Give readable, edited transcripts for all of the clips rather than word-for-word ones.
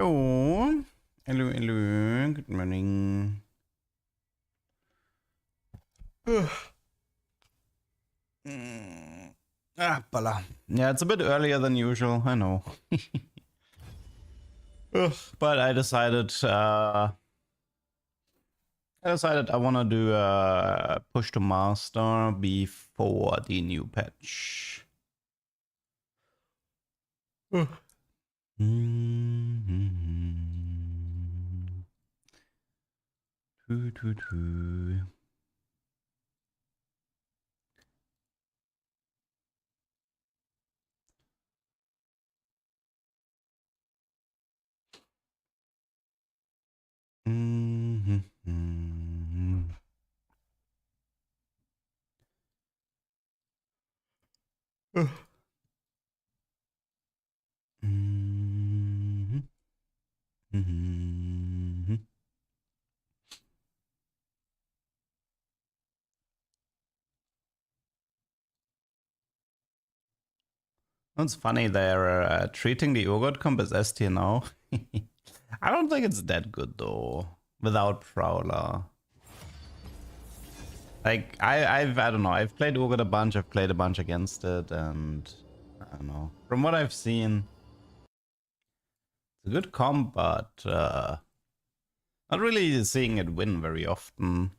Oh, hello, hello. Good morning. Bala. Yeah, it's a bit earlier than usual. I know. But I decided. I want to do a push to master before the new patch. It's funny they're treating the Urgot comp as S tier now. I don't think it's that good though, without Prowler. Like I don't know. I've played Urgot a bunch. I've played a bunch against it, and I don't know. From what I've seen, it's a good comp, but not really seeing it win very often.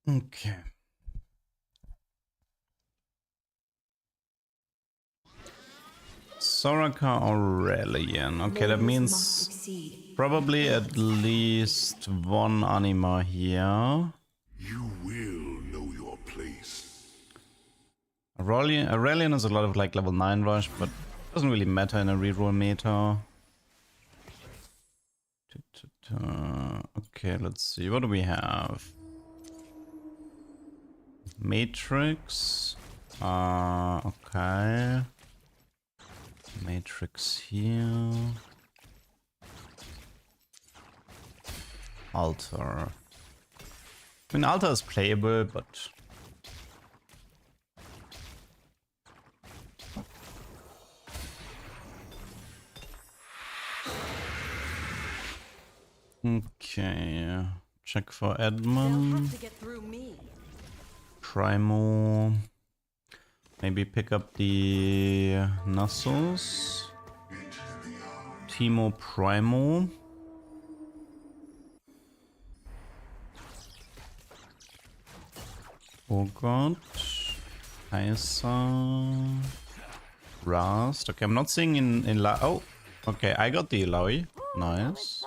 Okay. Soraka Aurelian. Okay, that means probably at least one anima here. You will know your place. Aurelian is a lot of like level 9 rush, but doesn't really matter in a reroll meta. Okay, let's see. What do we have? Matrix. Okay. Matrix here. Altar. I mean, Altar is playable, but... Okay. Check for Edmund. Primo. Maybe pick up the Nasus. Timo Primo. Oh god. Kaiser. Rust. Okay, I'm not seeing in La. Oh, okay, I got the Ilaoi. Nice.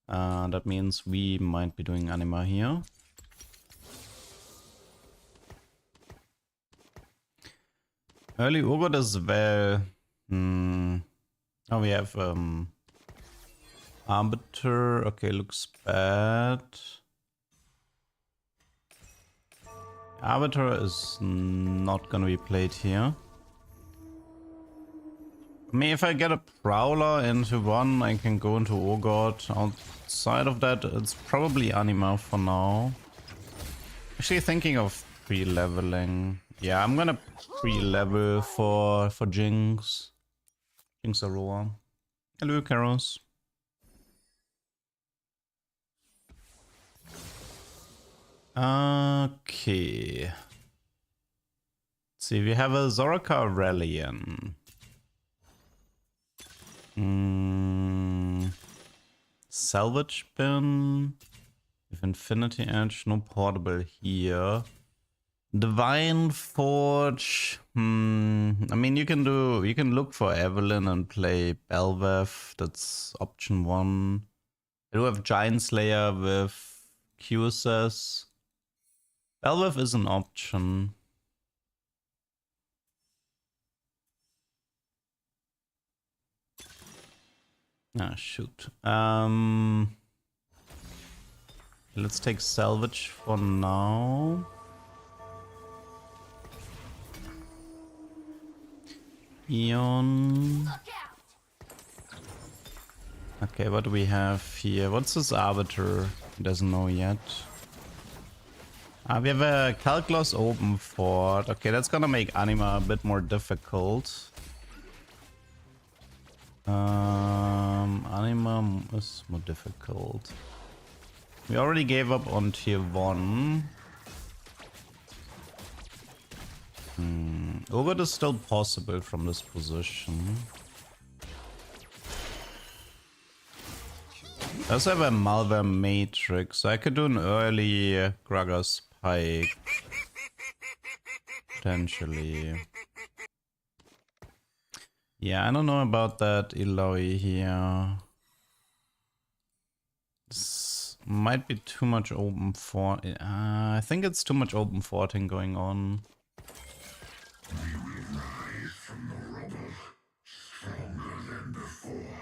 That means we might be doing anima here. Early Urgot as well. Oh, we have Arbiter. Okay, looks bad. Arbiter is not gonna be played here. I mean, if I get a Prowler into one, I can go into Urgot. Outside of that, it's probably anima for now. Actually thinking of pre-leveling. Yeah, I'm gonna pre-level for Jinx. Jinx Aurora. Hello, Karos. Okay. Let's see, we have a Zoraka Aurelian. Salvage bin. With Infinity Edge, no portable here. Divine Forge. I mean, you can look for Evelyn and play Belveth. That's option 1. I do have Giant Slayer with QSS. Belveth is an option. Ah, shoot. Let's take salvage for now. Eon. Okay, what do we have here? What's this arbiter? He doesn't know yet. We have a Calculus open fort. Okay, that's gonna make Anima a bit more difficult. Anima is more difficult. We already gave up on tier 1. Urgot is still possible from this position. I also have a Malware Matrix, so I could do an early Gragas Pike. Potentially. Yeah, I don't know about that Eloy here. This might be too much open fort. I think it's too much open forting going on. We will rise from the rubble, stronger than before.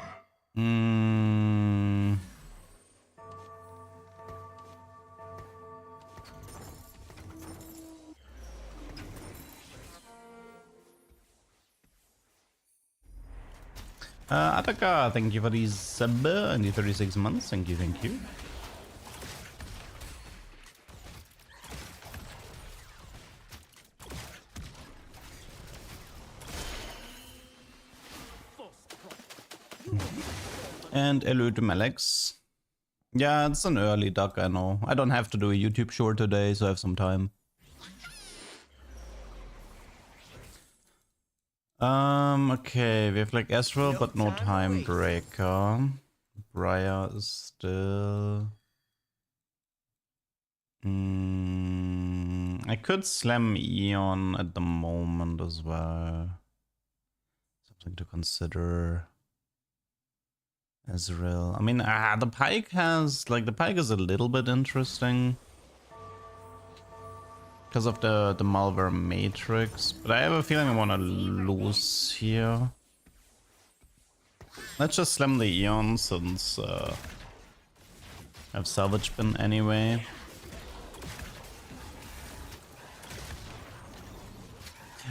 Ataka, thank you for the sub and the 36 months. Thank you, thank you. And hello to Malex. Yeah, it's an early duck, I know. I don't have to do a YouTube short today, so I have some time. Okay, we have like Astral, but no Time Breaker. Briar is still... I could slam Eon at the moment as well. Something to consider. Ezreal. I mean, the Pike has... Like, the Pike is a little bit interesting. Because of the Malware Matrix. But I have a feeling I want to lose here. Let's just slam the Eon since I have Salvage Bin anyway.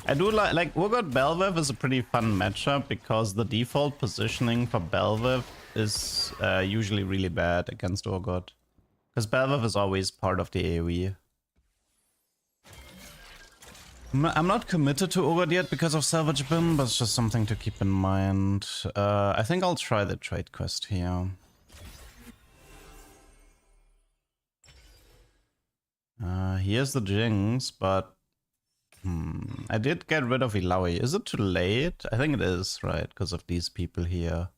I do like Urgot Belvev is a pretty fun matchup because the default positioning for Belvev is usually really bad against Urgot. Because Belvev is always part of the AoE. I'm not committed to Urgot yet because of Salvage Bin, but it's just something to keep in mind. I think I'll try the trade quest here. Here's the Jinx, but I did get rid of Ilaoi. Is it too late? I think it is, right? Because of these people here.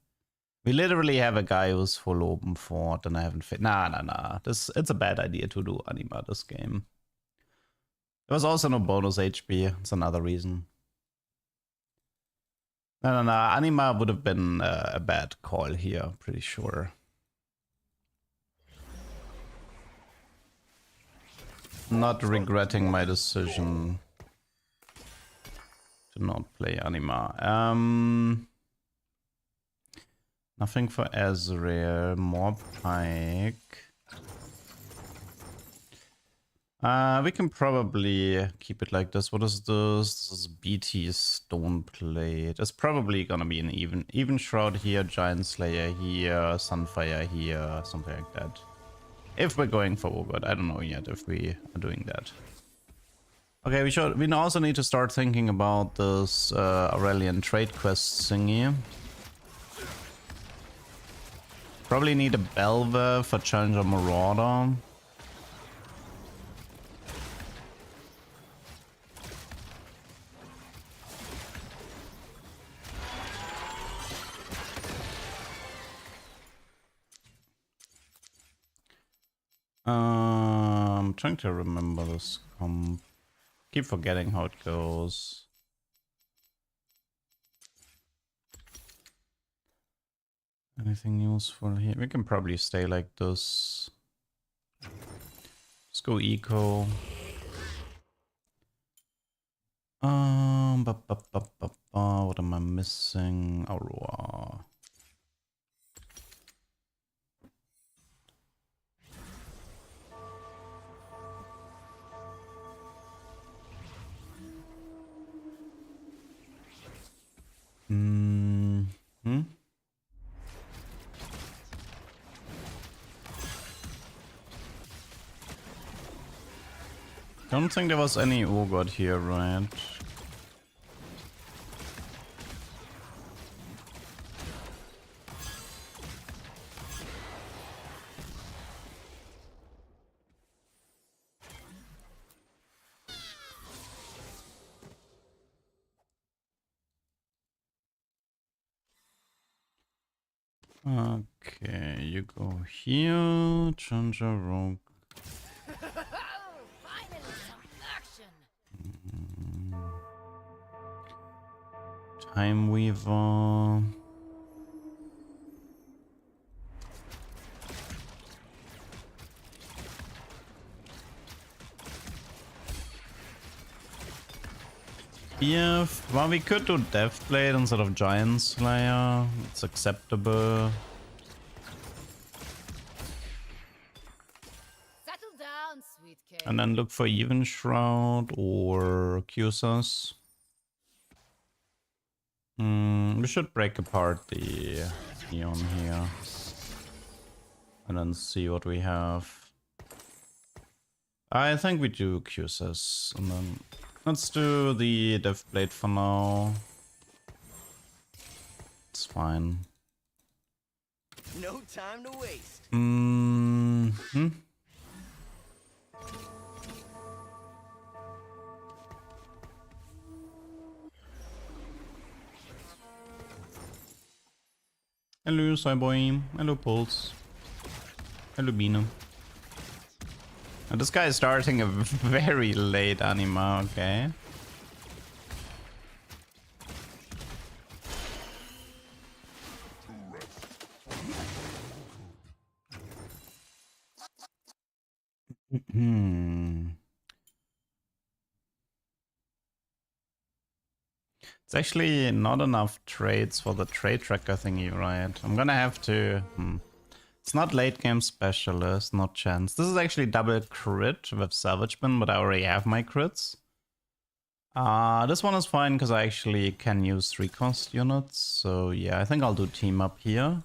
We literally have a guy who's full open fort and I haven't fit. Nah. It's a bad idea to do Anima this game. There was also no bonus HP. It's another reason. No. Anima would have been a bad call here, pretty sure. Not regretting my decision to not play Anima. Nothing for Ezreal. More Pike. We can probably keep it like this. What is this? This is BT Stone Plate. It's probably gonna be an even Shroud here, Giant Slayer here, Sunfire here, something like that. If we're going for Urgot, I don't know yet if we are doing that. Okay, we also need to start thinking about this Aurelian trade quest thingy. Probably need a Belve for Challenger Marauder. I'm trying to remember this comp. Keep forgetting how it goes. Anything useful here? We can probably stay like this. Let's go eco. What am I missing? Aurora. Don't think there was any Urgot here, right? Okay, you go here, change a rogue. Finally some action. Time Weaver. Yeah, well, we could do Deathblade instead of Giant Slayer. It's acceptable. Settle down, sweet kid. And then look for Even Shroud or Qsas. We should break apart the Neon here. And then see what we have. I think we do Qsas. And then let's do the Deathblade for now. It's fine. No time to waste. Hello, Cyboy. Hello, Pulse. Hello, Bina. And this guy is starting a very late anima, okay. It's actually not enough trades for the trade tracker thingy, right? I'm gonna have to... It's not late game specialist, not chance. This is actually double crit with salvage bin, but I already have my crits. This one is fine because I actually can use 3 cost units. So yeah, I think I'll do team up here.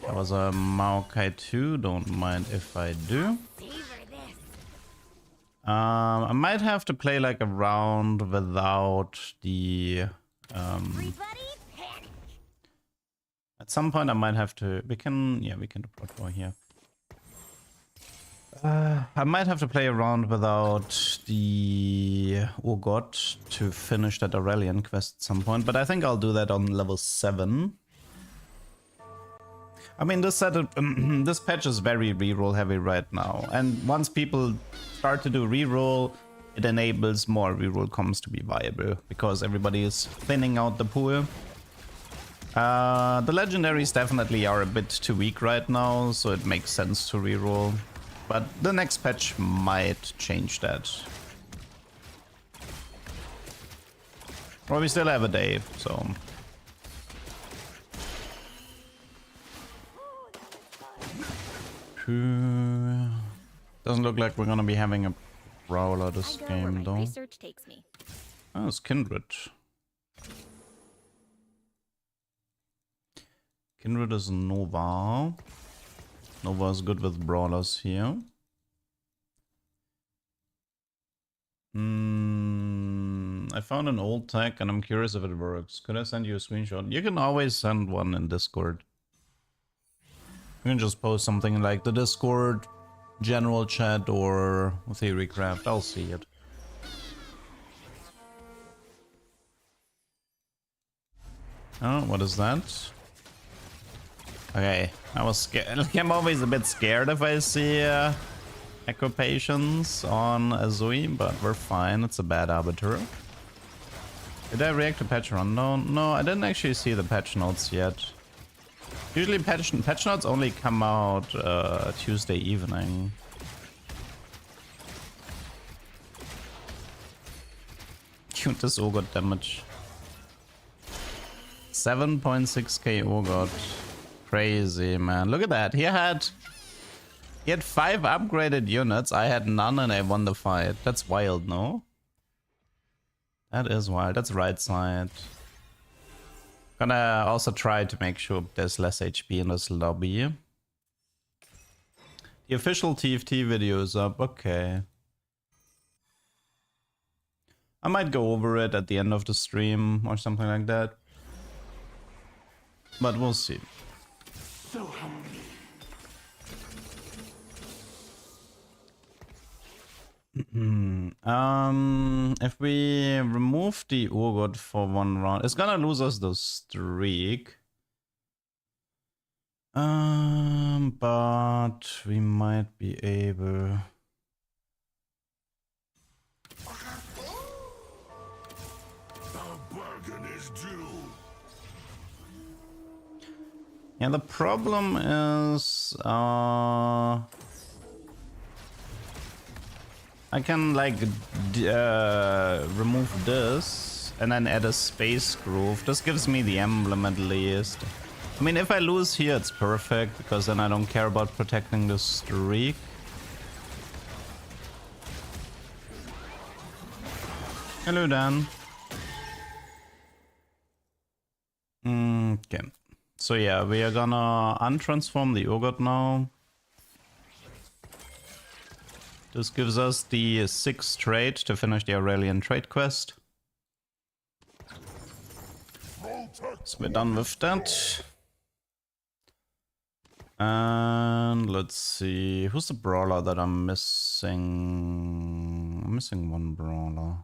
That was a Maokai 2, don't mind if I do. I might have to play like a round without the... At some point I might have to... We can do Blood War here. I might have to play around without the Urgot to finish that Aurelian quest at some point, but I think I'll do that on level 7. I mean, this this patch is very reroll heavy right now, and once people start to do reroll, it enables more reroll comms to be viable, because everybody is thinning out the pool. The legendaries definitely are a bit too weak right now, so it makes sense to reroll. But the next patch might change that. Well, we still have a day, so... Doesn't look like we're gonna be having a brawler this game, though. Research takes me. Oh, it's Kindred. Kindred is Nova. Nova is good with brawlers here. I found an old tag and I'm curious if it works. Could I send you a screenshot? You can always send one in Discord. You can just post something like the Discord general chat or Theorycraft. I'll see it. Oh, what is that? Okay, I was scared. Like, I'm always a bit scared if I see Echo Patience on Azui, but we're fine. It's a bad arbiter. Did I react to patch rundown? No, I didn't actually see the patch notes yet. Usually patch notes only come out Tuesday evening. Cute, this Urgot damage. 7.6k Urgot. Crazy, man. Look at that. He had 5 upgraded units. I had none and I won the fight. That's wild, no? That is wild. That's right side. Gonna also try to make sure there's less HP in this lobby. The official TFT video is up. Okay. I might go over it at the end of the stream or something like that. But we'll see. So hungry. If we remove the Urgot for one round, it's gonna lose us the streak. But we might be able. A bargain is due. Yeah, the problem is, I can like remove this and then add a space groove. This gives me the emblem at least. I mean, if I lose here, it's perfect because then I don't care about protecting the streak. Hello, Dan. Okay. So yeah, we are gonna untransform the Urgot now. This gives us the 6th trade to finish the Aurelian trade quest. So we're done with that. And let's see, who's the brawler that I'm missing? I'm missing one brawler.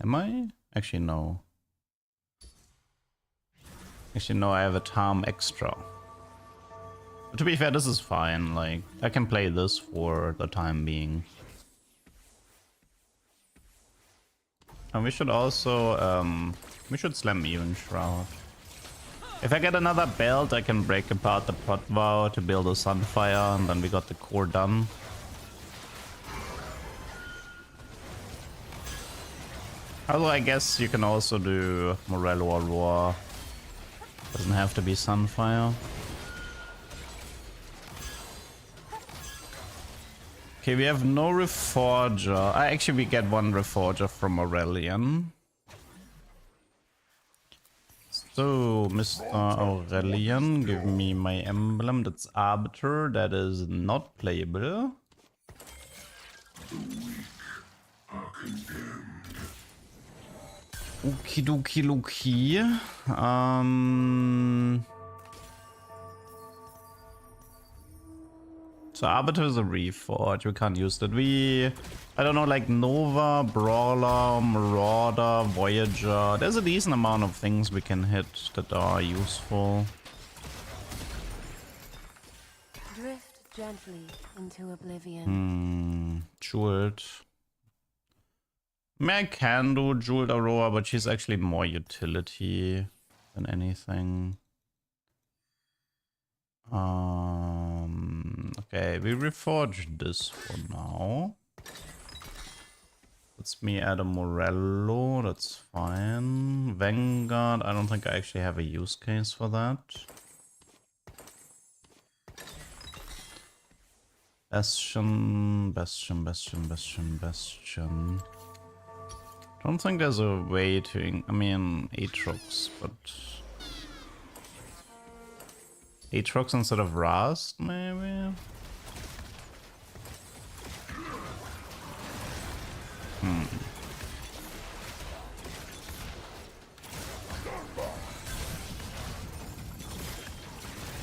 Am I? Actually, no. Actually, no, I have a Tom extra. But to be fair, this is fine. Like, I can play this for the time being. And we should also, we should slam Even Shroud. If I get another belt, I can break apart the Pot Vow to build a Sunfire, and then we got the core done. Although I guess you can also do Morello or Roar. Doesn't have to be Sunfire. Okay, we have no Reforger. Actually, we get one Reforger from Aurelian. So, Mr. Aurelian, give me my emblem. That's Arbiter. That is not playable. Okie dokie dokie. So Arbiter is a Reforge. We can't use that. I don't know, like Nova, Brawler, Marauder, Voyager. There's a decent amount of things we can hit that are useful. Drift gently into oblivion. Jeweled. I mean, I can do Jeweled Aurora, but she's actually more utility than anything. Okay, we reforged this for now. Let's me add a Morello, that's fine. Vanguard, I don't think I actually have a use case for that. Bastion. Don't think there's a way to, I mean, Aatrox, but Aatrox instead of Rast, maybe?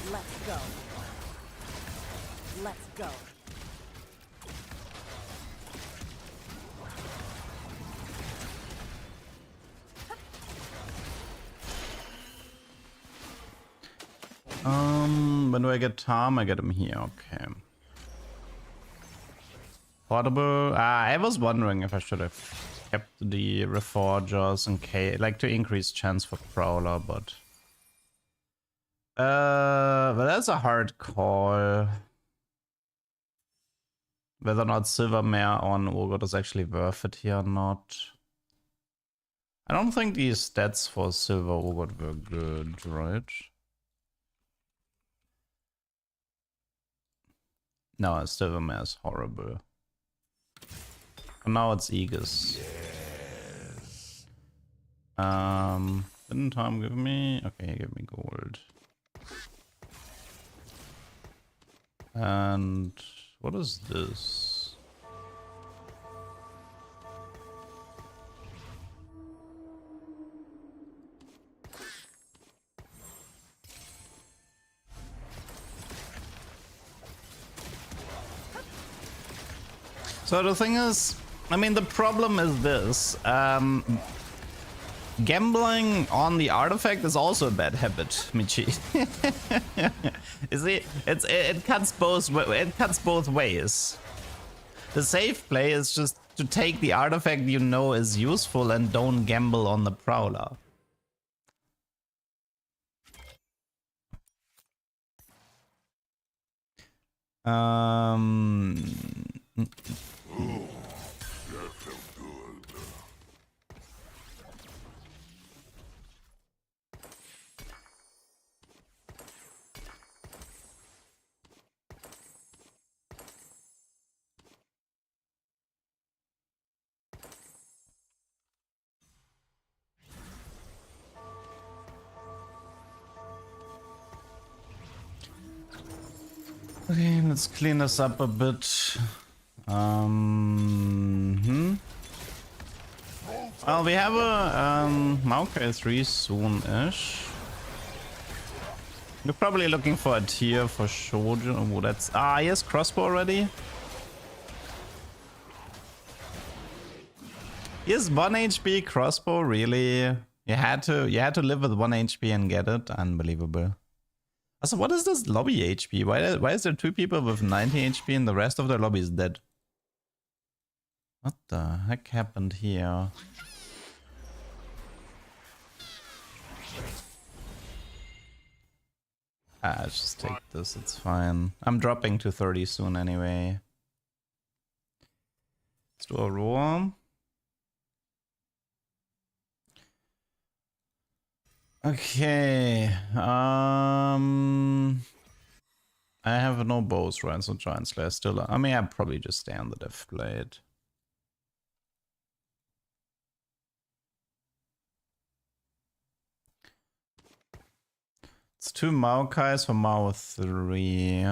Let's go. Let's go. When do I get Tom? I get him here, okay. Portable. I was wondering if I should have kept the Reforgers in case, like to increase chance for Prowler, but that's a hard call. Whether or not Silvermare on Urgot is actually worth it here or not. I don't think these stats for Silver Urgot were good, right? No, Silvermare is horrible. And now it's Aegis. Yes. Didn't Tom give me? Okay, give me gold. And what is this? So the thing is, I mean, the problem is this. Gambling on the artifact is also a bad habit, Michi. You see, it cuts both ways. The safe play is just to take the artifact you know is useful and don't gamble on the prowler. Okay, let's clean this up a bit. Well, we have a Maokai 3 soon-ish. We're probably looking for a tier for Shoujo. Oh, that's yes, crossbow already. Yes, 1 HP crossbow, really? You had to live with 1 HP and get it? Unbelievable. Also, what is this lobby HP? Why is there 2 people with 90 HP and the rest of the lobby is dead? What the heck happened here? Let's just take this, it's fine. I'm dropping to 30 soon anyway. Let's do a roar. Okay, I have no bows, right? So Giant Slayer still. I mean, I'd probably just stay on the Death Blade. It's 2 Maokais for Mao 3.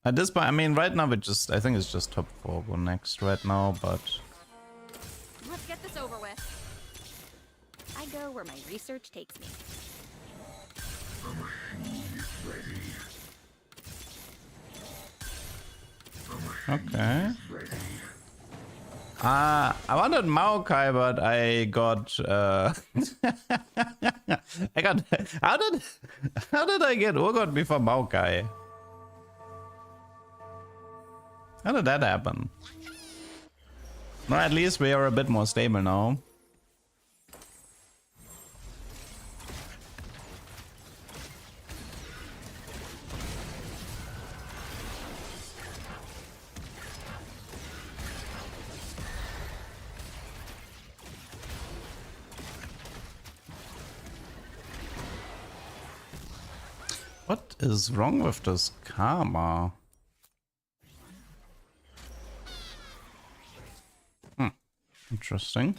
At this point, I mean, right now we just, I think it's just top 4 go next right now, but Let's get this over with. I go where my research takes me. okay. I wanted Maokai, but I got I got how did I get Urgot before Maokai? How did that happen? Well, at least we are a bit more stable now. What is wrong with this karma? Interesting.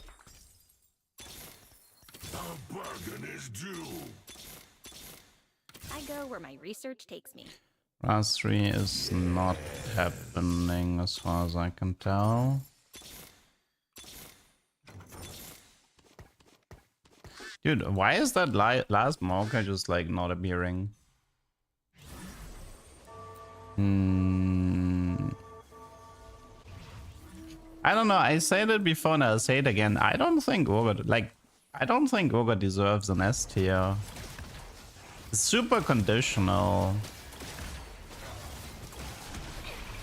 A bargain is due. I go where my research takes me. Ras 3 is not happening as far as I can tell. Dude, why is that last Maokai just like not appearing? I don't know. I said it before and I'll say it again. I don't think Urgot deserves an S tier. It's super conditional.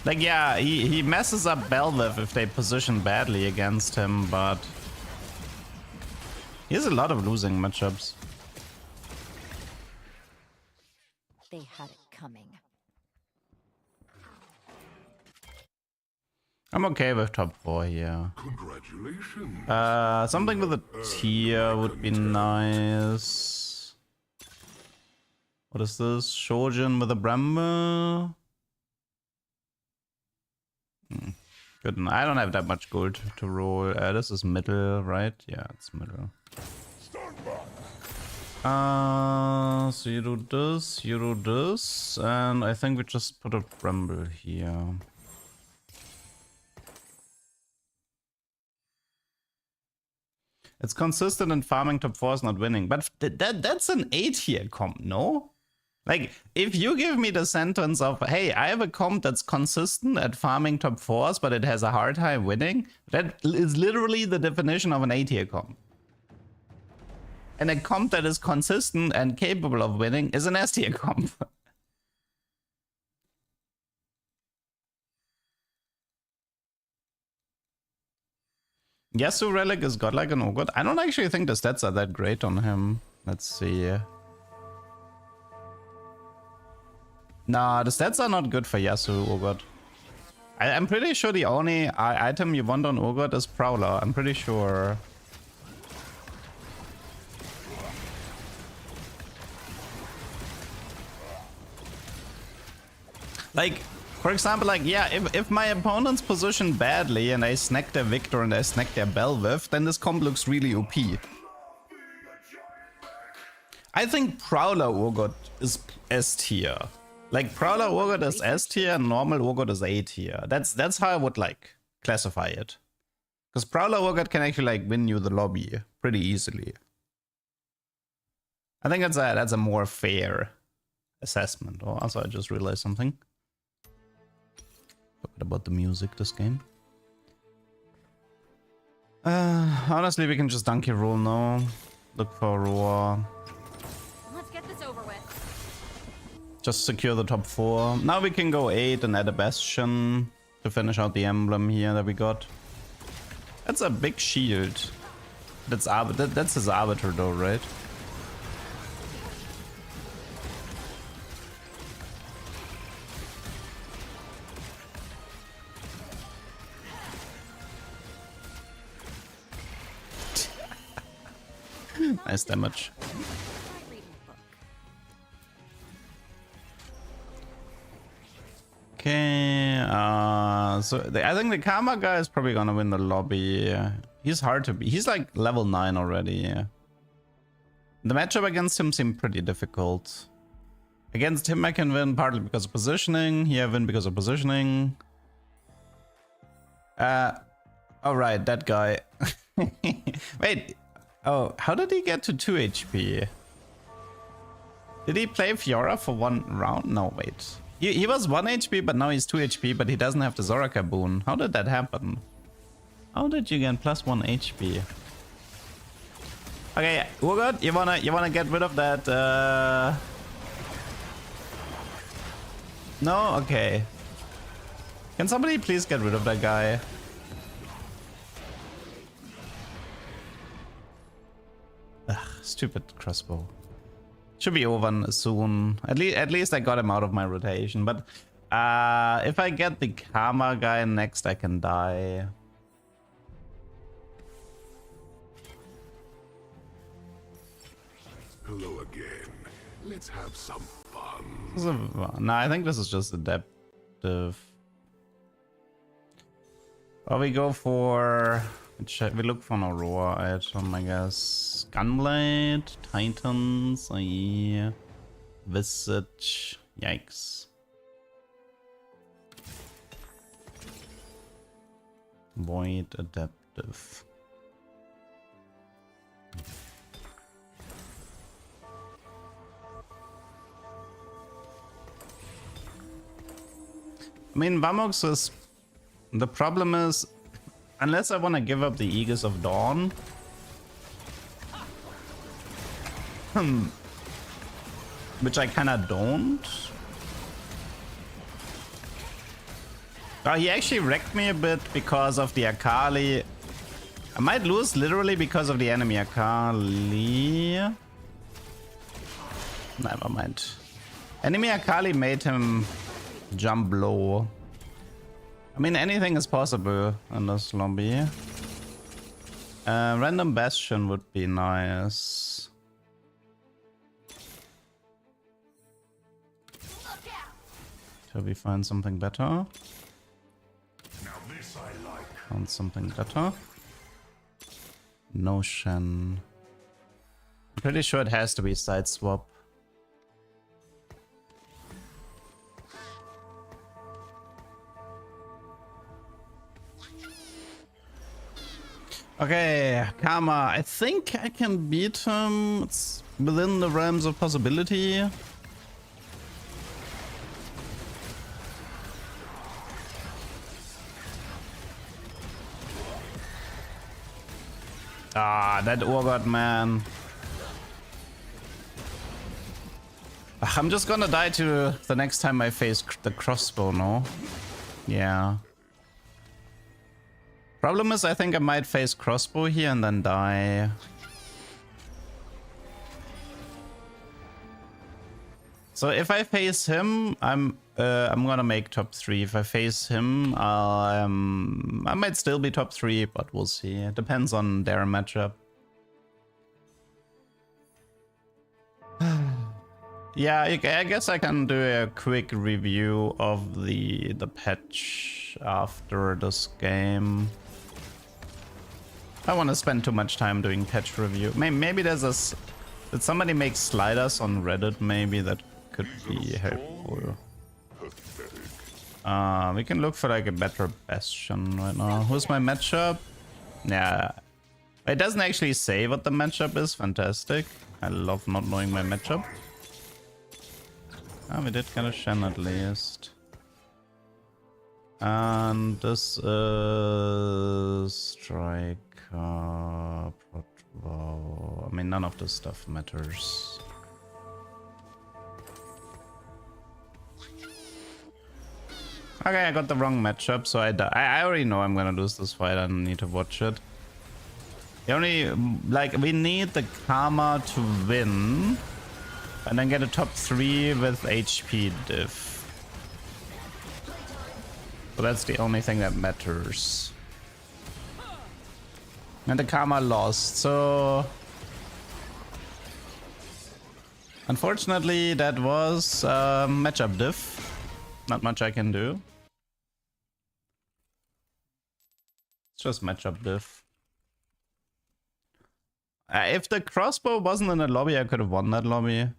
Like, yeah, he messes up Belviv if they position badly against him, but he has a lot of losing matchups. They had it coming. I'm okay with top 4 here. Congratulations. Something with a tier would be nice. What is this? Shojin with a Bramble? Good. I don't have that much gold to roll. This is middle, right? Yeah, it's middle. So you do this, and I think we just put a Bramble here. It's consistent in farming top 4 is not winning, but that's an A tier comp, no? Like, if you give me the sentence of, hey, I have a comp that's consistent at farming top 4s, but it has a hard time winning, that is literally the definition of an A-tier comp. And a comp that is consistent and capable of winning is an S-tier comp. Yasuo Relic is godlike and Ogre. I don't actually think the stats are that great on him. Let's see. Nah, the stats are not good for Yasuo Ogre. I'm pretty sure the only item you want on Ogre is Prowler. I'm pretty sure. Like, for example, like, yeah, if my opponent's positioned badly and I snack their Victor and I snack their Belviv, then this comp looks really OP. I think Prowler Urgot is S tier. Like, Prowler Urgot is S tier and normal Urgot is A tier. That's how I would, like, classify it. Because Prowler Urgot can actually, like, win you the lobby pretty easily. I think that's a more fair assessment. Oh, also, I just realized something. Forgot about the music this game. Honestly, we can just donkey roll now. Look for Roar. Let's get this over with. Just secure the top 4. Now we can go 8 and add a Bastion to finish out the emblem here that we got. That's a big shield. That's his Arbiter though, right? Nice damage. Okay, so I think the Karma guy is probably gonna win the lobby. He's hard to beat. He's like level 9 already. The matchup against him seemed pretty difficult. Against him I can win partly because of positioning. Here I win because of positioning. Alright, that guy. Wait. Oh, how did he get to 2 HP? Did he play Fiora for 1 round? No, wait. He was 1 HP, but now he's 2 HP, but he doesn't have the Zoraka boon. How did that happen? How did you get plus 1 HP? Okay, Urgot, you wanna get rid of that? No? Okay. Can somebody please get rid of that guy? Ugh, stupid crossbow. Should be over soon. At least I got him out of my rotation. But if I get the Karma guy next, I can die. Hello again. Let's have some fun. No, I think this is just adaptive. Or we go for... We look for an Aurora item, I guess. Gunblade, Titans, yeah. Visage, yikes. Void adaptive. I mean, Vamox is... The problem is, unless I want to give up the Aegis of Dawn... Which I kinda don't. Oh, he actually wrecked me a bit because of the Akali. I might lose literally because of the enemy Akali. Never mind. Enemy Akali made him jump low. I mean, anything is possible in this lobby. Random Bastion would be nice. Till we find something better. Now this I like. Found something better. Notion. I'm pretty sure it has to be side swap. Okay, Karma. I think I can beat him. It's within the realms of possibility. Ah, that Urgot, man. I'm just gonna die to the next time I face the crossbow, no? Yeah. Problem is, I think I might face crossbow here and then die. So if I face him, I'm gonna make top 3. If I face him, I might still be top 3, but we'll see. It depends on their matchup. Yeah, I guess I can do a quick review of the patch after this game. I don't want to spend too much time doing patch review. Maybe there's a... Did somebody make sliders on Reddit? Maybe that could be helpful. We can look for like a better Bastion right now. Who's my matchup? Yeah. It doesn't actually say what the matchup is. Fantastic. I love not knowing my matchup. Ah, we did get a Shen at least. And this is Striker, Protvo. I mean, none of this stuff matters. Okay, I got the wrong matchup, so I already know I'm gonna lose this fight. I don't need to watch it. The only, like, we need the Karma to win. And then get a top 3 with HP diff. So that's the only thing that matters. And the Karma lost, so... Unfortunately, that was matchup diff. Not much I can do. It's just matchup diff. If the crossbow wasn't in the lobby, I could have won that lobby.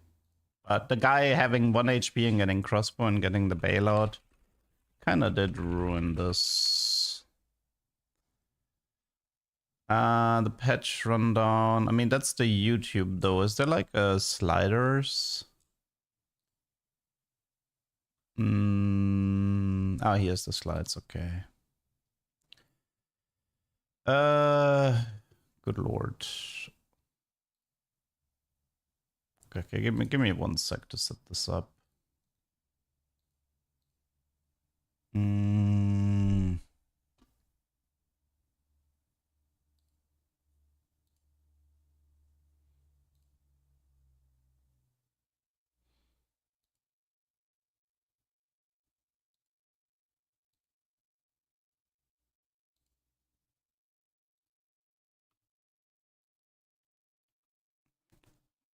But the guy having 1 HP and getting crossbow and getting the bailout kinda did ruin this. The patch rundown. I mean, that's the YouTube though. Is there like sliders? Oh, here's the slides. Okay. Good lord. Okay, give me 1 sec to set this up.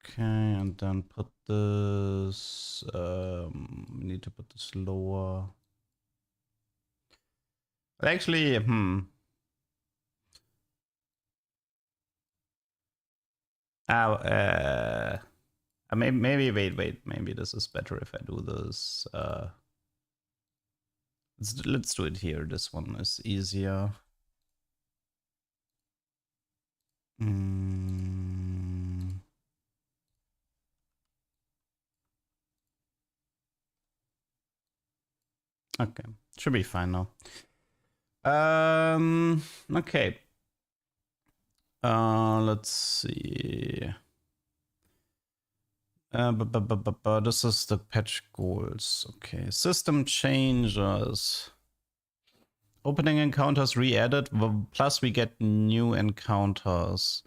Okay, and then put this, we need to put this lower. Actually, maybe, wait, maybe this is better if I do this, let's do it here. This one is easier. Okay, should be fine now. Okay. Let's see. This is the patch goals. Okay, system changes. Opening encounters re-added, plus we get new encounters.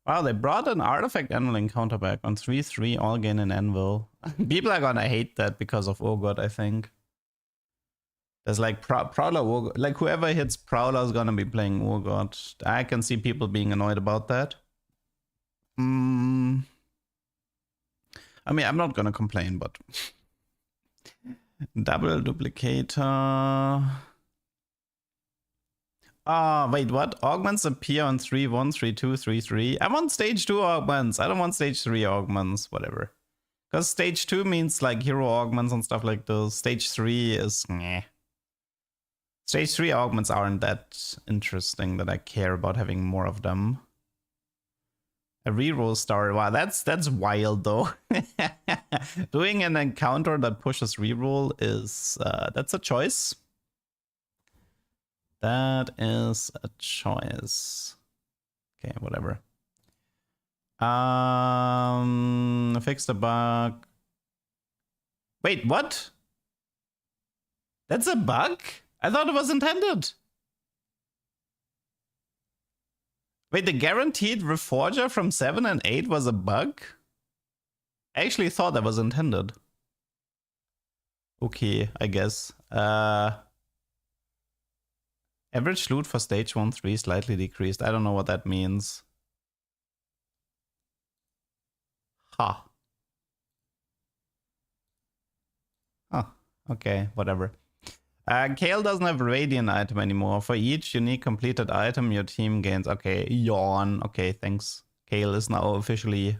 Wow, they brought an artifact anvil encounter back on 3/3, all gain an anvil. People are gonna hate that because of Urgot, I think. There's like Prowler Urgot, like whoever hits Prowler is gonna be playing Urgot. I can see people being annoyed about that. I mean, I'm not gonna complain, but double duplicator. Ah, wait, what? Augments appear on 3/1, 3/2, 3/3. I want stage 2 augments. I don't want stage 3 augments, whatever. Because stage 2 means like hero augments and stuff like this. Stage 3 is meh. Stage 3 augments aren't that interesting that I care about having more of them. A reroll star. Wow, that's wild though. Doing an encounter that pushes reroll is that's a choice. That is a choice. Okay, whatever. Fix the bug. Wait, what? That's a bug? I thought it was intended. Wait, the guaranteed Reforger from 7 and 8 was a bug? I actually thought that was intended. Okay, I guess. Average loot for stage 1-3 slightly decreased. I don't know what that means. Ha. Huh. Okay, whatever. Kale doesn't have a Radiant item anymore. For each unique completed item, your team gains... Okay, yawn. Okay, thanks. Kale is now officially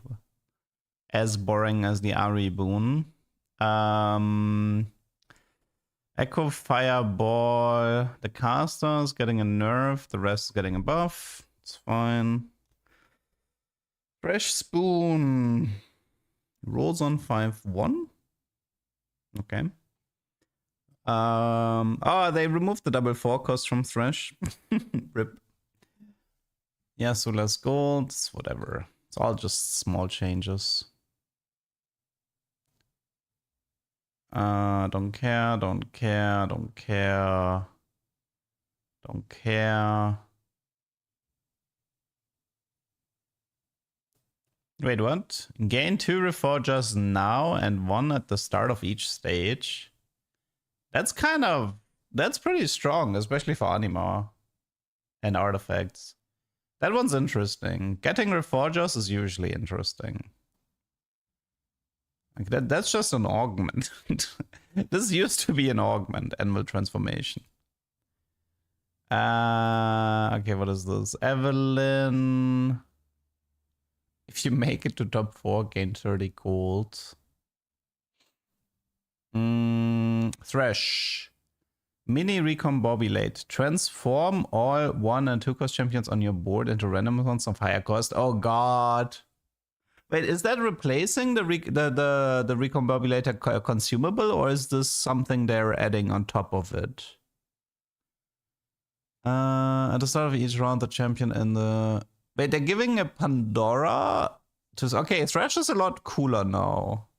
as boring as the Ari boon. Echo Fireball. The caster is getting a nerf. The rest is getting a buff. It's fine. Fresh Spoon. Rolls on 5-1. Okay. Oh, they removed the double 4 cost from Thresh. Rip. Yeah, so less gold. Whatever. It's all just small changes. Don't care, don't care, don't care. Don't care. Wait, what? Gain 2 Reforgers now and 1 at the start of each stage. That's pretty strong, especially for Anima and artifacts. That one's interesting. Getting Reforgers is usually interesting. Like that's just an augment. This used to be an augment, Anvil Transformation. Okay, what is this? Evelyn. If you make it to top 4, gain 30 gold. Thresh. Mini Recombobulate. Transform all 1 and 2 cost champions on your board into random ones of higher cost. Oh god. Wait, is that replacing the Recombobulator consumable, or is this something they're adding on top of it? At the start of each round, the champion in the... Wait, they're giving a Pandora to... Okay, Thresh is a lot cooler now.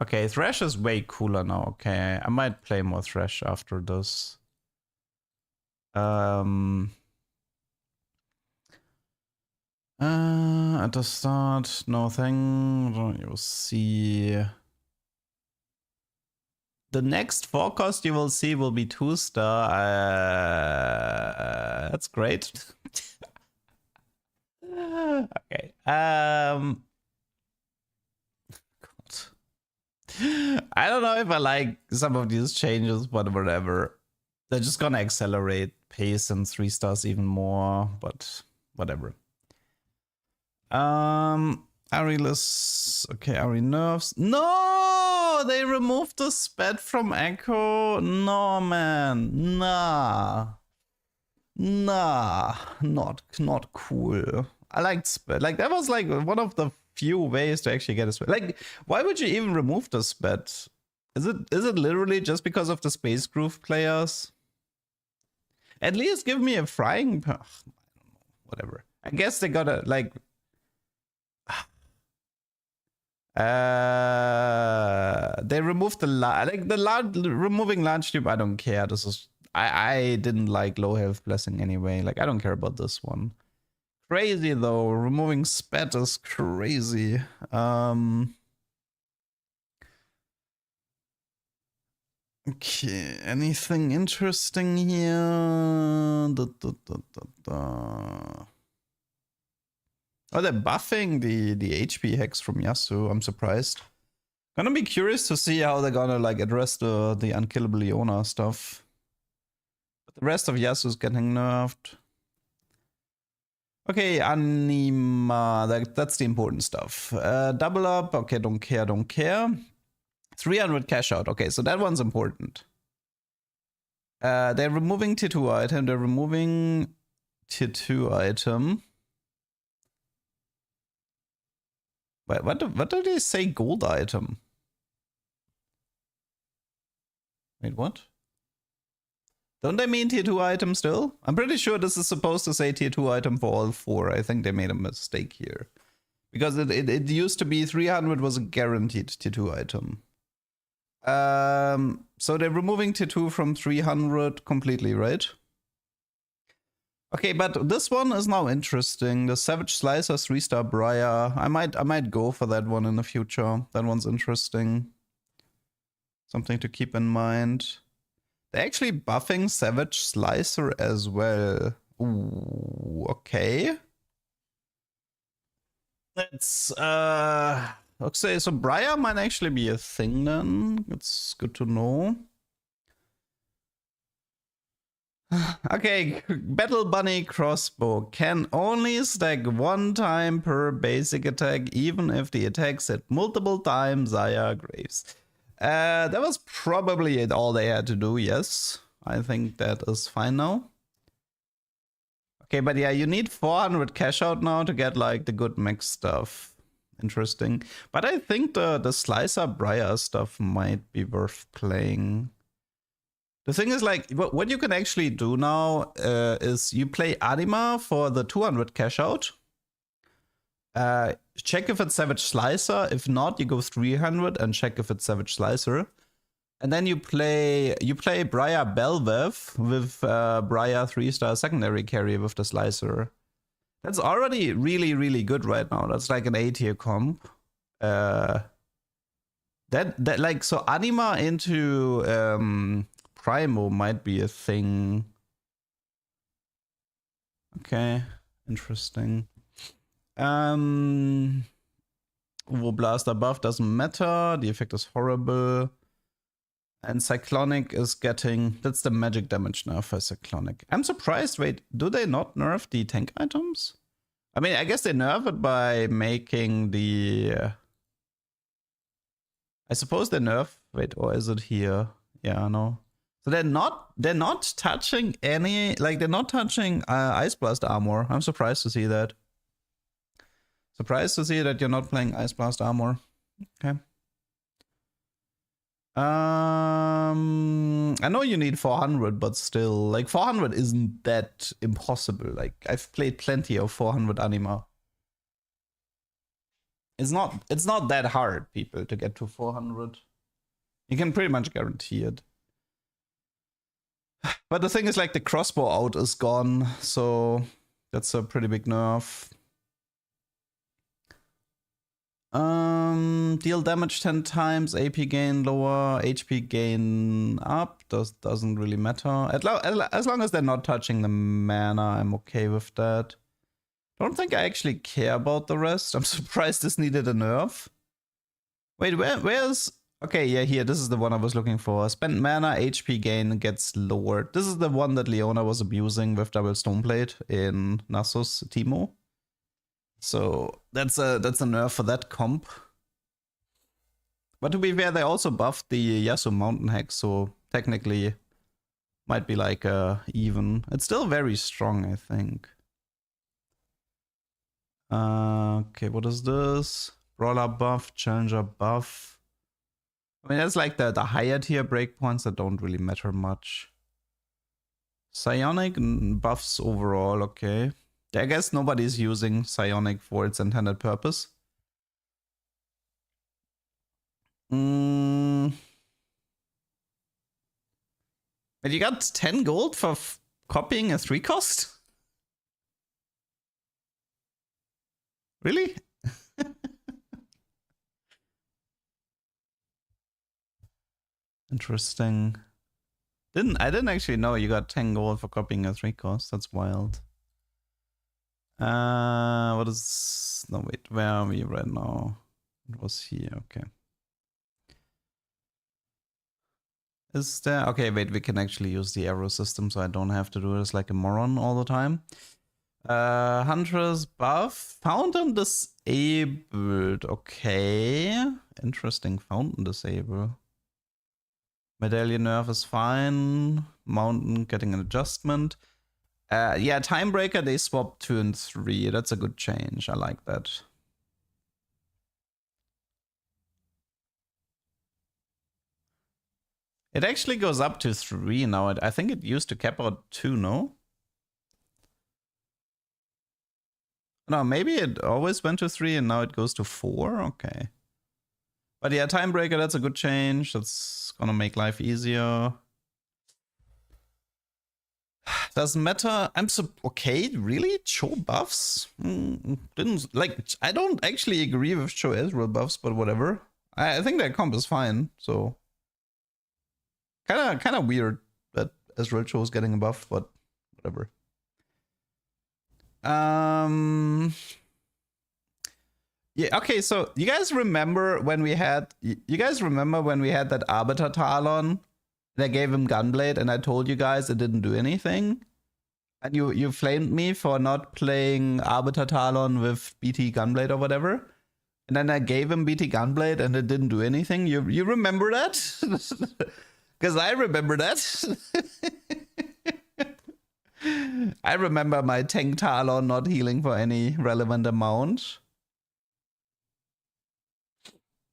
Okay, Thresh is way cooler now. Okay, I might play more Thresh after this. At the start, nothing. You'll see. The next forecast you will see will be 2-star. That's great. Okay. God. I don't know if I like some of these changes, but whatever. They're just gonna accelerate pace and 3 stars even more, but whatever. Arilus. Okay, Ari nerfs. No! They removed the sped from Echo. No, man. Nah. Nah. Not cool. I liked sped. Like, that was like one of the few ways to actually get a sped. Like, why would you even remove the sped? Is it literally just because of the Space Groove players? At least give me a frying. Ugh, whatever. I guess they gotta like. They removed the removing large tube. I don't care. This is I didn't like low health blessing anyway. Like, I don't care about this one. Crazy though. Removing spat is crazy. Okay, anything interesting here? Oh, they're buffing the HP hex from Yasuo. I'm surprised. Gonna be curious to see how they're gonna like address the unkillable Leona stuff. But the rest of Yasuo is getting nerfed. Okay, Anima, that's the important stuff. Double up, okay, don't care, don't care. 300 cash out, okay, so that one's important. They're removing tier 2 item, they're removing tier 2 item. Wait, what do they say gold item? Wait, what? Don't they mean tier 2 item still? I'm pretty sure this is supposed to say tier 2 item for all 4. I think they made a mistake here. Because it used to be 300 was a guaranteed tier 2 item. So they're removing tier 2 from 300 completely, right? Okay, but this one is now interesting. The Savage Slicer 3-star Briar. I might go for that one in the future. That one's interesting. Something to keep in mind. They're actually buffing Savage Slicer as well. Ooh, okay. Let's okay, so Briar might actually be a thing then. It's good to know. Okay, Battle Bunny Crossbow can only stack 1 time per basic attack, even if the attack hit multiple times Zaya Graves. That was probably all they had to do, yes. I think that is fine now. Okay, but yeah, you need 400 cash out now to get like the good mix stuff. Interesting. But I think the Slicer Briar stuff might be worth playing. The thing is, like, what you can actually do now is you play Anima for the 200 cash out. Check if it's Savage Slicer. If not, you go 300 and check if it's Savage Slicer. And then you play Briar Belvev with Briar 3-star secondary carry with the Slicer. That's already really, really good right now. That's like an A-tier comp. That like, so Anima into Primo might be a thing. Okay, interesting. Blaster buff doesn't matter. The effect is horrible. And Cyclonic is getting... That's the magic damage nerf for Cyclonic. I'm surprised. Wait, do they not nerf the tank items? I mean, I guess they nerf it by making the... I suppose they nerf... Wait, or is it here? Yeah, no. So they're not touching any... Like, they're not touching Ice Blast armor. I'm surprised to see that. Surprised to see that you're not playing Ice Blast armor. Okay. I know you need 400, but still, like 400 isn't that impossible. Like I've played plenty of 400 Anima. It's not that hard, people, to get to 400. You can pretty much guarantee it. But the thing is, like, the crossbow out is gone, so that's a pretty big nerf. Deal damage 10 times, AP gain lower, HP gain up, doesn't really matter. As long as they're not touching the mana, I'm okay with that. Don't think I actually care about the rest. I'm surprised this needed a nerf. Wait, where's... Okay, yeah, here, this is the one I was looking for. Spent mana, HP gain gets lowered. This is the one that Leona was abusing with double Stoneblade in Nasus Teemo. So that's a nerf for that comp. But to be fair, they also buffed the Yasuo Mountain Hex, so technically might be like even. It's still very strong, I think. Okay, what is this? Brawler buff, Challenger buff. I mean, that's like the higher tier breakpoints that don't really matter much. Psionic buffs overall, okay. I guess nobody's using Psionic for its intended purpose. But you got 10 gold for copying a 3 cost? Really? Interesting. I didn't actually know you got 10 gold for copying a 3 cost. That's wild. What is... No, wait, where are we right now? It was here, okay. Is there... Okay, wait, we can actually use the arrow system, so I don't have to do this like a moron all the time. Huntress buff. Fountain disabled. Okay. Interesting, fountain disable. Medallion nerf is fine. Mountain getting an adjustment. Yeah, Timebreaker, they swapped 2 and 3. That's a good change. I like that. It actually goes up to 3 now. I think it used to cap out 2, no? No, maybe it always went to 3 and now it goes to 4? Okay. But yeah, Timebreaker, that's a good change. That's gonna make life easier. Doesn't matter. I'm okay, really? Cho buffs? Didn't like. I don't actually agree with Cho Ezreal buffs, but whatever. I think that comp is fine. So kind of weird that Ezreal Cho is getting a buff, but whatever. Yeah. Okay. So you guys remember when we had? You guys remember when we had that Arbiter Talon? And I gave him Gunblade, and I told you guys it didn't do anything. And you flamed me for not playing Arbiter Talon with BT Gunblade or whatever. And then I gave him BT Gunblade, and it didn't do anything. You remember that? Because I remember that. I remember my tank Talon not healing for any relevant amount.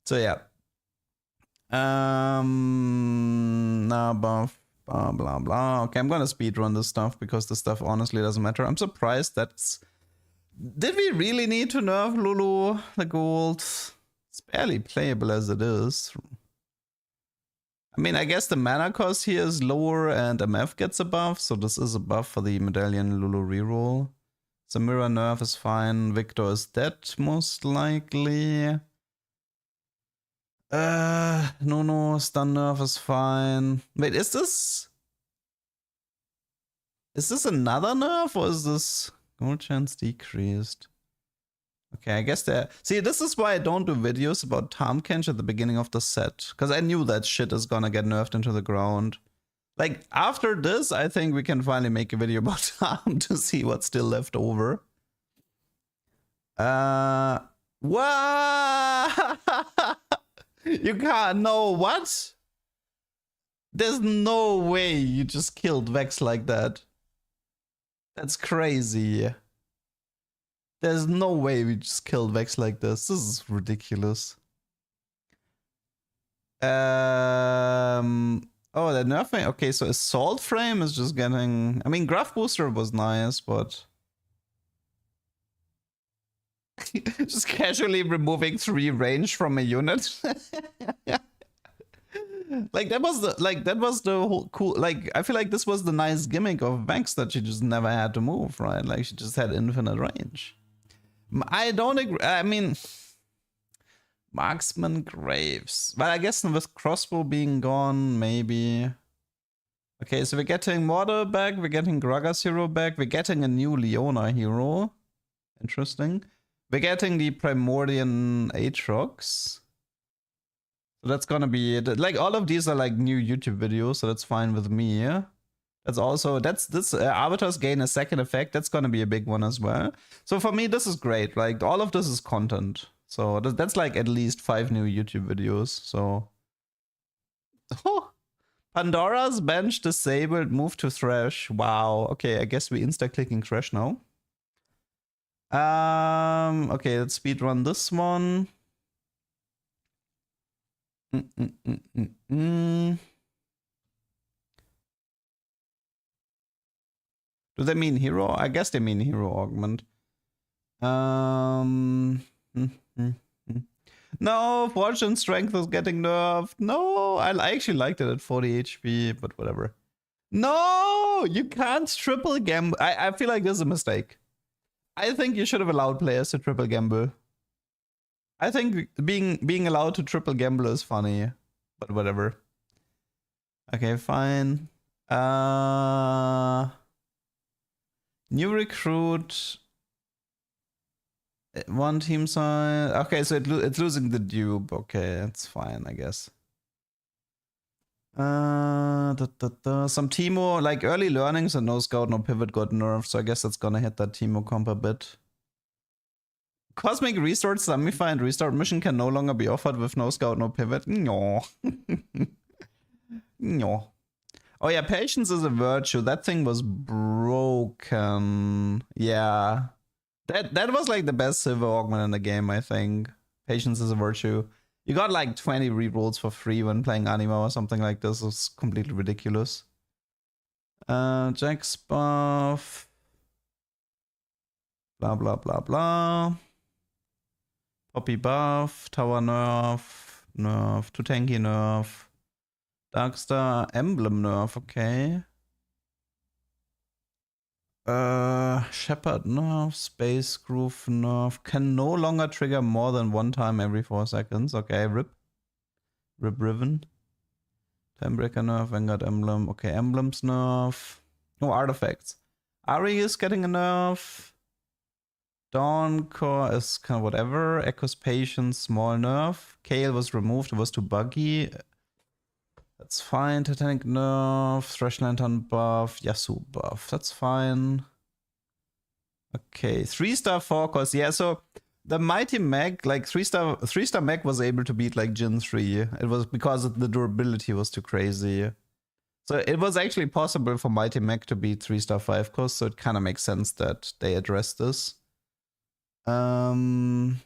So yeah. Nah, buff, blah, blah, blah. Okay, I'm gonna speedrun this stuff because this stuff honestly doesn't matter. I'm surprised that's... Did we really need to nerf Lulu, the gold? It's barely playable as it is. I mean, I guess the mana cost here is lower and MF gets a buff, so this is a buff for the Medallion Lulu reroll. Samira nerf is fine. Victor is dead, most likely. No, stun nerf is fine. Wait, is this another nerf or is this gold chance decreased? Okay, I guess there. See, this is why I don't do videos about Tahm Kench at the beginning of the set, because I knew that shit is gonna get nerfed into the ground. Like after this, I think we can finally make a video about Tahm to see what's still left over. What? You can't know what? There's no way you just killed Vex like that. That's crazy. There's no way we just killed Vex like this. This is ridiculous. Oh, that nerfing. Okay, so Assault Frame is just getting... I mean, Graph Booster was nice, but... just casually removing 3 range from a unit. Like that was the whole cool, like I feel like this was the nice gimmick of Vex, that she just never had to move, right? Like she just had infinite range. I don't agree. I mean, Marksman Graves. Well, I guess with Crossbow being gone, maybe. Okay, so we're getting Mortar back, we're getting Gragas hero back, we're getting a new Leona hero. Interesting. We're getting the Primordian Aatrox. So that's gonna be like all of these are like new YouTube videos, so that's fine with me. That's also this Arbiters gain a second effect. That's gonna be a big one as well. So for me, this is great. Like all of this is content. So that's like at least 5 new YouTube videos. So oh, Pandora's bench disabled. Move to Thresh. Wow. Okay, I guess we insta clicking Thresh now. Okay, let's speedrun this one. Do they mean hero? I guess they mean hero augment. No, fortune strength is getting nerfed. No, I actually liked it at 40 HP, but whatever. No, you can't triple gamble. I feel like this is a mistake. I think you should have allowed players to triple gamble. I think being allowed to triple gamble is funny, but whatever. Okay, fine. New recruit. 1 team size. Okay, so it's losing the dupe. Okay, that's fine, I guess. Some Teemo, like early learnings and no scout, no pivot got nerfed, so I guess that's gonna hit that Teemo comp a bit. Cosmic Restart, Slamify, and Restart mission can no longer be offered with no scout, no pivot. No. No. Oh yeah, patience is a virtue. That thing was broken. Yeah. That was like the best silver augment in the game, I think. Patience is a virtue. You got like 20 rerolls for free when playing Anima or something like this. It's completely ridiculous. Jack's buff. Blah, blah, blah, blah. Poppy buff. Tower nerf. Nerf. Too tanky nerf. Darkstar emblem nerf. Okay. Shepherd nerf. Space groove nerf. Can no longer trigger more than one time every 4 seconds. Okay, rip. Rip Riven. Timebreaker nerf. Vanguard emblem. Okay, emblems nerf. No artifacts. Ari is getting a nerf. Dawn Core is kind of whatever. Echo's Patience, small nerf. Kale was removed, it was too buggy. That's fine. Titanic nerf. Thresh Lantern buff. Yasuo buff. That's fine. Okay, 3-star 4 cost. Yeah, so the Mighty Mech, like 3-star Mech was able to beat like Jin 3. It was because the durability was too crazy. So it was actually possible for Mighty Mech to beat 3-star 5 cost, so it kind of makes sense that they addressed this. Bugs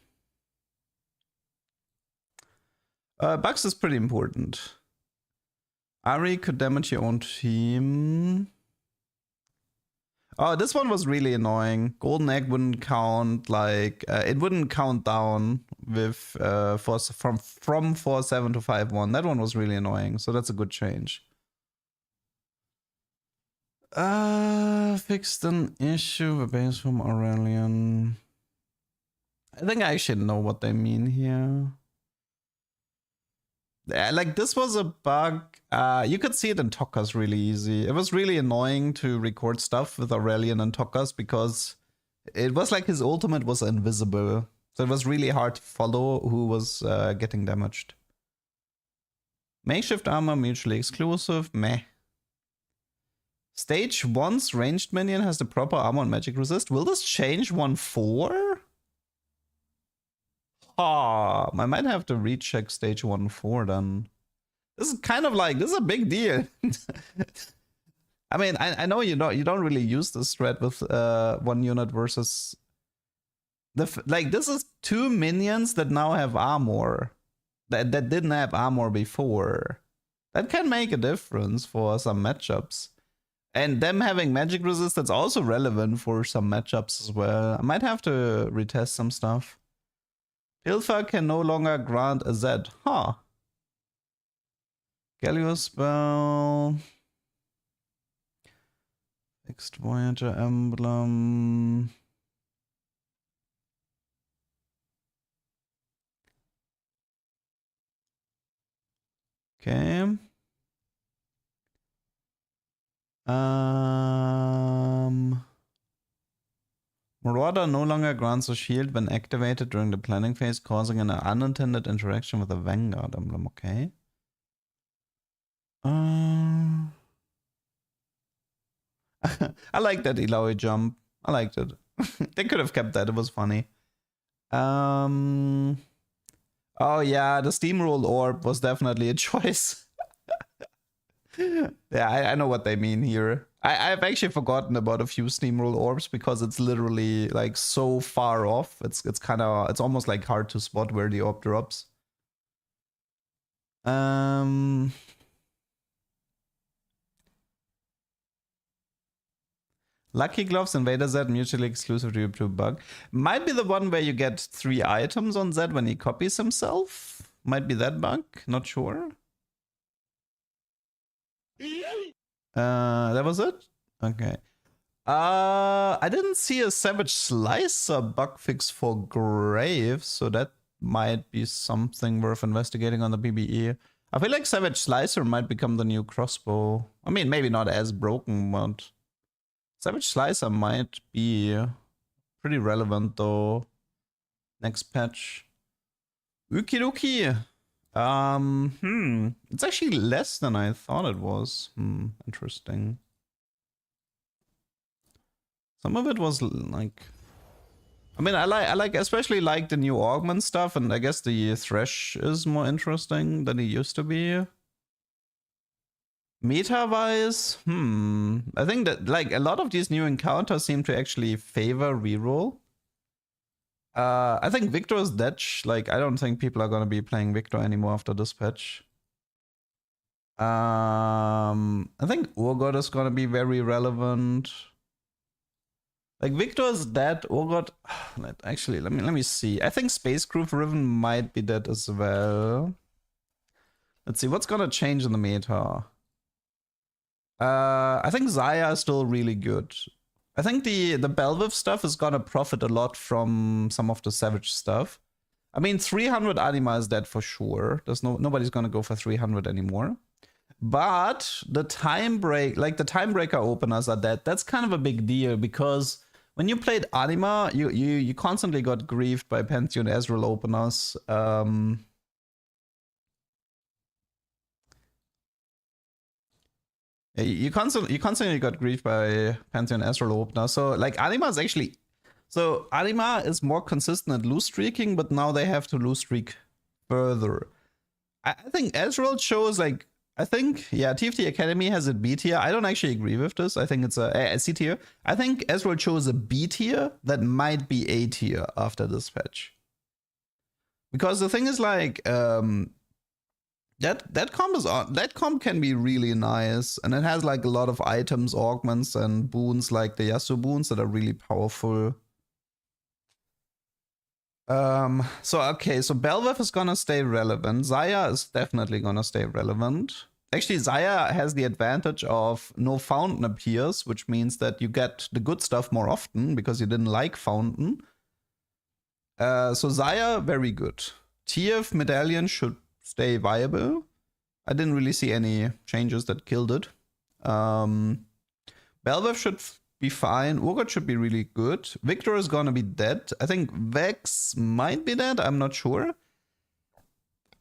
is pretty important. Ari could damage your own team. Oh, this one was really annoying. Golden Egg wouldn't count, like, it wouldn't count down with from 4-7 to 5-1. That one was really annoying, so that's a good change. Fixed an issue with base from Aurelian. I think I should know what they mean here. Like, this was a bug. You could see it in Tokka's really easy. It was really annoying to record stuff with Aurelian and Tokka's because it was like his ultimate was invisible. So it was really hard to follow who was getting damaged. Makeshift armor mutually exclusive. Meh. Stage 1's ranged minion has the proper armor and magic resist. Will this change 1-4? I might have to recheck stage 1-4 then. This is kind of like, this is a big deal. I mean, I know you don't really use this threat with 1 unit versus like, this is 2 minions that now have armor that didn't have armor before. That can make a difference for some matchups. And them having magic resist, that's also relevant for some matchups as well. I might have to retest some stuff. Pilfer can no longer grant a Z. Huh. Galio spell. Fixed Voyager emblem. Okay. Marauder no longer grants a shield when activated during the planning phase, causing an unintended interaction with the Vanguard emblem. Okay. I like that Ilaoi jump. I liked it. They could have kept that. It was funny. Oh yeah, the Steamroll Orb was definitely a choice. Yeah, I know what they mean here. I've actually forgotten about a few Steamroll Orbs because it's literally like so far off. It's almost like hard to spot where the orb drops. Lucky Gloves Invader Z mutually exclusive to YouTube bug. Might be the one where you get 3 items on Z when he copies himself. Might be that bug, not sure. That was it? Okay. I didn't see a Savage Slicer bug fix for Graves, so that might be something worth investigating on the PBE. I feel like Savage Slicer might become the new crossbow. I mean, maybe not as broken, but Savage Slicer might be pretty relevant though. Next patch. Okie dokie. It's actually less than I thought it was. Interesting. Some of it was like, I mean, I like especially like the new augment stuff, and I guess the Thresh is more interesting than it used to be. Meta-wise, I think that like a lot of these new encounters seem to actually favor reroll. I think Victor is dead. Like, I don't think people are gonna be playing Victor anymore after this patch. I think Urgot is gonna be very relevant. Like, Victor is dead. Urgot, actually, let me see. I think Space Groove Riven might be dead as well. Let's see what's gonna change in the meta. I think Xayah is still really good. I think the Belviv stuff is gonna profit a lot from some of the Savage stuff. I mean, 300 Anima is dead for sure. There's nobody's gonna go for 300 anymore. But the time breaker openers are dead. That's kind of a big deal because when you played Anima, you constantly got griefed by Pantheon Ezreal openers. You constantly got griefed by Pantheon Ezreal opener. So like Anima is actually, so Anima is more consistent at lose streaking, but now they have to lose streak further. I think Ezreal shows like, I think, yeah, TFT Academy has a B tier. I don't actually agree with this. I think it's a C tier. I think Ezreal chose a B tier that might be A tier after this patch. Because the thing is like, that comp can be really nice, and it has like a lot of items, augments, and boons like the Yasuo boons that are really powerful. So Belviv is gonna stay relevant. Xayah is definitely gonna stay relevant. Actually, Xayah has the advantage of no Fountain appears, which means that you get the good stuff more often because you didn't like Fountain. So Xayah, very good. TF Medallion should stay viable. I didn't really see any changes that killed it. Belviv should be fine. Urgot should be really good. Victor is gonna be dead. I think Vex might be dead. I'm not sure.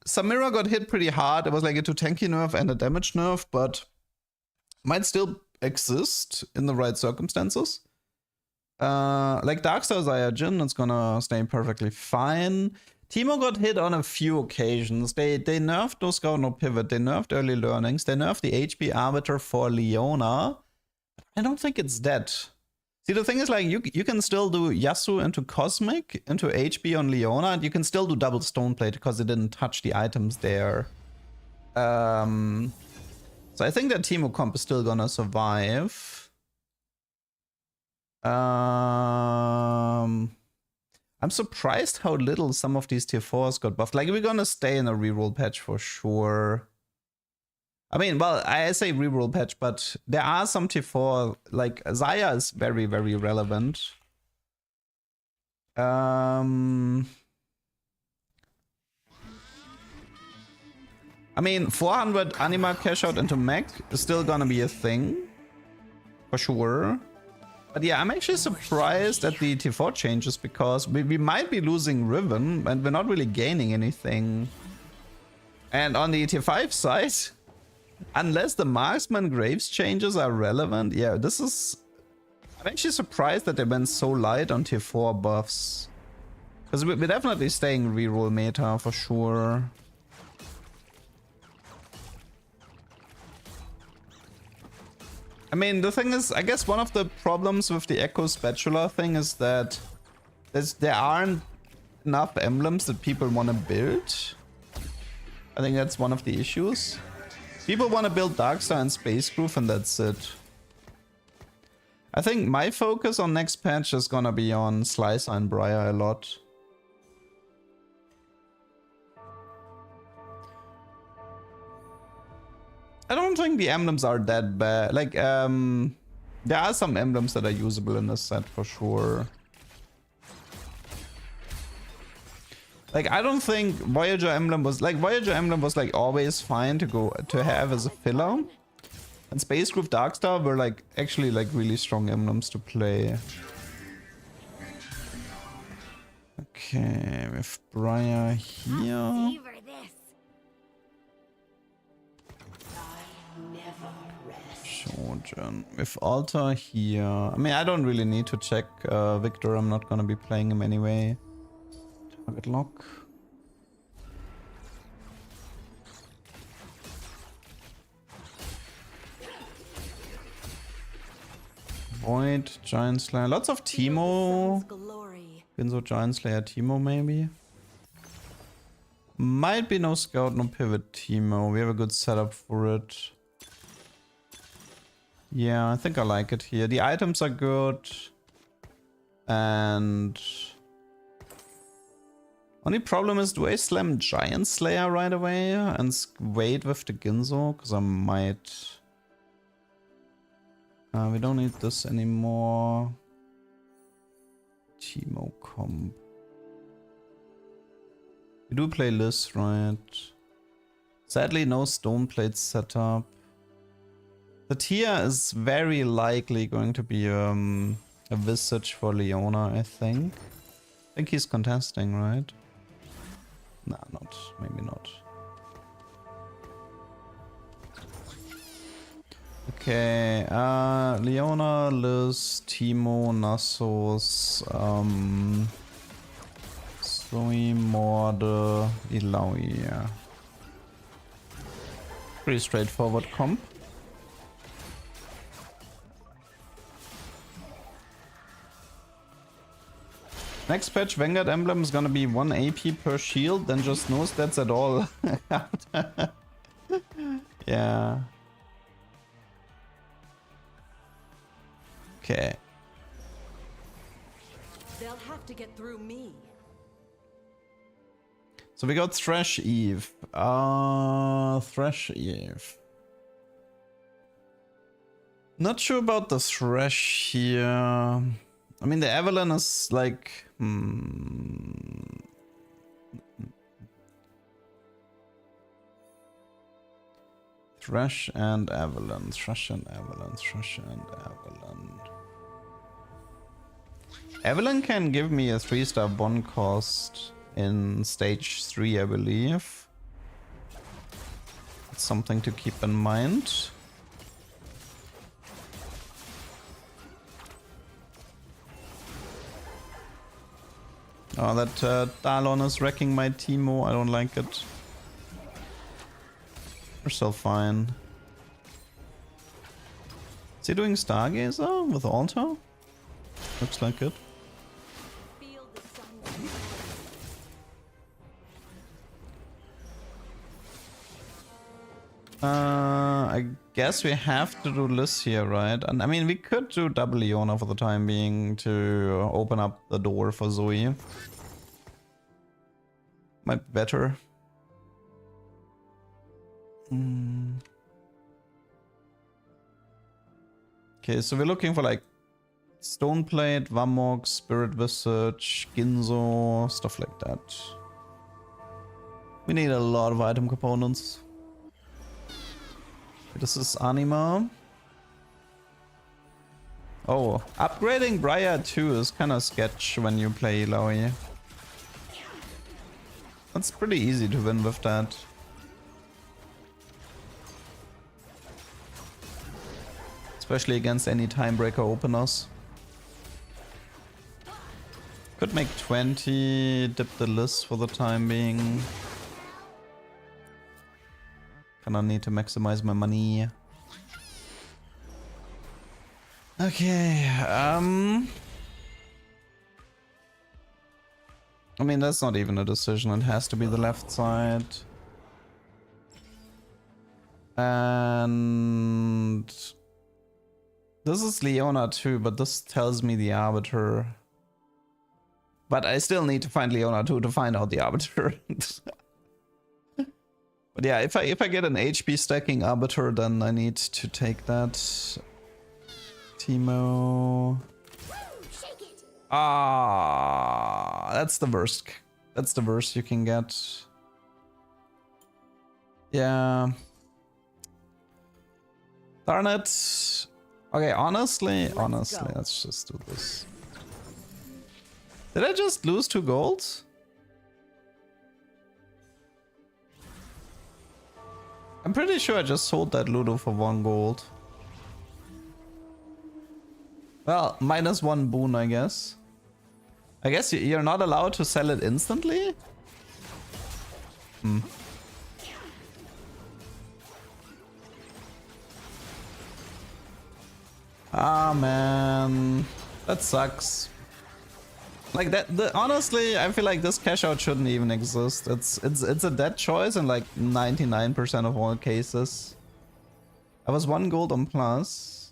Samira got hit pretty hard. It was like a 2 tanky nerf and a damage nerf, but might still exist in the right circumstances. Like Darkstar Xayah Jhin, it's gonna stay perfectly fine. Teemo got hit on a few occasions. They nerfed No Scout No Pivot. They nerfed Early Learnings. They nerfed the HP Arbiter for Leona. I don't think it's dead. See, the thing is like you can still do Yasuo into Cosmic, into HP on Leona, and you can still do double Stoneplate because it didn't touch the items there. So I think that Teemo comp is still gonna survive. I'm surprised how little some of these tier 4s got buffed. Like, we're gonna stay in a reroll patch for sure. I mean, well, I say reroll patch, but there are some tier 4, like Xayah is very, very relevant. I mean, 400 Anima cash out into mech is still gonna be a thing, for sure. But yeah, I'm actually surprised at the tier 4 changes because we might be losing Riven and we're not really gaining anything. And on the tier 5 side, unless the Marksman Graves changes are relevant, yeah, this is... I'm actually surprised that they went so light on tier 4 buffs. Because we're definitely staying reroll meta for sure. I mean, the thing is, I guess one of the problems with the Echo Spatula thing is that there aren't enough emblems that people want to build. I think that's one of the issues. People want to build Darkstar and Space Groove, and that's it. I think my focus on next patch is gonna be on Slicer and Briar a lot. I don't think the emblems are that bad. Like, there are some emblems that are usable in this set for sure. Like, I don't think Voyager emblem was like always fine to have as a filler. And Space Groove Darkstar were like actually like really strong emblems to play. Okay, with Briar here. Shogun. With Altar here. I mean, I don't really need to check Victor. I'm not gonna be playing him anyway. Target lock. Void, Giant Slayer. Lots of Teemo. Glory Ginzo, Giant Slayer, Teemo maybe? Might be no Scout, no Pivot Teemo. We have a good setup for it. Yeah, I think I like it here. The items are good. And... only problem is, do I slam Giant Slayer right away and wait with the Ginzo? Because I might... we don't need this anymore. Teemo comp. We do play Liz, right? Sadly, no stone plate setup. The tier is very likely going to be a Visage for Leona, I think. I think he's contesting, right? Nah, not. Maybe not. Okay, Leona, Liz, Teemo, Nasus, Zoe, Morde, Ilaoi, yeah. Pretty straightforward comp. Next patch, Vanguard Emblem is gonna be 1 AP per shield, then just no stats at all. Yeah. Okay. They'll have to get through me. So we got Thresh Eve. Thresh Eve. Not sure about the Thresh here. I mean, the Evelyn is like... Thresh and Evelyn. Thresh and Evelyn. Thresh and Evelyn. Evelyn can give me a 3-star bond cost in stage 3, I believe. It's something to keep in mind. Oh, that Dalon is wrecking my Teemo. I don't like it. We're still fine. Is he doing Stargazer with Altar? Looks like it. Feel the sun. I guess we have to do Liz here, right? And I mean, we could do double Leona for the time being to open up the door for Zoe. Might be better. Okay, so we're looking for like Stoneplate, Vamok, Spirit Visage, Ginzo, stuff like that. We need a lot of item components. This is Anima. Oh, upgrading Briar 2 is kind of sketch when you play Ilaoi. That's pretty easy to win with that. Especially against any timebreaker openers. Could make 20, dip the list for the time being. Kinda need to maximize my money. Okay, I mean, that's not even a decision. It has to be the left side. And this is Leona too, but this tells me the Arbiter. But I still need to find Leona too to find out the Arbiter. But yeah, if I get an HP stacking Arbiter, then I need to take that. Teemo. Ah, that's the worst. That's the worst you can get. Yeah. Darn it. Okay, honestly, let's just do this. Did I just lose 2 golds? I'm pretty sure I just sold that Ludo for 1 gold. Well, -1 boon, I guess. I guess you're not allowed to sell it instantly? Ah, man. That sucks. Like that, honestly, I feel like this cash out shouldn't even exist. It's a dead choice in like 99% of all cases. I was 1 gold on plus.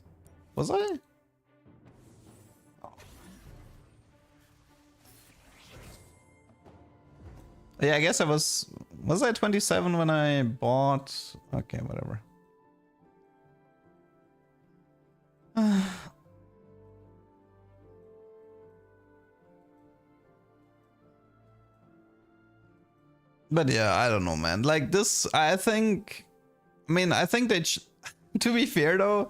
Was I? Yeah, I guess I was I 27 when I bought? Okay, whatever. But yeah, I don't know, man. Like this, I think, I mean, I think they, to be fair though,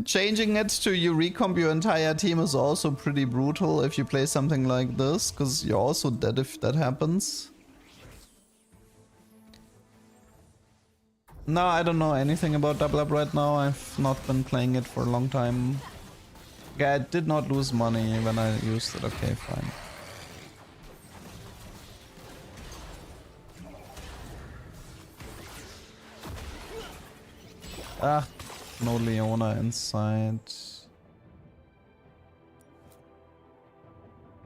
changing it to you recomp your entire team is also pretty brutal if you play something like this, because you're also dead if that happens. No, I don't know anything about Double Up right now. I've not been playing it for a long time. Yeah, I did not lose money when I used it. Okay, fine. Ah, no Leona inside.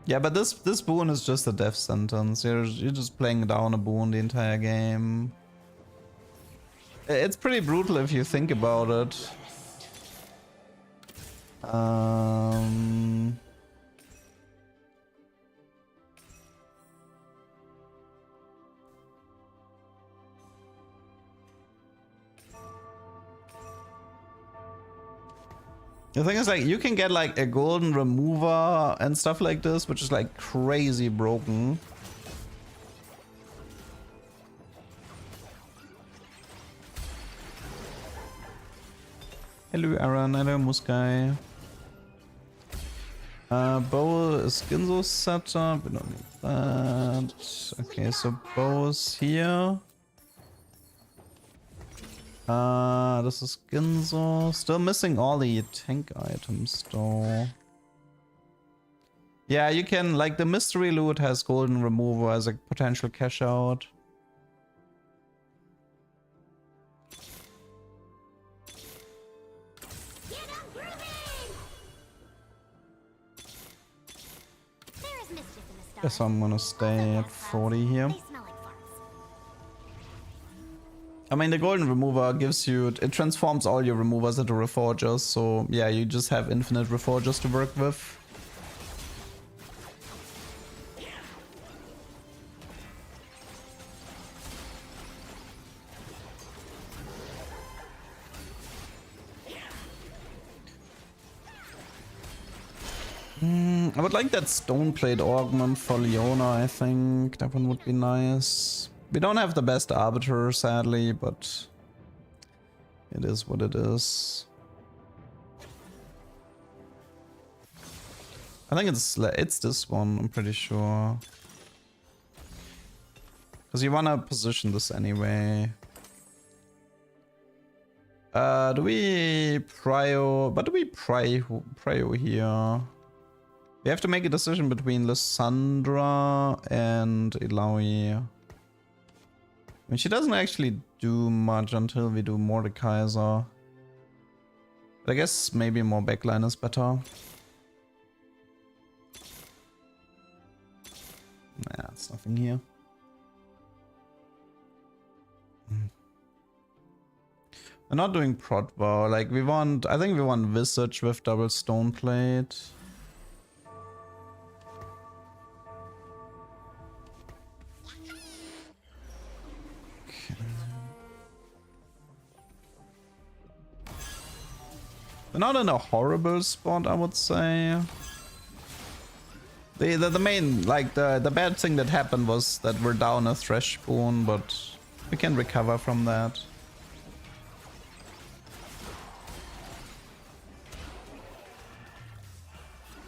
Yeah, but this boon is just a death sentence. You're just playing down a boon the entire game. It's pretty brutal if you think about it. The thing is, like, you can get like a golden remover and stuff like this, which is like crazy broken. Hello Aaron, hello Muskai. Bow is Ginzo's setup, we don't need that. Okay, so bow is here. This is Ginzo. Still missing all the tank items though. Yeah, you can, like, the mystery loot has golden remover as a potential cash out. Guess I'm gonna stay at 40 here. I mean, the golden remover gives you, it transforms all your removers into reforgers, so yeah, you just have infinite reforgers to work with. I would like that stone plate augment for Leona, I think. That one would be nice. We don't have the best arbiter, sadly, but it is what it is. I think it's this one, I'm pretty sure. Because you want to position this anyway. Do we prio? But do we prio here? We have to make a decision between Lysandra and Ilaoi. I mean, she doesn't actually do much until we do Mordekaiser. But I guess maybe more backline is better. Nah, it's nothing here. We're not doing prot bow. Like, we want, I think we want Visage with double stone plate. We're not in a horrible spot, I would say. The main, like, the bad thing that happened was that we're down a Thresh boon, but we can recover from that.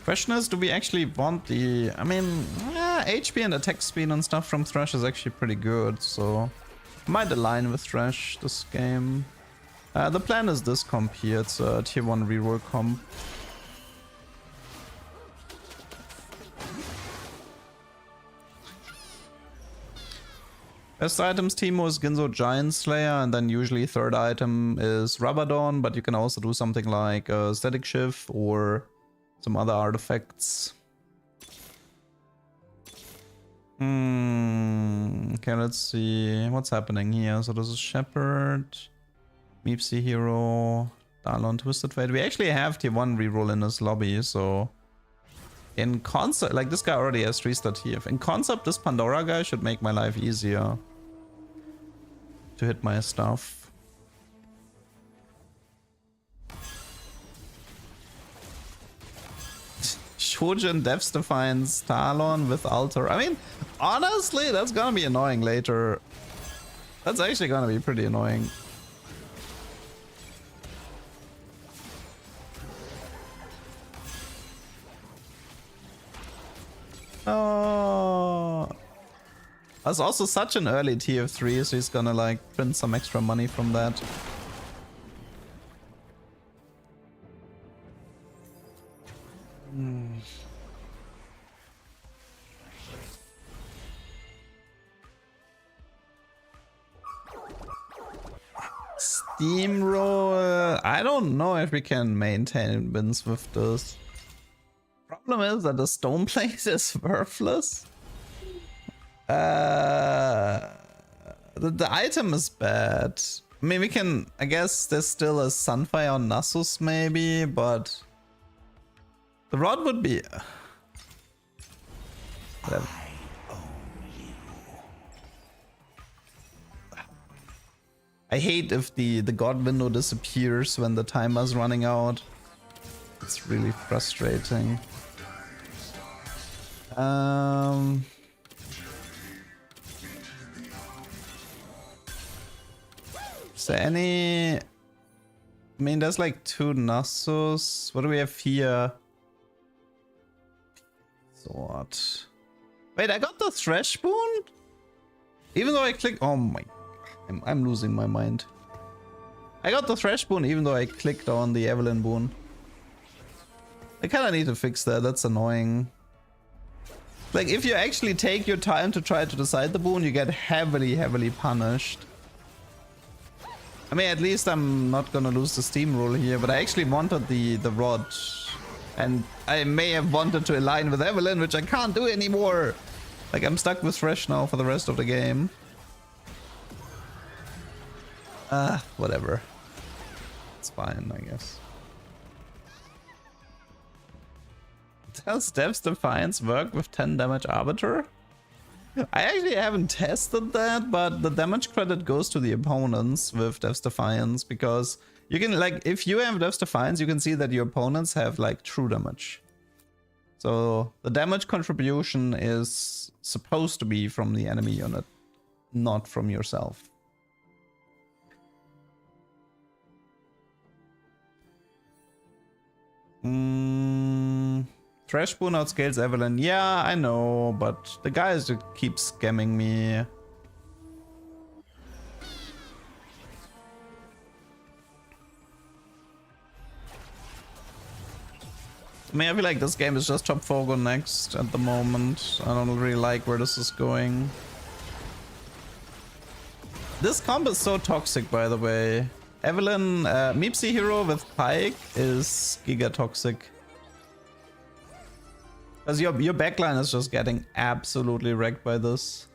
Question is, do we actually want the... I mean, HP and attack speed and stuff from Thresh is actually pretty good, so... might align with Thresh this game. The plan is this comp here, it's a tier 1 reroll comp. Best items Teemo is Ginzo Giant Slayer, and then usually third item is Rabadon, but you can also do something like Static Shift or some other artifacts. Okay, let's see what's happening here. So this is Shepherd, Meepsy Hero, Darlon, Twisted Fate. We actually have tier 1 reroll in this lobby, so in concept, like this guy already has 3-star TF. In concept, this Pandora guy should make my life easier to hit my stuff. Shojin Devs defines Talon with Altar. I mean, honestly, that's gonna be annoying later. That's actually gonna be pretty annoying. Oh, that's also such an early TF3, so he's gonna like print some extra money from that. Steamroll. I don't know if we can maintain wins with this. Problem is that the stone plate is worthless. The item is bad. I mean, we can, I guess there's still a Sunfire on Nasus maybe, but the rod would be... Whatever. I hate if the god window disappears when the timer's running out. It's really frustrating. Is there any... I mean, there's like 2 Nasus. What do we have here? Sword. Wait, I got the Thresh boon? Even though I click... Oh my... I'm losing my mind. I got the Thresh boon even though I clicked on the Evelyn boon. I kinda need to fix that, that's annoying. Like, if you actually take your time to try to decide the boon, you get heavily punished. I mean, at least I'm not gonna lose the steamroll here, but I actually wanted the rod. And I may have wanted to align with Evelyn, which I can't do anymore. Like, I'm stuck with Thresh now for the rest of the game. Whatever. It's fine, I guess. Does Dev's Defiance work with 10 damage Arbiter? I actually haven't tested that, but the damage credit goes to the opponents with Dev's Defiance, because you can, like, if you have Dev's Defiance, you can see that your opponents have, like, true damage. So the damage contribution is supposed to be from the enemy unit, not from yourself. Thresh boon outscales Evelyn. Yeah, I know, but the guys just keep scamming me. I mean, I feel like this game is just top 4 go next at the moment. I don't really like where this is going. This comp is so toxic, by the way. Evelyn, Meepsy Hero with Pike is giga toxic. Because your backline is just getting absolutely wrecked by this.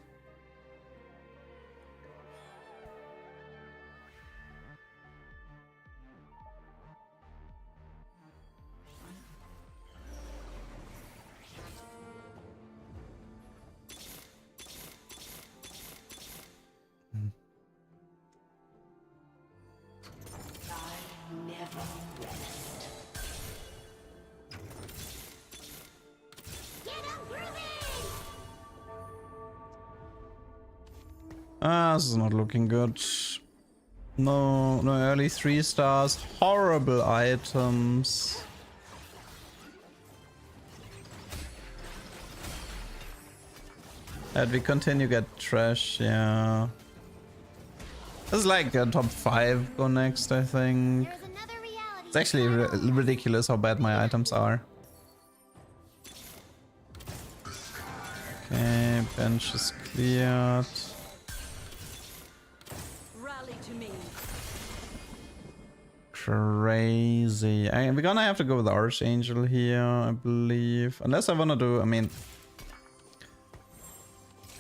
This is not looking good. No early 3 stars. Horrible items. And we continue get trash, yeah. This is like a top 5 go next, I think. It's actually ridiculous how bad my items are. Okay, bench is cleared. Crazy. We're gonna have to go with the Archangel here, I believe. Unless I wanna do, I mean...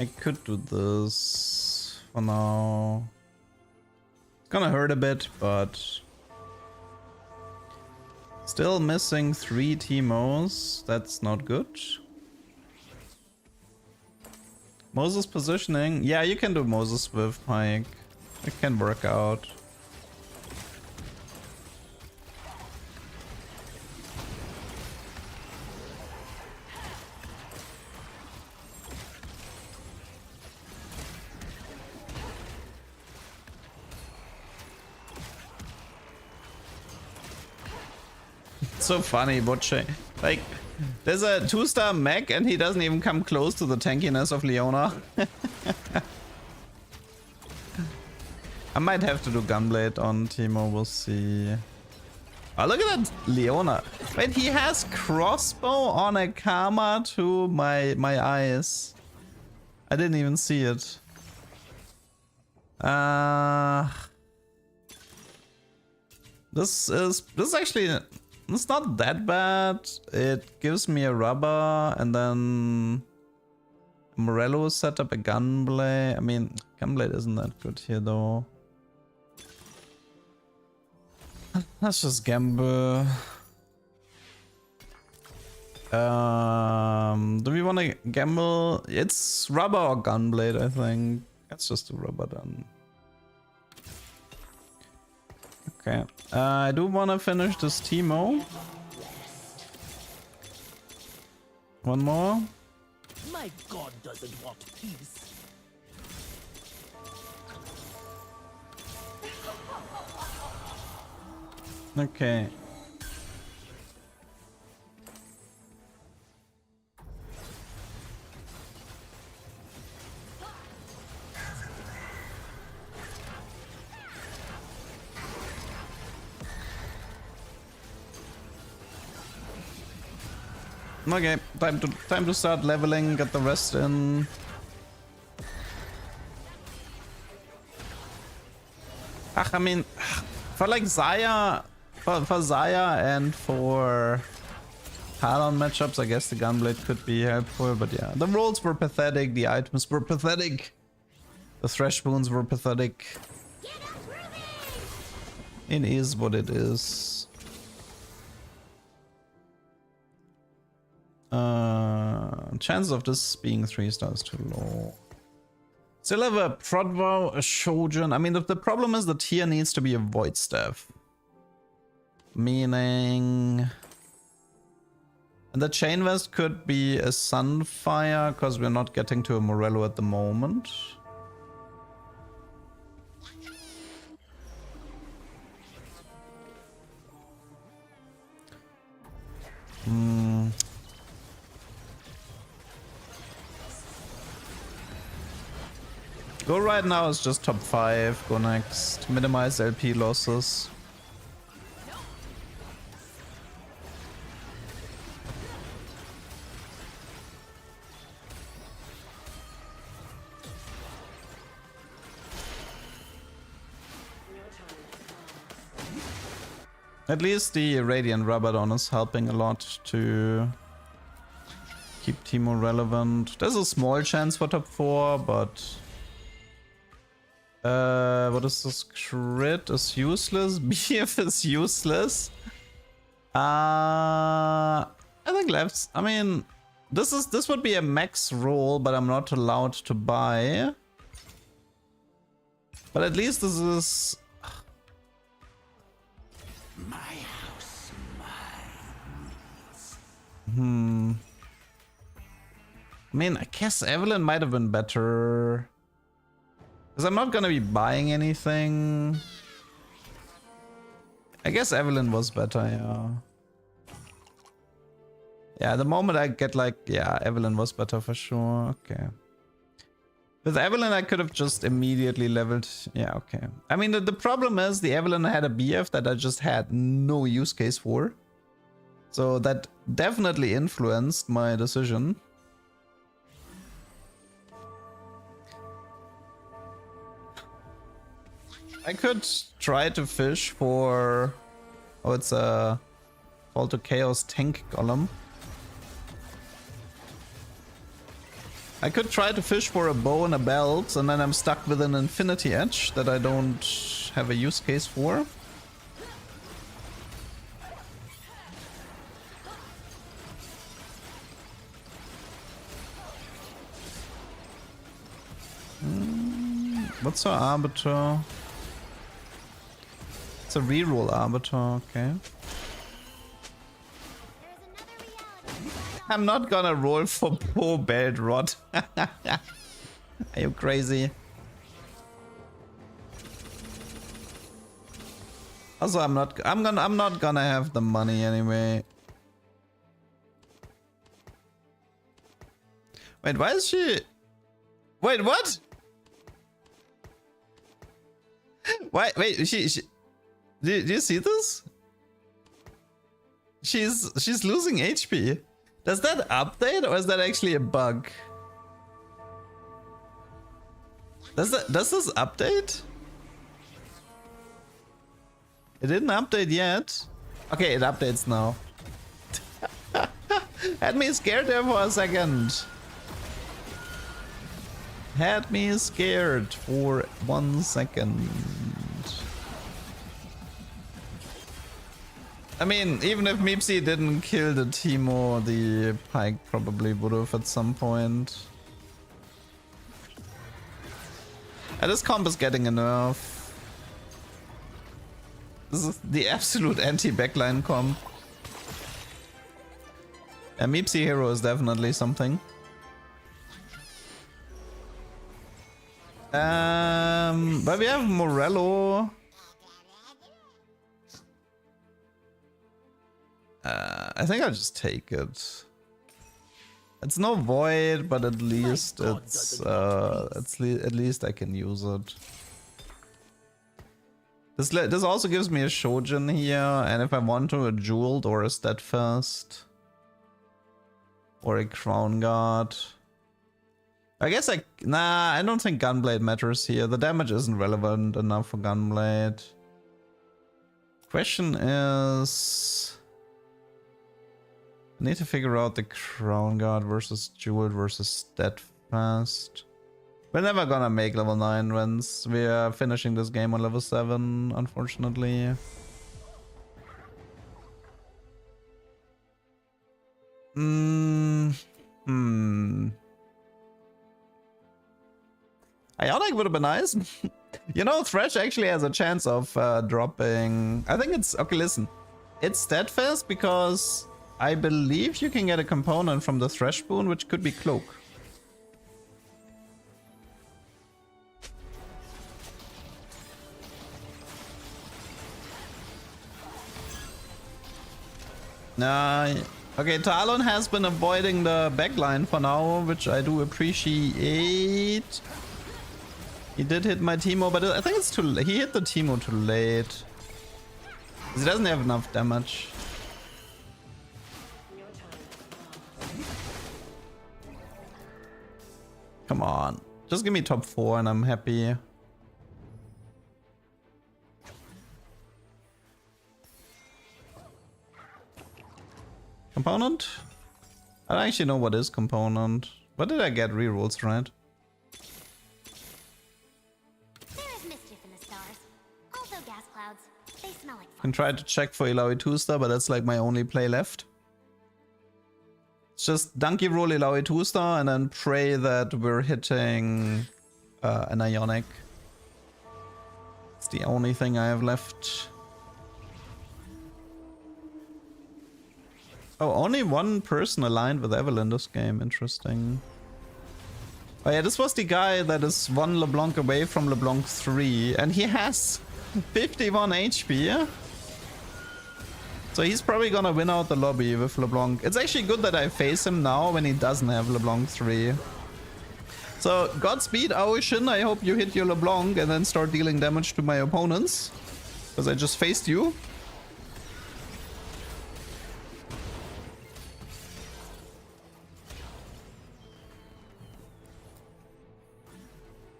I could do this for now. It's gonna hurt a bit, but still missing 3 Teemos. That's not good. Moses positioning. Yeah, you can do Moses with Mike. It can work out. So funny, Butche. Like, there's a 2-star mech and he doesn't even come close to the tankiness of Leona. I might have to do Gunblade on Teemo, we'll see. Oh, look at that Leona. Wait, he has crossbow on a Karma to my eyes. I didn't even see it. This is actually, it's not that bad. It gives me a rubber and then Morello set up a Gunblade. I mean, Gunblade isn't that good here though. Let's just gamble. Do we want to gamble? It's rubber or Gunblade, I think. Let's just do rubber then. Okay. I do want to finish this Teemo. One more. My god doesn't want peace. Okay. Okay, time to start leveling, get the rest in. I mean, for like Xayah, for Xayah and for Talon matchups, I guess the Gunblade could be helpful, but yeah. The rolls were pathetic, the items were pathetic, the Thresh wounds were pathetic. It is what it is. Chance of this being 3 stars too low. Still have a Prodvo, a Shojin. I mean, the problem is the tier needs to be a Void Staff. Meaning... And the Chain Vest could be a Sunfire, because we're not getting to a Morello at the moment. Go right now is just top 5. Go next. Minimize LP losses. At least the Radiant Rabadon is helping a lot to keep Teemo relevant. There's a small chance for top 4, but... what is this? Crit is useless. BF is useless. I think left. I mean, this would be a max roll, but I'm not allowed to buy. But at least this is. My house, I mean, I guess Evelyn might have been better. Because I'm not gonna be buying anything. I guess Evelyn was better, yeah. Yeah, the moment I get like, yeah, Evelyn was better for sure. Okay. With Evelyn, I could have just immediately leveled. Yeah, okay. I mean, the problem is the Evelyn had a BF that I just had no use case for. So that definitely influenced my decision. I could try to fish for... Oh, it's a Fall to Chaos tank golem. I could try to fish for a bow and a belt, and then I'm stuck with an infinity edge that I don't have a use case for. What's our arbiter? It's a reroll arbiter, okay. I'm not gonna roll for poor belt rod. Are you crazy? Also, I'm not gonna have the money anyway. Wait, why is she? Wait, what? Why? Wait, she do you see this? She's losing HP. Does that update or is that actually a bug? Does this update? It didn't update yet. Okay, it updates now. Had me scared there for a second. Had me scared for 1 second. I mean, even if Meepsy didn't kill the Teemo, the Pike probably would have at some point. This comp is getting a nerf. This is the absolute anti-backline comp. A Meepsy hero is definitely something. But we have Morello. I think I'll just take it. It's no void, but at least it's at least I can use it. This also gives me a Shojin here, and if I want to, a Jeweled or a Steadfast or a Crown Guard. I guess I don't think Gunblade matters here. The damage isn't relevant enough for Gunblade. Question is, I need to figure out the Crown Guard versus Jeweled versus Steadfast. We're never gonna make level 9 wins. We are finishing this game on level 7, unfortunately. Ionic would have been nice. You know, Thresh actually has a chance of dropping. I think it's okay. Listen, it's Steadfast because I believe you can get a component from the Thresh boon, which could be Cloak. Okay, Talon has been avoiding the backline for now, which I do appreciate. He did hit my Teemo, but I think it's too late. He hit the Teemo too late. He doesn't have enough damage. Come on. Just give me top 4 and I'm happy. Component? I don't actually know what is component. What did I get? Rerolls, right? There is mischief in the stars. Also gas clouds. They smell like I can try to check for Illaoi 2-star, but that's like my only play left. It's just donkey roll Illaoi 2-star and then pray that we're hitting an Ionic. It's the only thing I have left. Oh, only one person aligned with Evelyn this game. Interesting. Oh yeah, this was the guy that is 1 LeBlanc away from LeBlanc 3. And he has 51 HP. So he's probably gonna win out the lobby with LeBlanc. It's actually good that I face him now when he doesn't have LeBlanc 3. So, Godspeed, Aoshin. I hope you hit your LeBlanc and then start dealing damage to my opponents. Because I just faced you.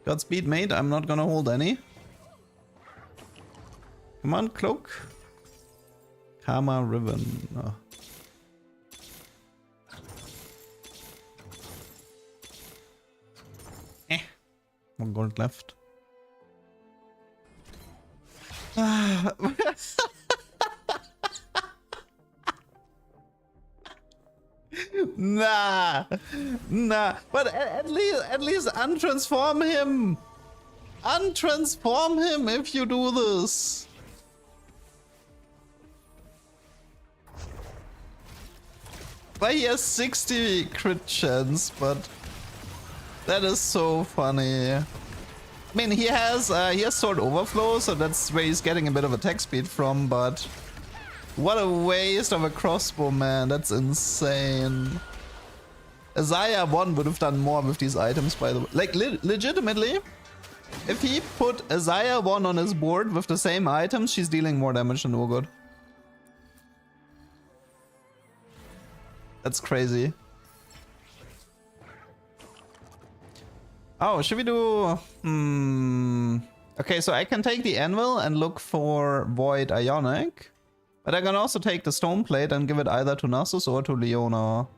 Godspeed, mate. I'm not gonna hold any. Come on, Cloak. Karma Ribbon. Oh. 1 gold left. Nah. But at least untransform him. Untransform him if you do this. But he has 60 crit chance, but that is so funny. I mean, he has sword overflow, so that's where he's getting a bit of attack speed from, but what a waste of a crossbow, man. That's insane. Isaiah 1 would have done more with these items, by the way. Like, legitimately, if he put Isaiah 1 on his board with the same items, she's dealing more damage than Urgot. That's crazy. Oh, should we do... Okay, so I can take the anvil and look for Void Ionic. But I can also take the stone plate and give it either to Nasus or to Leona.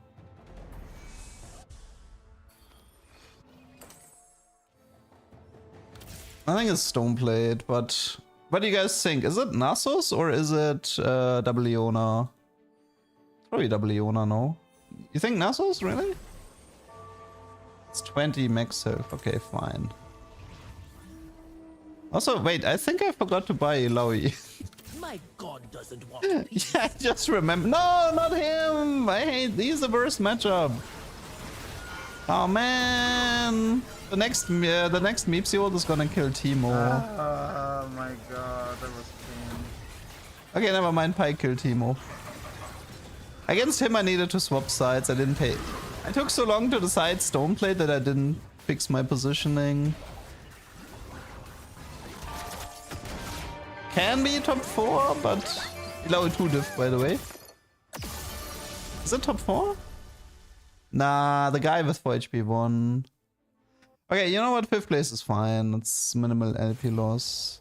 I think it's stone plate, but what do you guys think? Is it Nasus or is it double Leona? Probably double Leona, no? You think Nasus, really? It's 20 max health. Okay, fine. Also, wait, I think I forgot to buy Ilaoi. My god doesn't want Yeah, I just remember. No, not him! I hate. He's the worst matchup. Oh man! The next Meepsy is gonna kill Timo. Oh my god, that was pain. Okay, never mind. Pi killed Timo. Against him, I needed to swap sides. I didn't pay. I took so long to decide stone plate that I didn't fix my positioning. Can be top 4, but Ilaoi 2 diff, by the way. Is it top 4? Nah, the guy with 4 HP won. Okay, you know what? 5th place is fine. It's minimal LP loss.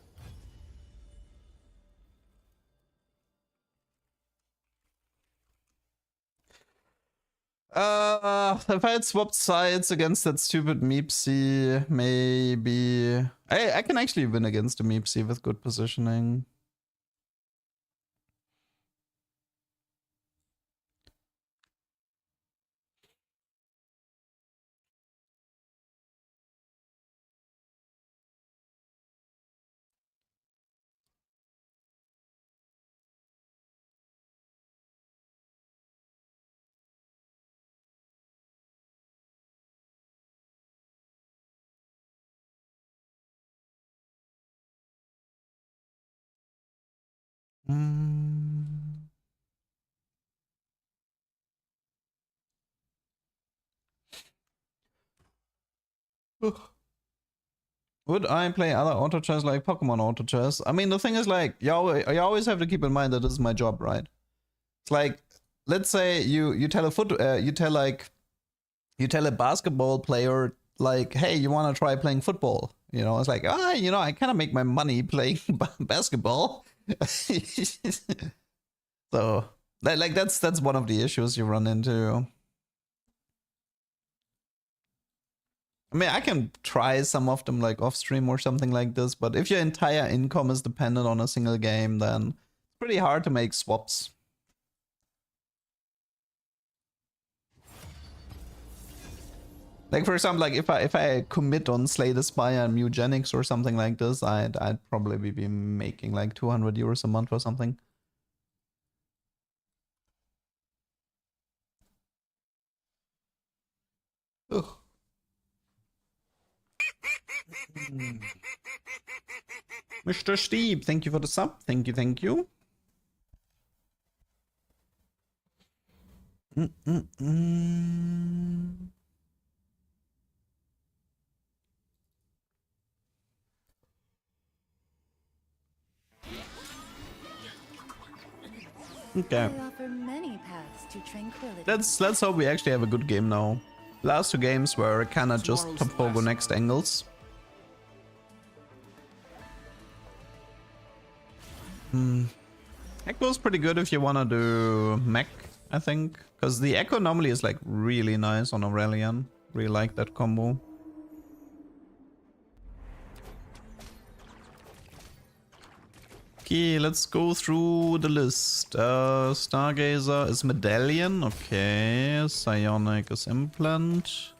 If I had swapped sides against that stupid Meepsy, maybe... I can actually win against the Meepsy with good positioning. Would I play other auto chess like Pokemon auto chess? I mean, the thing is, like, you always have to keep in mind that this is my job, right? It's like, let's say you tell a basketball player, like, hey, you want to try playing football? You know, it's like, I kind of make my money playing basketball. So, like, that's one of the issues you run into. I mean, I can try some of them like off stream or something like this, but if your entire income is dependent on a single game, then it's pretty hard to make swaps. Like, for example, like if I commit on Slay the Spire and Mugenics or something like this, I'd probably be making like 200 euros a month or something. Ugh. Mr. Steve, thank you for the sub. Thank you. Okay. They offer many paths to tranquility. Let's hope we actually have a good game now. Last 2 games were kinda just top 4 go next angles. Echo's pretty good if you wanna do mech, I think. Because the Echo normally is like really nice on Aurelian. Really like that combo. Okay, let's go through the list. Stargazer is Medallion. Okay. Psionic is Implant.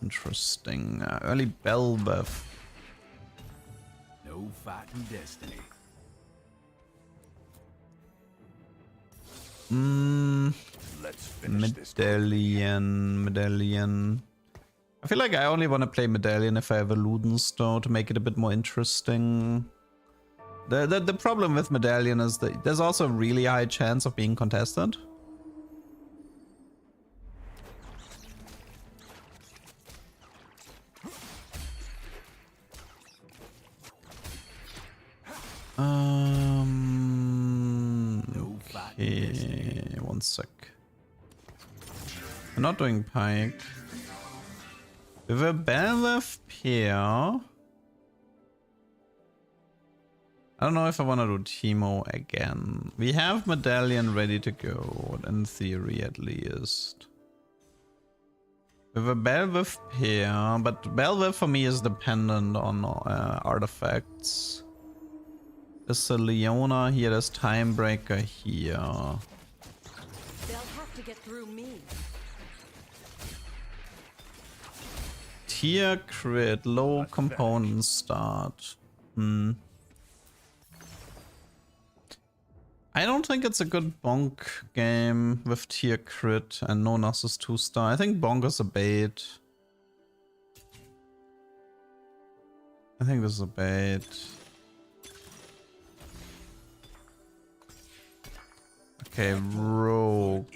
Interesting. Early Belbev. No fighting destiny. Let's finish this. Medallion. I feel like I only want to play Medallion if I have a Ludens though, to make it a bit more interesting. The problem with Medallion is that there's also a really high chance of being contested. Okay, one sec. We're not doing Pike. We have a Bellev pair. I don't know if I want to do Teemo again. We have Medallion ready to go, in theory at least. We have a Belvev pair, but Belvev for me is dependent on artifacts. There's a Leona here, there's Timebreaker here. They'll have to get through me. Tier crit, low component start. I don't think it's a good bonk game with tier crit and no Nasus 2-star. I think bonk is a bait. I think this is a bait. Okay, Rogue.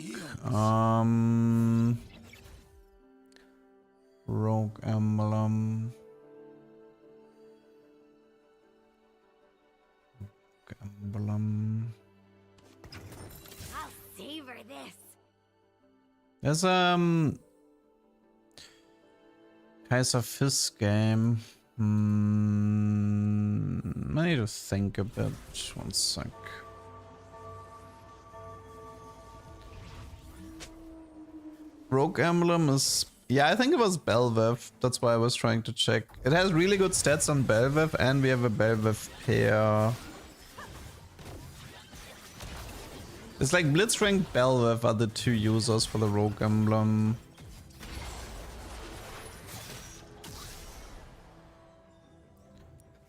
Rogue Emblem. I'll savor this. There's Kaiser Fist game. I need to think a bit. One sec. Rogue Emblem is... Yeah, I think it was Belvev. That's why I was trying to check. It has really good stats on Belvev, and we have a Belvev pair. It's like Blitzcrank Belvev are the two users for the Rogue Emblem.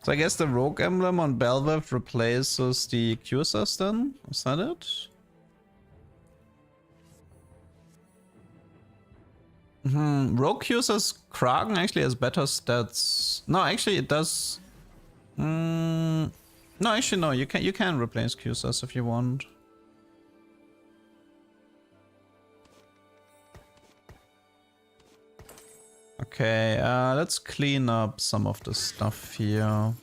So I guess the Rogue Emblem on Belvev replaces the QSS then? Is that it? Rogue QSS Kraken actually has better stats. No, actually it does. No, actually no, you can replace QSS if you want. Okay, let's clean up some of the stuff here.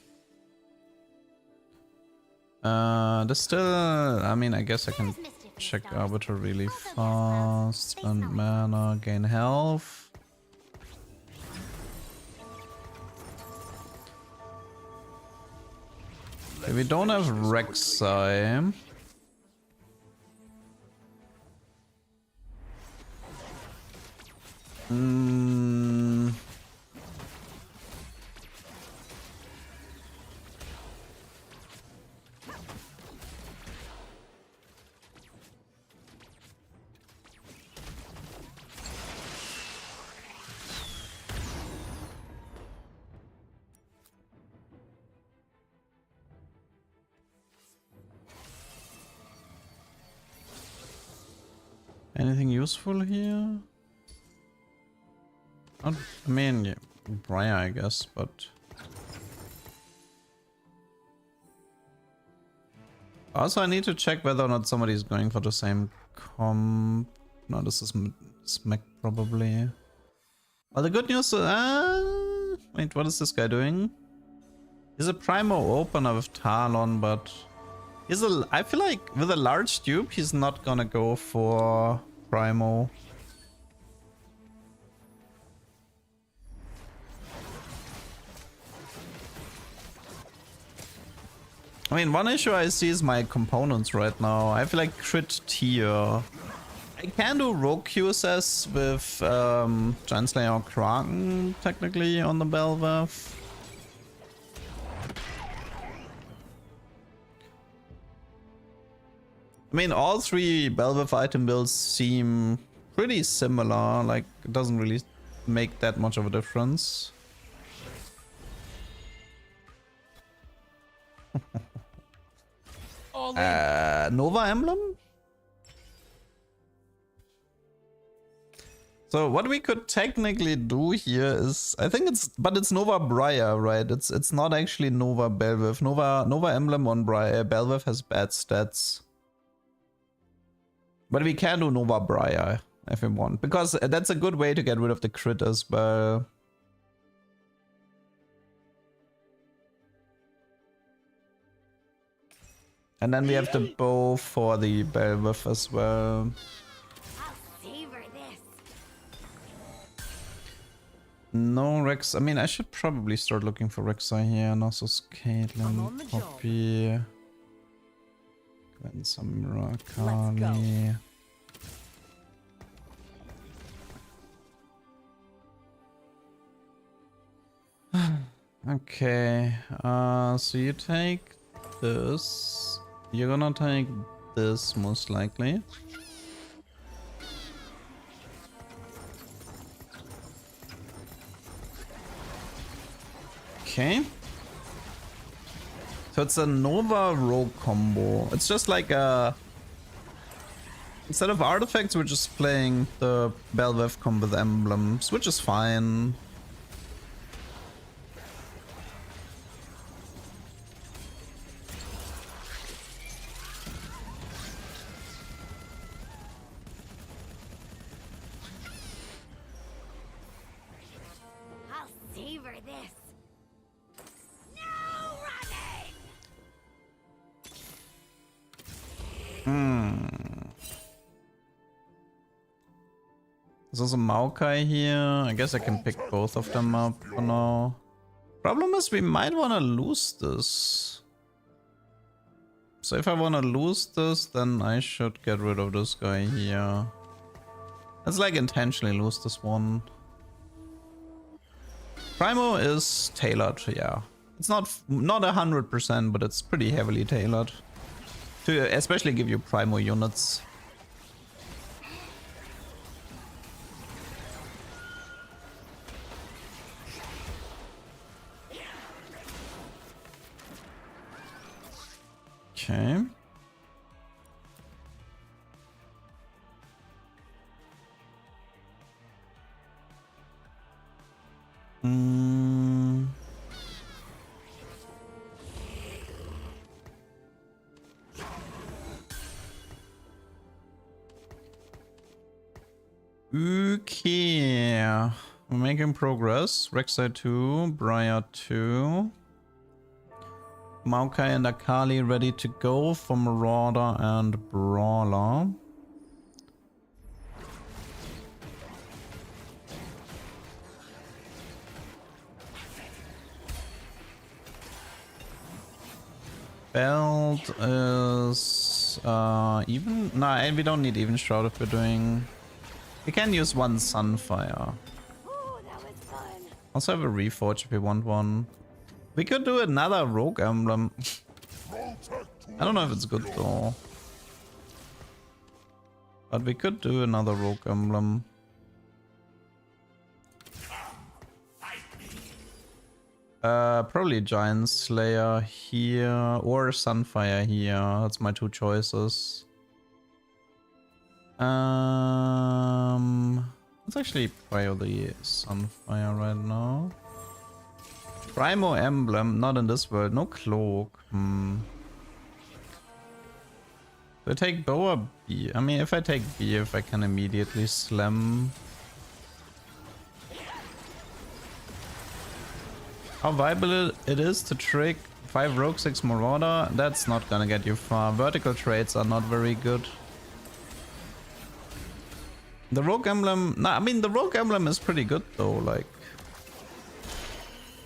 There's still... I mean, I guess I can check Arbiter really fast. Spend mana, gain health. Okay, we don't have Rek'Sai. Anything useful here? Not, I mean, yeah, Briar, I guess, but... Also, I need to check whether or not somebody is going for the same comp. No, this is Smack probably. Well, the good news... wait, what is this guy doing? He's a Primo opener with Talon, but... I feel like with a large dupe, he's not gonna go for Primo. I mean, one issue I see is my components right now. I feel like crit tier. I can do Rogue QSS with Giant Slayer or Kraken, technically, on the Belvev. I mean, all three Belveth item builds seem pretty similar. Like, it doesn't really make that much of a difference. Nova Emblem? So what we could technically do here is, I think it's Nova Briar, right? It's not actually Nova Belveth. Nova Emblem on Briar. Belveth has bad stats. But we can do Nova Briar if we want, because that's a good way to get rid of the crit as well. And then we have the bow for the Belveth as well. I'll savor this. No Rex. I mean, I should probably start looking for Rek'Sai here. And also Caitlyn, Poppy, Gwen, Samira, Kali. Okay. So you take this. You're gonna take this most likely. Okay. So it's a Nova Rogue combo. It's just like a... Instead of artifacts, we're just playing the Belveth combo with emblems, which is fine. I'll savor this. No running. There's also Maokai here. I guess I can pick both of them up for now. Problem is we might want to lose this. So if I want to lose this, then I should get rid of this guy here. Let's like intentionally lose this one. Primo is tailored, yeah. It's not 100%, but it's pretty heavily tailored. To especially give you Primo units. Okay. Okay. We're making progress. Rek'Sai 2, Briar 2. Maokai and Akali ready to go for Marauder and Brawler. Belt is even? Nah, we don't need even Shroud if we're doing... We can use one Sunfire. Oh, that was fun. Also have a Reforge if we want one. We could do another Rogue Emblem. I don't know if it's good though. But we could do another Rogue Emblem. Probably Giant Slayer here or Sunfire here. That's my two choices. Let's actually play the Sunfire right now. Primo Emblem, not in this world. No Cloak. Do I take Bow or B? I mean, if I take B, if I can immediately slam. How viable it is to trick 5 Rogue, 6 Marauder? That's not gonna get you far. Vertical trades are not very good. The Rogue Emblem... Nah, I mean, the Rogue Emblem is pretty good though, like...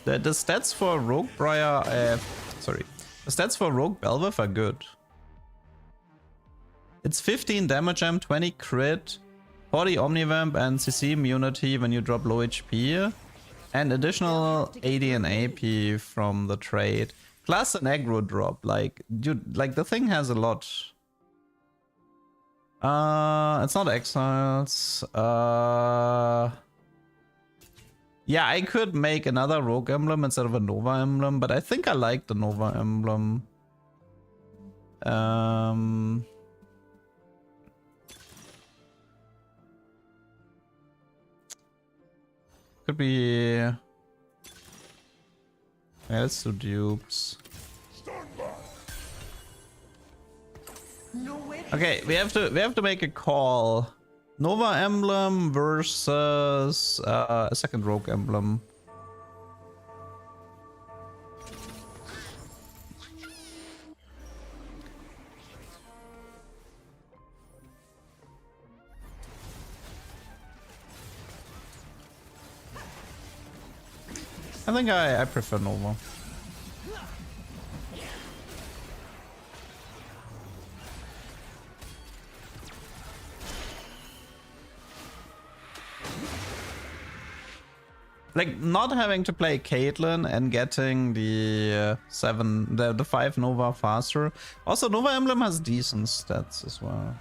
The stats for Rogue Briar... sorry. The stats for Rogue Belveth are good. It's 15 damage amp, 20 crit, 40 Omnivamp and CC immunity when you drop low HP. And additional 80 and AP from the trade. Plus an aggro drop. Like, dude, like the thing has a lot. It's not exiles. Yeah, I could make another rogue emblem instead of a Nova emblem, but I think I like the Nova emblem. Could be. Yeah, let's do dupes. Okay, we have to make a call. Nova emblem versus a second rogue emblem. I think I prefer Nova. Like, not having to play Caitlyn and getting the 5 Nova faster. Also, Nova Emblem has decent stats as well.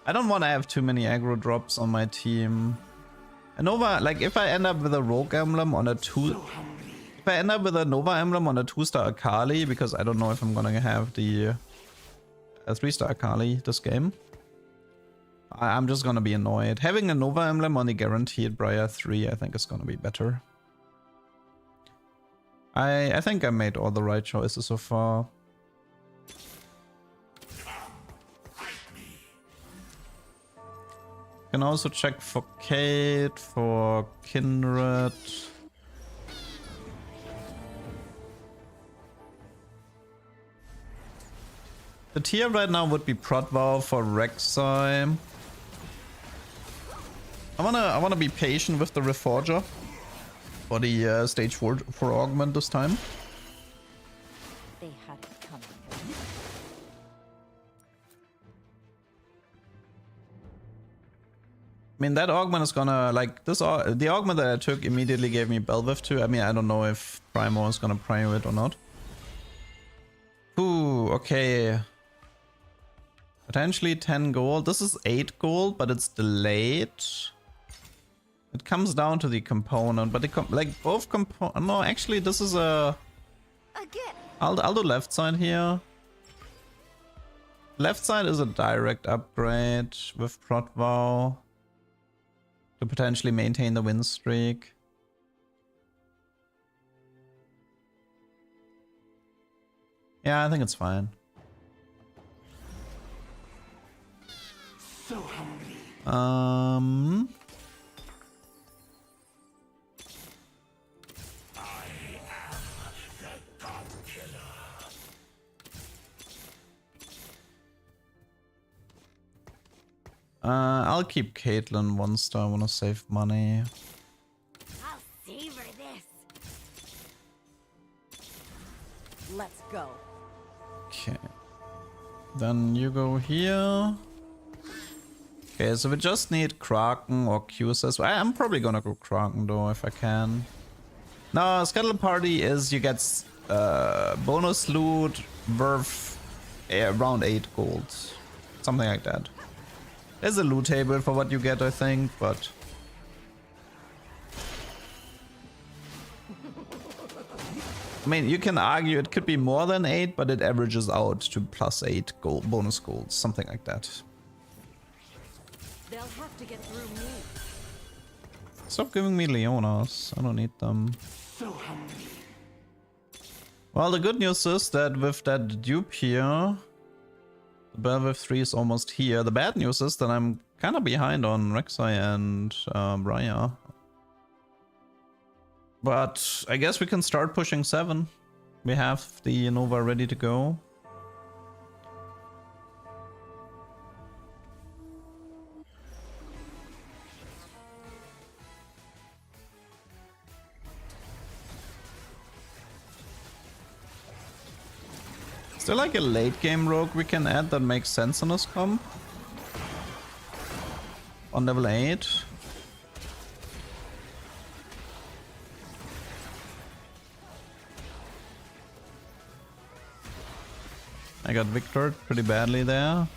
I don't want to have too many aggro drops on my team. And Nova, like, if I end up with a Rogue Emblem on a 2... If I end up with a Nova Emblem on a 2-star Akali, because I don't know if I'm gonna have the 3-star Akali this game. I'm just gonna be annoyed. Having a Nova Emblem on the guaranteed Briar 3, I think is gonna be better. I think I made all the right choices so far. Can also check for Kate, for Kindred. The tier right now would be Protvow for Rek'Sai. I wanna be patient with the Reforger for the stage 4 augment this time. They had it coming. I mean, that augment is gonna, like, this the augment that I took immediately gave me Belviv 2. I mean, I don't know if Primo is gonna prio it or not. Ooh, okay. Potentially 10 gold. This is 8 gold, but it's delayed. It comes down to the component, but like both component. No, actually, this is a. I'll do left side here. Left side is a direct upgrade with Protvow to potentially maintain the win streak. Yeah, I think it's fine. So hungry. I'll keep Caitlyn 1-star. I wanna save money. I'll savor this. Let's go. Okay. Then you go here. Okay, so we just need Kraken or Q's. I'm probably gonna go Kraken though if I can. No, Skeleton Party is you get bonus loot worth around 8 gold. Something like that. There's a loot table for what you get, I think, but... I mean, you can argue it could be more than 8, but it averages out to plus 8 gold, bonus golds, something like that. They'll have to get through me. Stop giving me Leonas. I don't need them. So hungry. Well, the good news is that with that dupe here, the Belviv 3 is almost here. The bad news is that I'm kind of behind on Rek'Sai and Briar. But I guess we can start pushing 7. We have the Nova ready to go. Is there like a late game rogue we can add that makes sense in this comp? On level 8? I got Victored pretty badly there.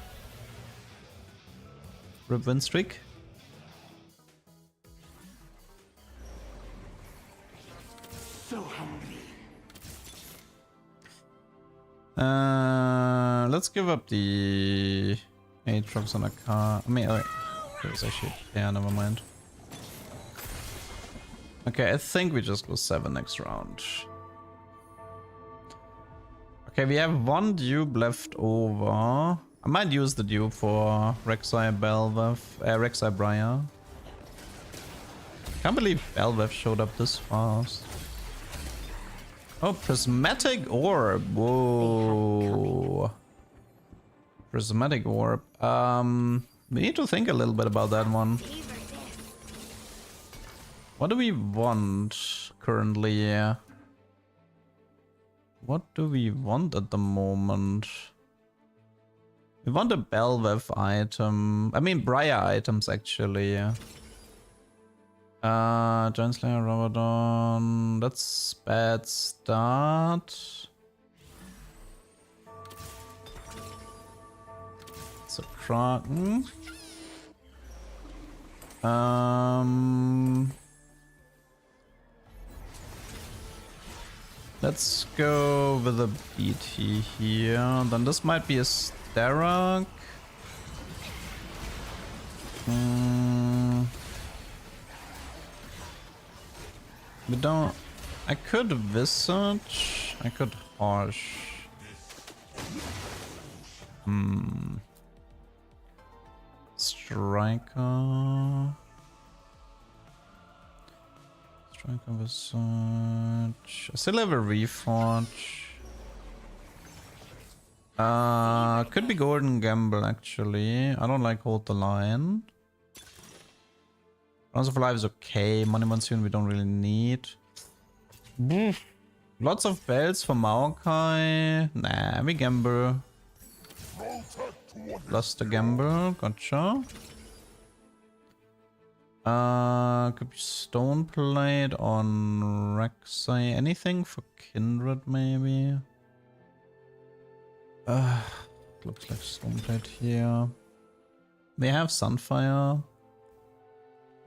Rip win streak. So hungry. Let's give up the Aatrox on a car. I mean, wait. There's actually, yeah, never mind. Okay, I think we just go 7 next round. Okay, we have 1 dupe left over. I might use the dupe for Rek'Sai Bel'Veth, Rek'Sai Briar. Can't believe Bel'Veth showed up this fast. Oh, Prismatic Orb. Whoa. Prismatic Orb. We need to think a little bit about that one. What do we want currently? What do we want at the moment? We want a Bel'Veth item. I mean, Briar items actually. Giant Slayer, Rabadon. That's bad start. It's a Kraken. Let's go with a BT here. Then this might be a Starak. We don't... I could Visage. I could Harsh. Striker. Striker Visage. I still have a Reforge. Could be Golden Gamble actually. I don't like Hold the Line. Rounds of Life is okay. Money Monsoon we don't really need. Lots of bells for Maokai. Nah, we gamble. Lost the gamble. Gotcha. Could be Stone Plate on Rek'Sai. Anything for Kindred maybe? Looks like Stone Plate here. We have Sunfire.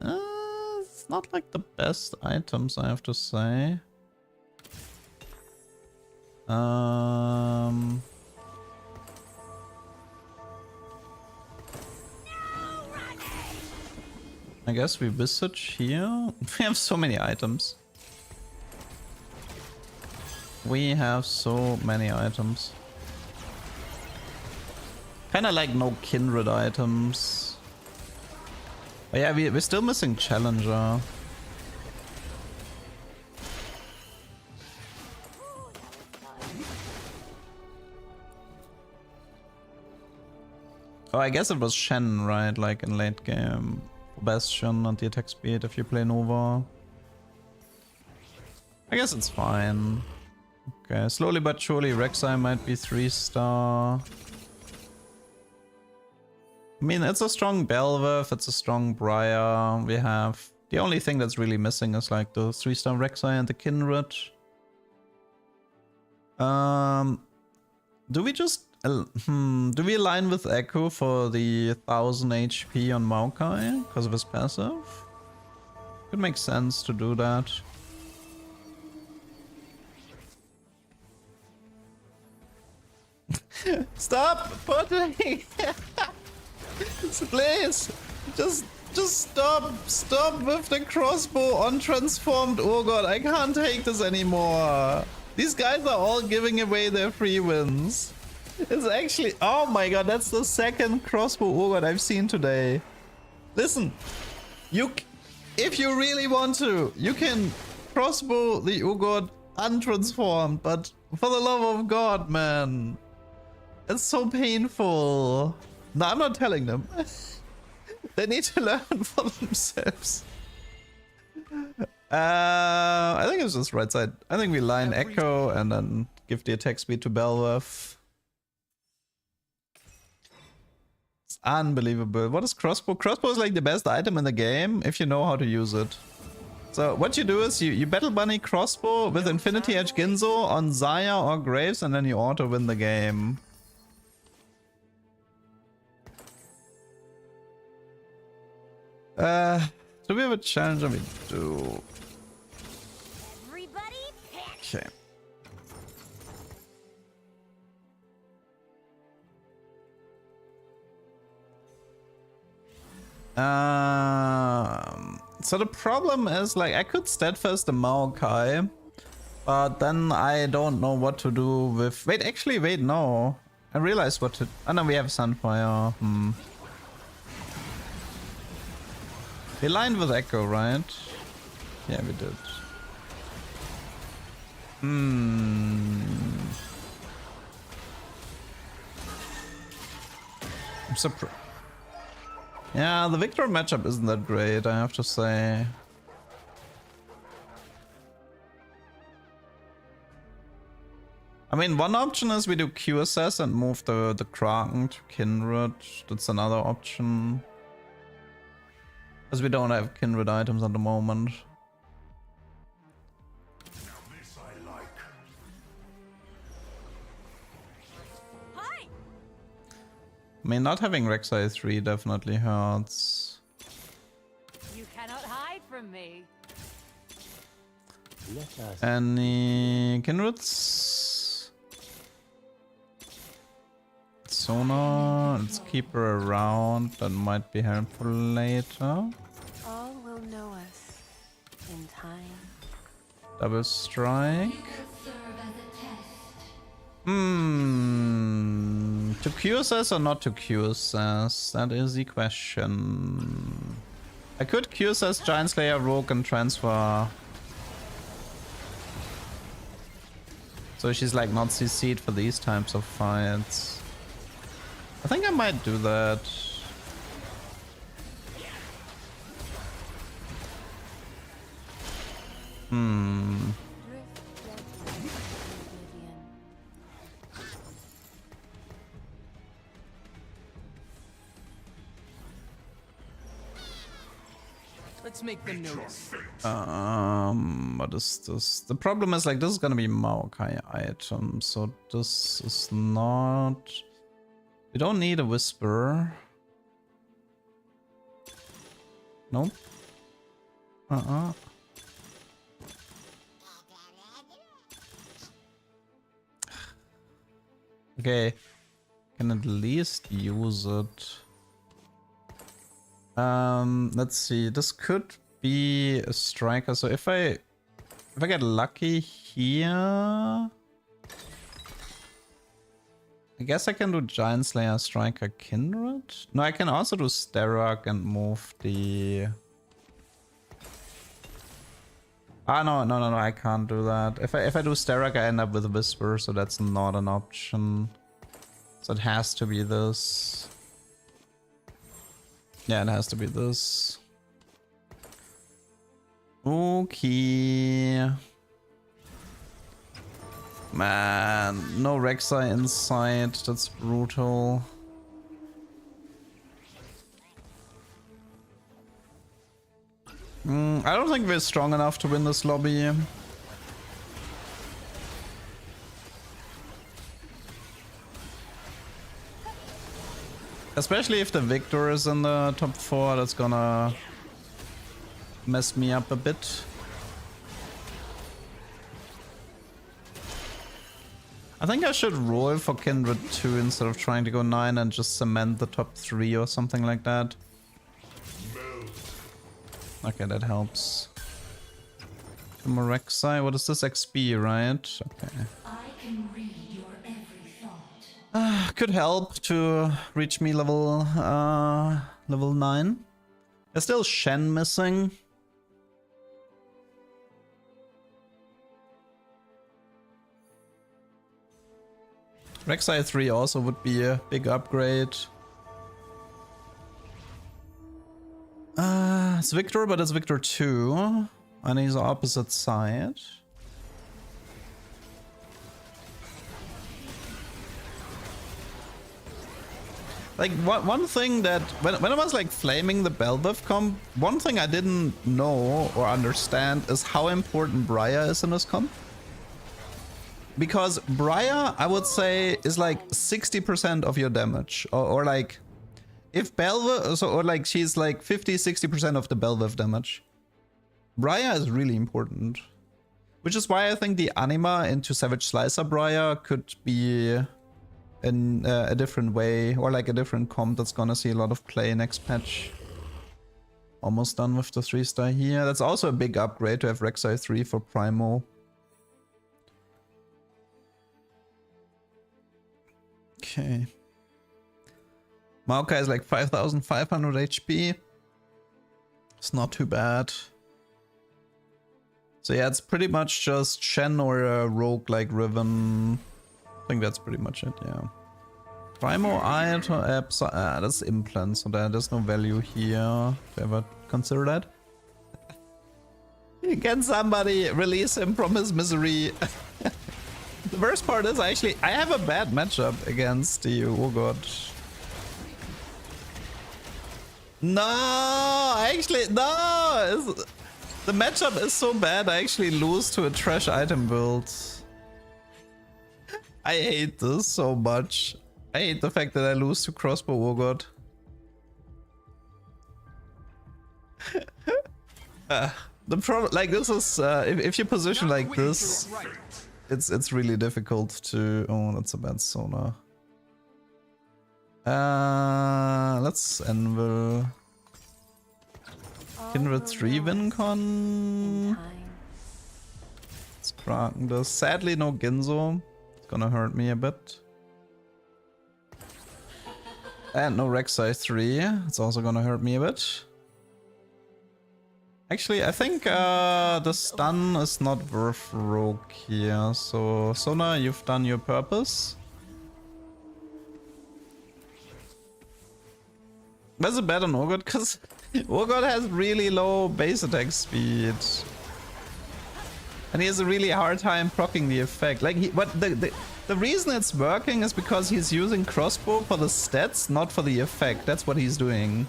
It's not like the best items, I have to say. I guess we Visage here. We have so many items. We have so many items. Kinda like no Kindred items. But yeah, we're still missing Challenger. Oh, I guess it was Shen, right? Like in late game. Bastion and the attack speed if you play Nova. I guess it's fine. Okay, slowly but surely Rek'Sai might be 3-star. I mean, it's a strong Bel'Veth, it's a strong Briar. We have... The only thing that's really missing is like the 3-star Rek'Sai and the Kindred. Do we just... do we align with Echo for the 1000 HP on Maokai because of his passive? Could make sense to do that. Stop putting! Please! Just stop! Stop with the crossbow on transformed. Oh god, I can't take this anymore. These guys are all giving away their free wins. It's actually... Oh my god, that's the second crossbow Urgot I've seen today. Listen, if you really want to, you can crossbow the Urgot untransformed, but for the love of god, man. It's so painful. No, I'm not telling them. They need to learn for themselves. I think it's just right side. I think we line Echo and then give the attack speed to Bel'Veth. It's unbelievable. What is crossbow? Crossbow is like the best item in the game if you know how to use it. So what you do is you battle bunny crossbow with Infinity Edge Ginzo on Xayah or Graves and then you auto win the game. Do we have a challenger? We do. Everybody panic. Okay. So the problem is, like, I could steadfast the Maokai, but then I don't know what to do with. Wait, actually, wait, no. I realized what to. Oh no, we have Sunfire. We lined with Echo, right? Yeah, we did. I'm surprised. Yeah, the Victor matchup isn't that great, I have to say. I mean, one option is we do QSS and move the Kraken to Kindred. That's another option. Because we don't have Kindred items at the moment. This I like. Hi. I mean, not having Rek'Sai 3 definitely hurts. You cannot hide from me. Let us. Any Kindreds? Sona, let's keep her around. That might be helpful later. All will know us in time. Double strike. To QSS or not to QSS? That is the question. I could QSS Giant Slayer Rogue and transfer. So she's like not CC'd for these types of fights. I think I might do that. Drift gently into oblivion. Let's make them notice. What is this? The problem is, like, this is gonna be Maokai item, so this is not. We don't need a Whisper. Nope. Okay. Can at least use it. Let's see. This could be a striker. So if I get lucky here, I guess I can do Giant Slayer, Striker, Kindred. No, I can also do Sterak and move the. Ah, no, I can't do that. If I do Sterak, I end up with Whisper, so that's not an option. So it has to be this. Yeah, it has to be this. Okay. Man, no Rek'Sai inside. That's brutal. I don't think we're strong enough to win this lobby. Especially if the Victor is in the top 4, that's gonna mess me up a bit. I think I should roll for Kindred 2 instead of trying to go 9 and just cement the top 3 or something like that. Okay, that helps. Rek'Sai, what is this? XP, right? Okay. I can read your every thought. Could help to reach me level 9. There's still Shen missing. Rek'Sai 3 also would be a big upgrade. It's Victor, but it's Victor 2. And he's opposite side. Like, one thing that, when I was like flaming the Bel'Veth comp, one thing I didn't know or understand is how important Briar is in this comp. Because Briar, I would say, is like 60% of your damage. Or like, if Belva, so, or like she's like 50-60% of the Belva damage. Briar is really important. Which is why I think the anima into Savage Slicer Briar could be in a different way, or like a different comp that's gonna see a lot of play next patch. Almost done with the 3-star here. That's also a big upgrade to have Rek'Sai 3 for Primo. Okay. Maokai is like 5,500 HP. It's not too bad. So yeah, it's pretty much just Shen or a rogue like Riven. I think that's pretty much it, yeah. Primo item, that's implant, so there's no value here to ever consider that. Can somebody release him from his misery? The worst part is actually, I have a bad matchup against the Urgot. No, actually, no! The matchup is so bad, I actually lose to a trash item build. I hate this so much. I hate the fact that I lose to Crossbow Urgot. The problem, like this is, if you position like this, it's really difficult to. Oh, that's a bad Sona. Let's Anvil. Kindred 3 WinCon. Let's Kraken this. Sadly, no Ginzo. It's gonna hurt me a bit. And no Rek'Sai 3. It's also gonna hurt me a bit. Actually, I think the stun is not worth Rogue here. So, Sona, you've done your purpose. That's a bad on Urgot, because Urgot has really low base attack speed. And he has a really hard time proccing the effect. Like, the reason it's working is because he's using crossbow for the stats, not for the effect. That's what he's doing.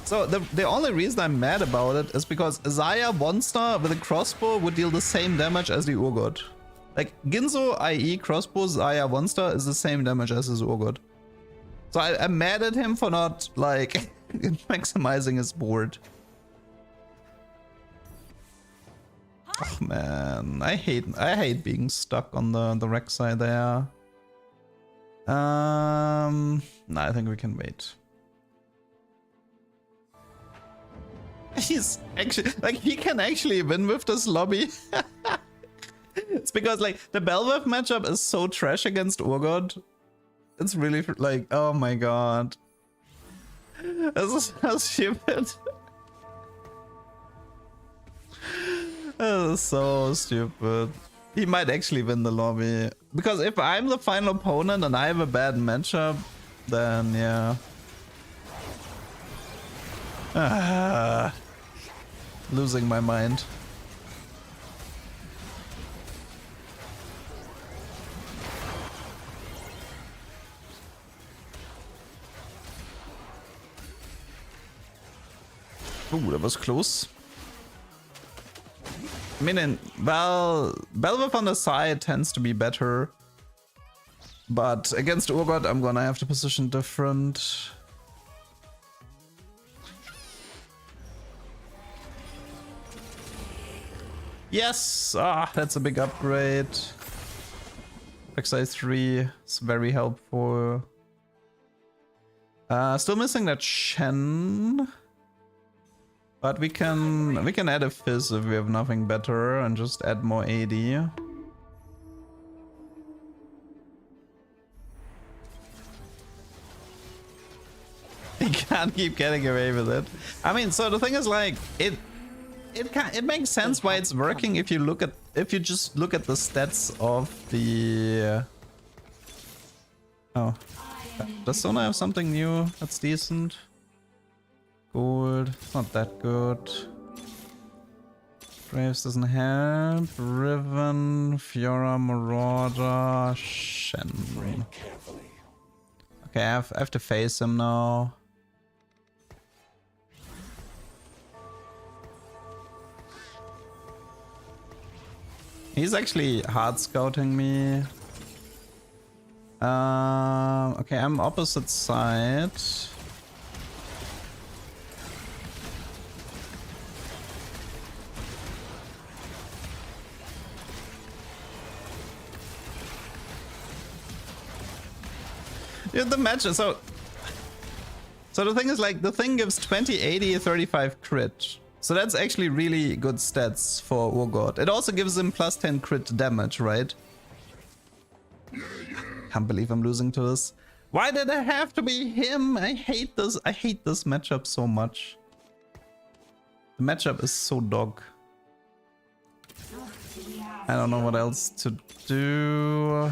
So the only reason I'm mad about it is because Zaya 1-star with a crossbow would deal the same damage as the Urgot. Like, Ginzo, i.e. crossbow, Zaya 1-star is the same damage as his Urgot. So I'm mad at him for not, like, maximizing his board. Oh man, I hate being stuck on the Rek'Sai there. No, I think we can wait. He's actually, like, he can actually win with this lobby. It's because, like, the Belveth matchup is so trash against Urgot. It's really, like, oh my god. This is so stupid. This is so stupid. He might actually win the lobby. Because if I'm the final opponent and I have a bad matchup, then yeah. Losing my mind. Ooh, that was close. I mean, well, Belveth on the side tends to be better. But against Urgot, I'm gonna have to position different. Yes! Ah, that's a big upgrade. Rek'Sai 3 is very helpful. Still missing that Shen. But we can add a Fizz if we have nothing better and just add more AD. He can't keep getting away with it. I mean, so the thing is, like, it makes sense why it's working if you just look at the stats of the oh. Does Sona have something new that's decent? Gold, it's not that good. Graves doesn't help. Riven, Fiora, Marauder, Shen. Okay, I have to face him now. He's actually hard scouting me. Okay, I'm opposite side. Yeah, the match. So the thing is, like, the thing gives 20, 80, 35 crit. So that's actually really good stats for Urgot. It also gives him plus 10 crit damage, right? Can't believe I'm losing to this. Why did it have to be him? I hate this. I hate this matchup so much. The matchup is so dog. I don't know what else to do.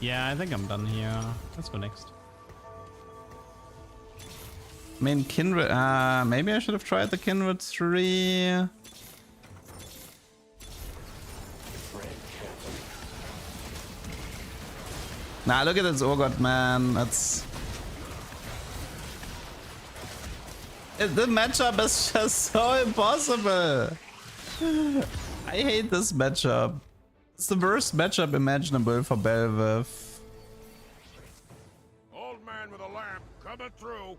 Yeah, I think I'm done here. Let's go next. I mean, Kindred. Maybe I should have tried the Kindred 3. Nah, look at this Urgot, man. That's. The matchup is just so impossible. I hate this matchup. It's the worst matchup imaginable for Bel'Veth. Old man with a lamp coming through.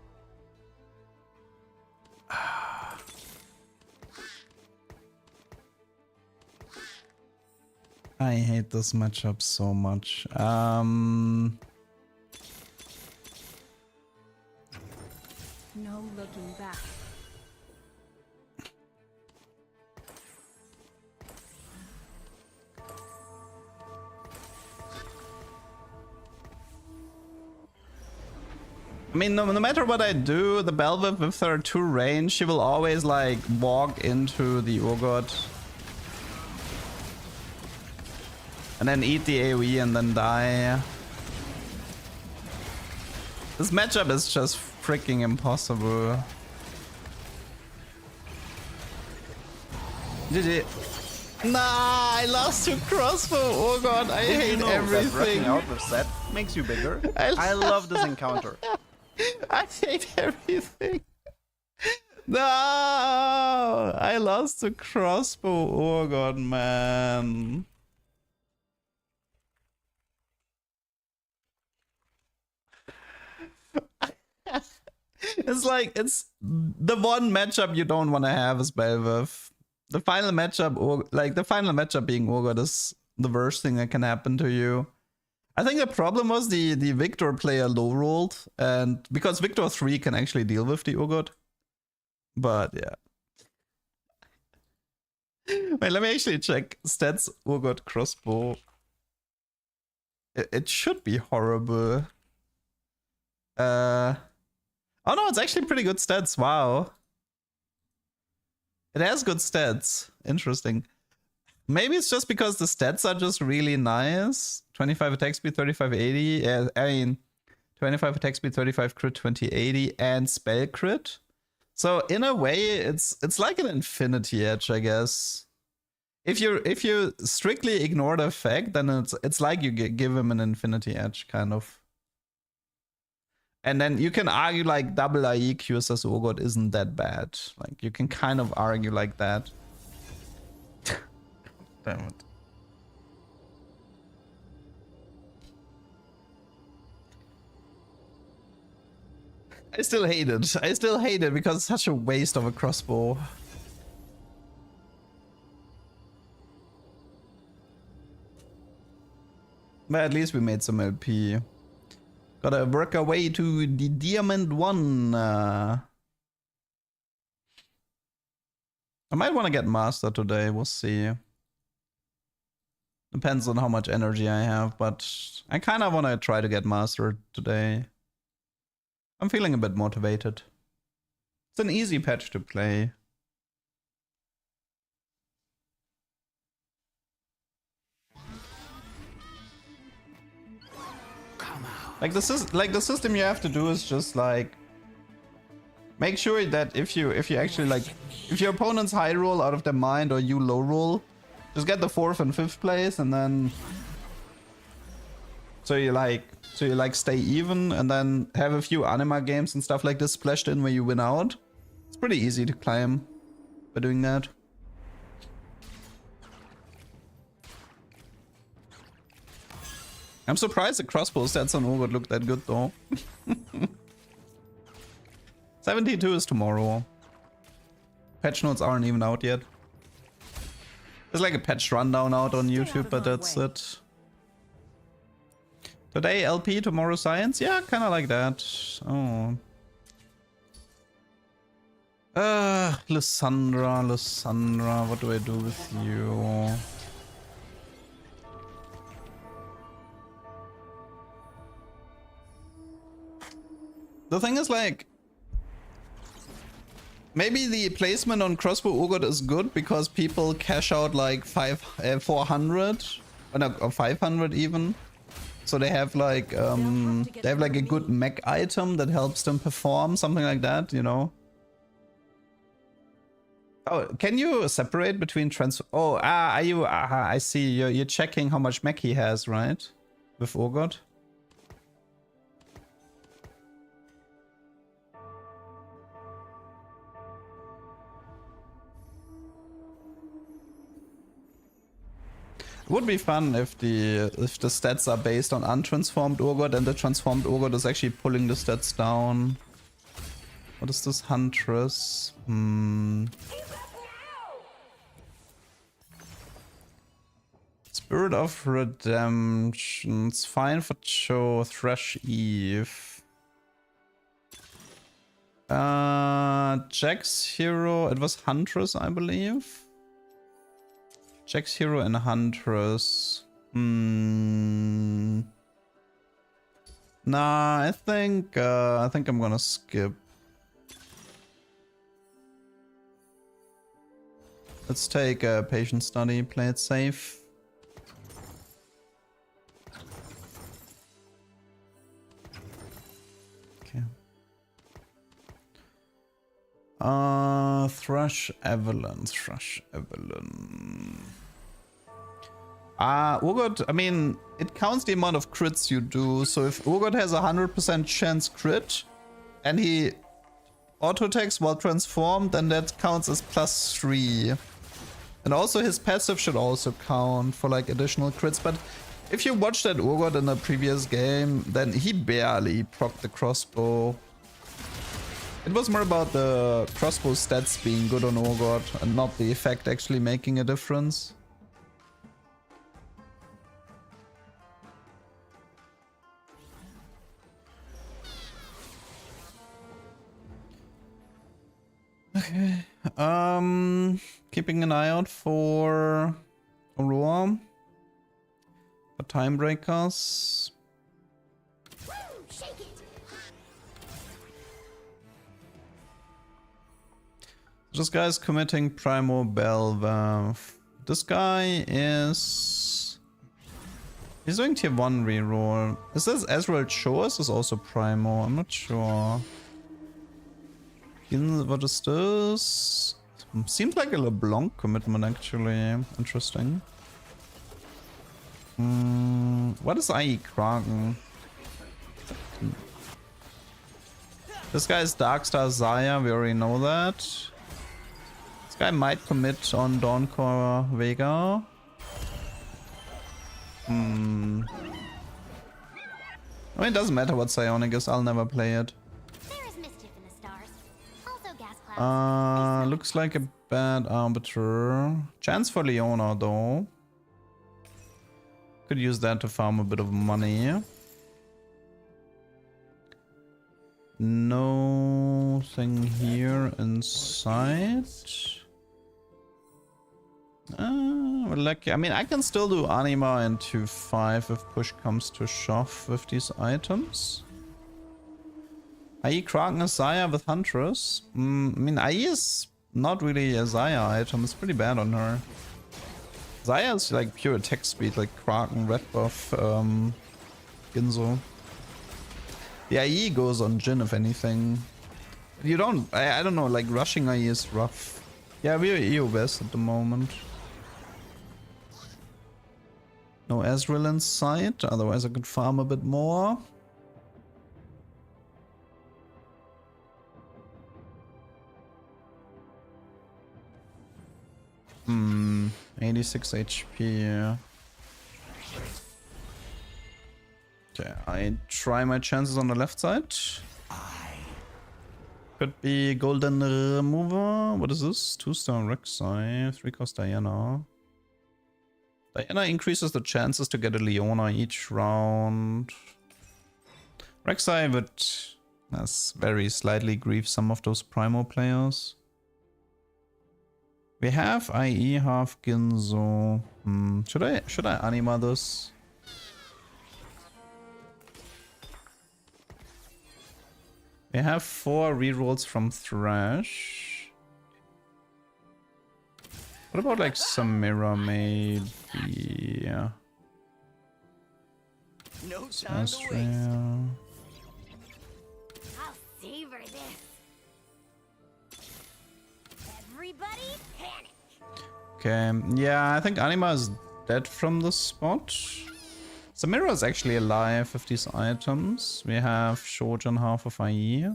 I hate this matchup so much. No looking back. I mean, no matter what I do, the Bel'Veth with her 2 range, she will always like walk into the Urgot. And then eat the AoE and then die. This matchup is just freaking impossible. GG. Nah, I lost to crossbow. Oh god, I hate everything. That out with Zed makes you bigger. I love this encounter. I hate everything. No, I lost to crossbow. Oh god, man. It's like, it's the one matchup you don't want to have is Bel'Veth. The final matchup, or like the final matchup being Urgot, is the worst thing that can happen to you. I think the problem was the Victor player low rolled, and because Victor 3 can actually deal with the Urgot. But yeah. Wait, let me actually check stats Urgot crossbow. It should be horrible. Oh no, it's actually pretty good stats. Wow. It has good stats. Interesting. Maybe it's just because the stats are just really nice. 25 attack speed, 3580. I mean, 25 attack speed, 35 crit, 2080, and spell crit. So in a way, it's like an infinity edge, I guess. If you strictly ignore the effect, then it's like you give him an infinity edge, kind of. And then you can argue like double IEQ as Urgot isn't that bad. Like you can kind of argue like that. Damn it. I still hate it. I still hate it because it's such a waste of a crossbow. But at least we made some LP. Gotta work our way to the Diamond 1. I might want to get Master today, we'll see. Depends on how much energy I have, but I kind of want to try to get Master today. I'm feeling a bit motivated. It's an easy patch to play. Like the system you have to do is just like make sure that if you actually like if your opponent's high roll out of their mind or you low roll, just get the 4th and 5th place, and then so you stay even, and then have a few anima games and stuff like this splashed in where you win out. It's pretty easy to climb by doing that. I'm surprised the crossbow stats on Urgot look that good though. 72 is tomorrow. Patch notes aren't even out yet. There's like a patch rundown out on YouTube, but that's it. Today LP, tomorrow science? Yeah, kinda like that. Oh. Lysandra, what do I do with you? The thing is, like, maybe the placement on crossbow Urgot is good because people cash out like 400 or 500 even. So they have like a good mech item that helps them perform, something like that, you know. Oh, can you separate between are you? I see. You're checking how much mech he has, right? With Urgot. It would be fun if the stats are based on untransformed Urgot and the transformed Urgot is actually pulling the stats down. What is this Huntress? Spirit of Redemption. It's fine for Cho. Thresh Eve. Jack's hero. It was Huntress, I believe. Jack's hero and Huntress. Nah, I think I'm gonna skip. Let's take a patient study, play it safe. Okay. Thrush Evelyn. Urgot, I mean, it counts the amount of crits you do. So if Urgot has a 100% chance crit and he auto-attacks while transformed, then that counts as +3. And also his passive should also count for like additional crits. But if you watched that Urgot in a previous game, then he barely procced the crossbow. It was more about the crossbow stats being good on Urgot and not the effect actually making a difference. Okay, keeping an eye out for Aurora, for time breakers. This guy is committing Primo Belva. This guy is... He's doing tier 1 reroll. Is this Ezreal Cho? Is this also Primo? I'm not sure. What is this? Seems like a LeBlanc commitment actually. Interesting. What is IE Kraken? This guy is Darkstar Zaya, we already know that. This guy might commit on Dawncore Vega. I mean, it doesn't matter what Psionic is, I'll never play it. Looks like a bad arbiter. Chance for Leona though. Could use that to farm a bit of money. Nothing here inside. We're lucky. I mean, I can still do Anima and 2-5 if push comes to shove with these items. IE Kraken is Zaya with Huntress. I mean, IE is not really a Zaya item. It's pretty bad on her. Zaya is like pure attack speed, like Kraken, red buff, Ginzo. The IE goes on Jhin if anything. You don't, I don't know, like rushing IE is rough. Yeah, we're EU best at the moment. No Ezreal in sight, otherwise I could farm a bit more. 36 HP. Okay, I try my chances on the left side. Could be Golden Remover. What is this? 2-star Rek'Sai, 3-cost Diana. Diana increases the chances to get a Leona each round. Rek'Sai would very slightly grieve some of those Primo players. We have IE half Ginzo. Should I anima this? We have 4 rerolls from Thresh. What about like Samira maybe? Yeah. No time to waste. Astria. I'll savor this. Everybody panic. Okay, yeah, I think Anima is dead from this spot. Samira is actually alive with these items. We have Shojin half of IE.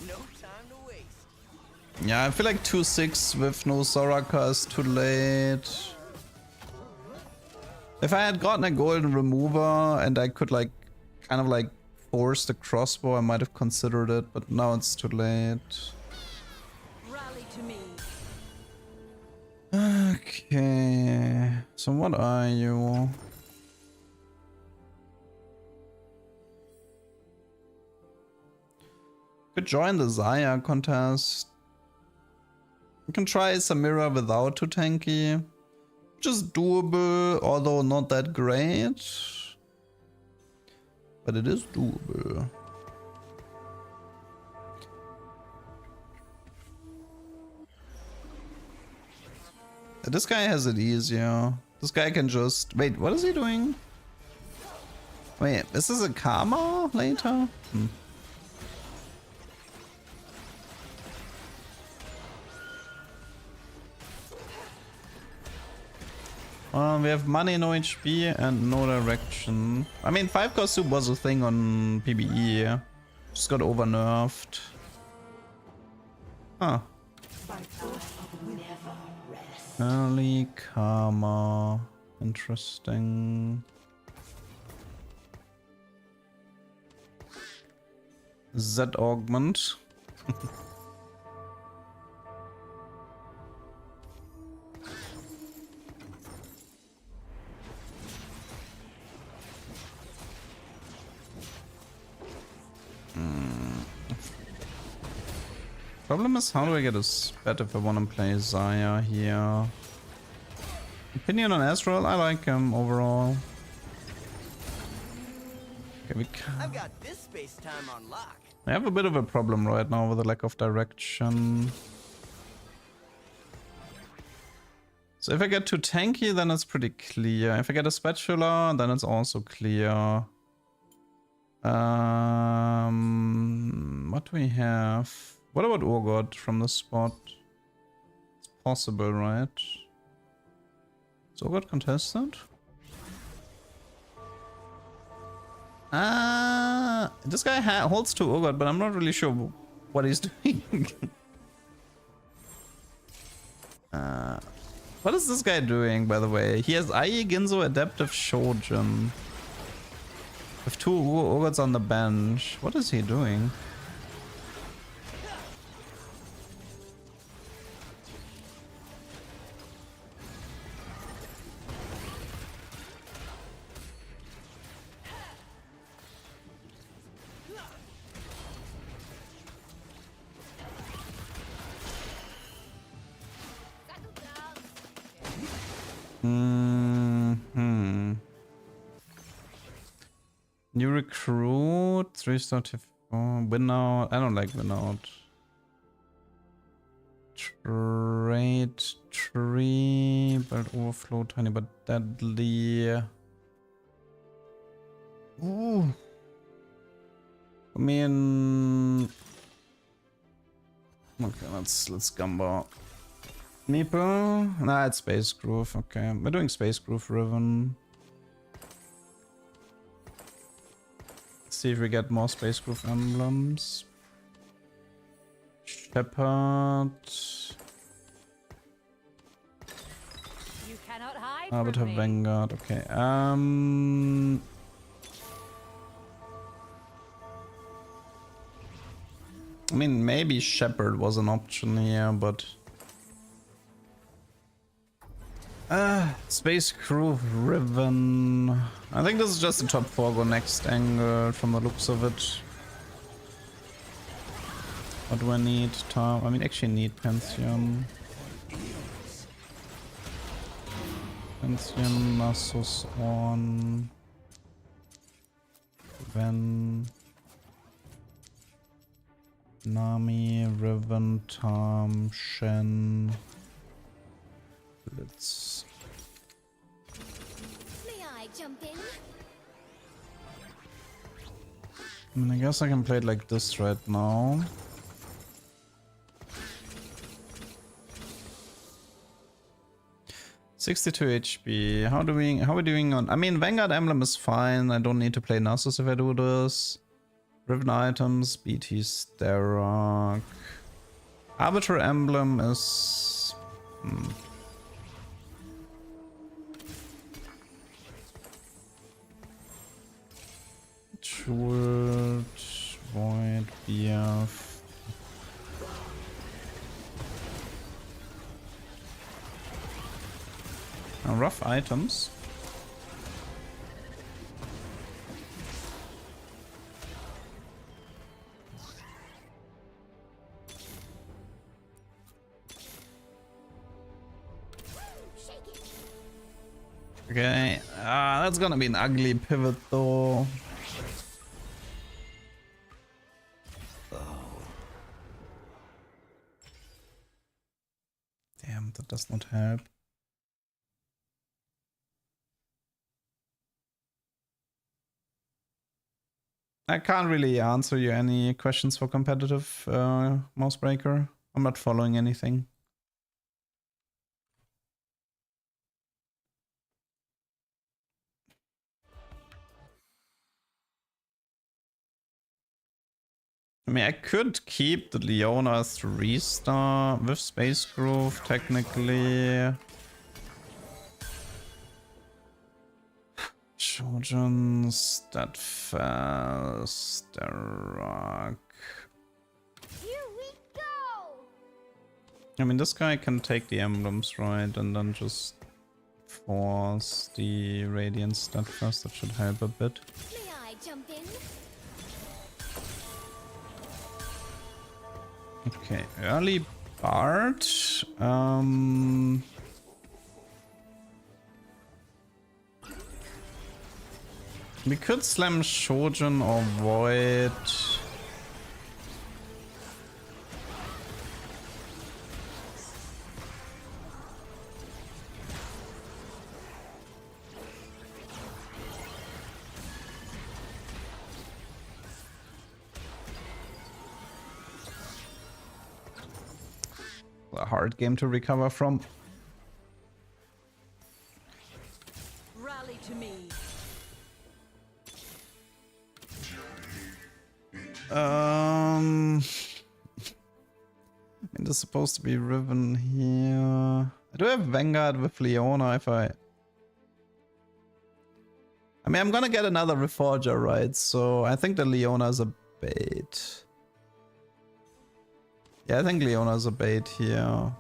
No time to waste. Yeah, I feel like 2-6 with no Soraka is too late. If I had gotten a golden remover and I could like kind of like force the crossbow, I might have considered it, but now it's too late. Rally to me. Okay, so what are you? Could join the Zaya contest. You can try Samira without too tanky. Just doable, although not that great. But it is doable. This guy has it easier. This guy can just... Wait, what is he doing? Wait, is this a karma later? We have money, no HP, and no direction. I mean, 5-cost soup was a thing on PBE. Just got over-nerfed. Huh. Early karma. Interesting. Z augment. Problem is, how do I get a spat if I want to play Zaya here? Opinion on Ezreal, I like him overall. Okay, I've got this space time on lock. I have a bit of a problem right now with the lack of direction. So if I get too tanky, then it's pretty clear. If I get a spatula, then it's also clear. What do we have? What about Urgot from the spot? It's possible, right? Is Urgot contested? This guy holds to Urgot, but I'm not really sure what he's doing. What is this guy doing, by the way? He has IE Ginzo Adaptive Shojin. With 2 Urgots on the bench. What is he doing? New recruit, 3-star T4, win out. I don't like win out. Trade tree, but overflow, tiny but deadly. Ooh. I mean, okay, let's gumbo. Meeple? Nah, it's Space Groove. Okay, we're doing Space Groove Riven. Let's see if we get more Space Groove emblems. Shepherd. You cannot hide Arbiter from me. Vanguard. Okay. I mean, maybe Shepherd was an option here, but Space Crew Riven. I think this is just a top 4 go next angle from the looks of it. What do I need? I mean, actually need Pantheon. Pantheon, Nasus on. Then Nami, Riven, Tam, Shen. Let's. May I jump in? I mean, I guess I can play it like this right now. $62 HP. How are we doing on? I mean, Vanguard Emblem is fine. I don't need to play Nasus if I do this. Riven items, BT Starak. Arbiter Emblem is. Sword, Void, BF. Rough items. Okay, that's gonna be an ugly pivot though. Damn, that does not help. I can't really answer you any questions for competitive Mousebreaker. I'm not following anything. I mean, I could keep the Leona 3-star with Space Groove, technically. Shogun, Steadfast, Darak. Here we go. I mean, this guy can take the emblems, right? And then just force the Radiant Steadfast. That should help a bit. May I jump in? Okay, early Bard. We could slam Shogun or Void. A hard game to recover from. Rally to me. I mean, there's supposed to be Riven here. I do have Vanguard with Leona if I mean, I'm gonna get another Reforger, right? So I think the Leona is a bait. Yeah, I think Leona is a bait here.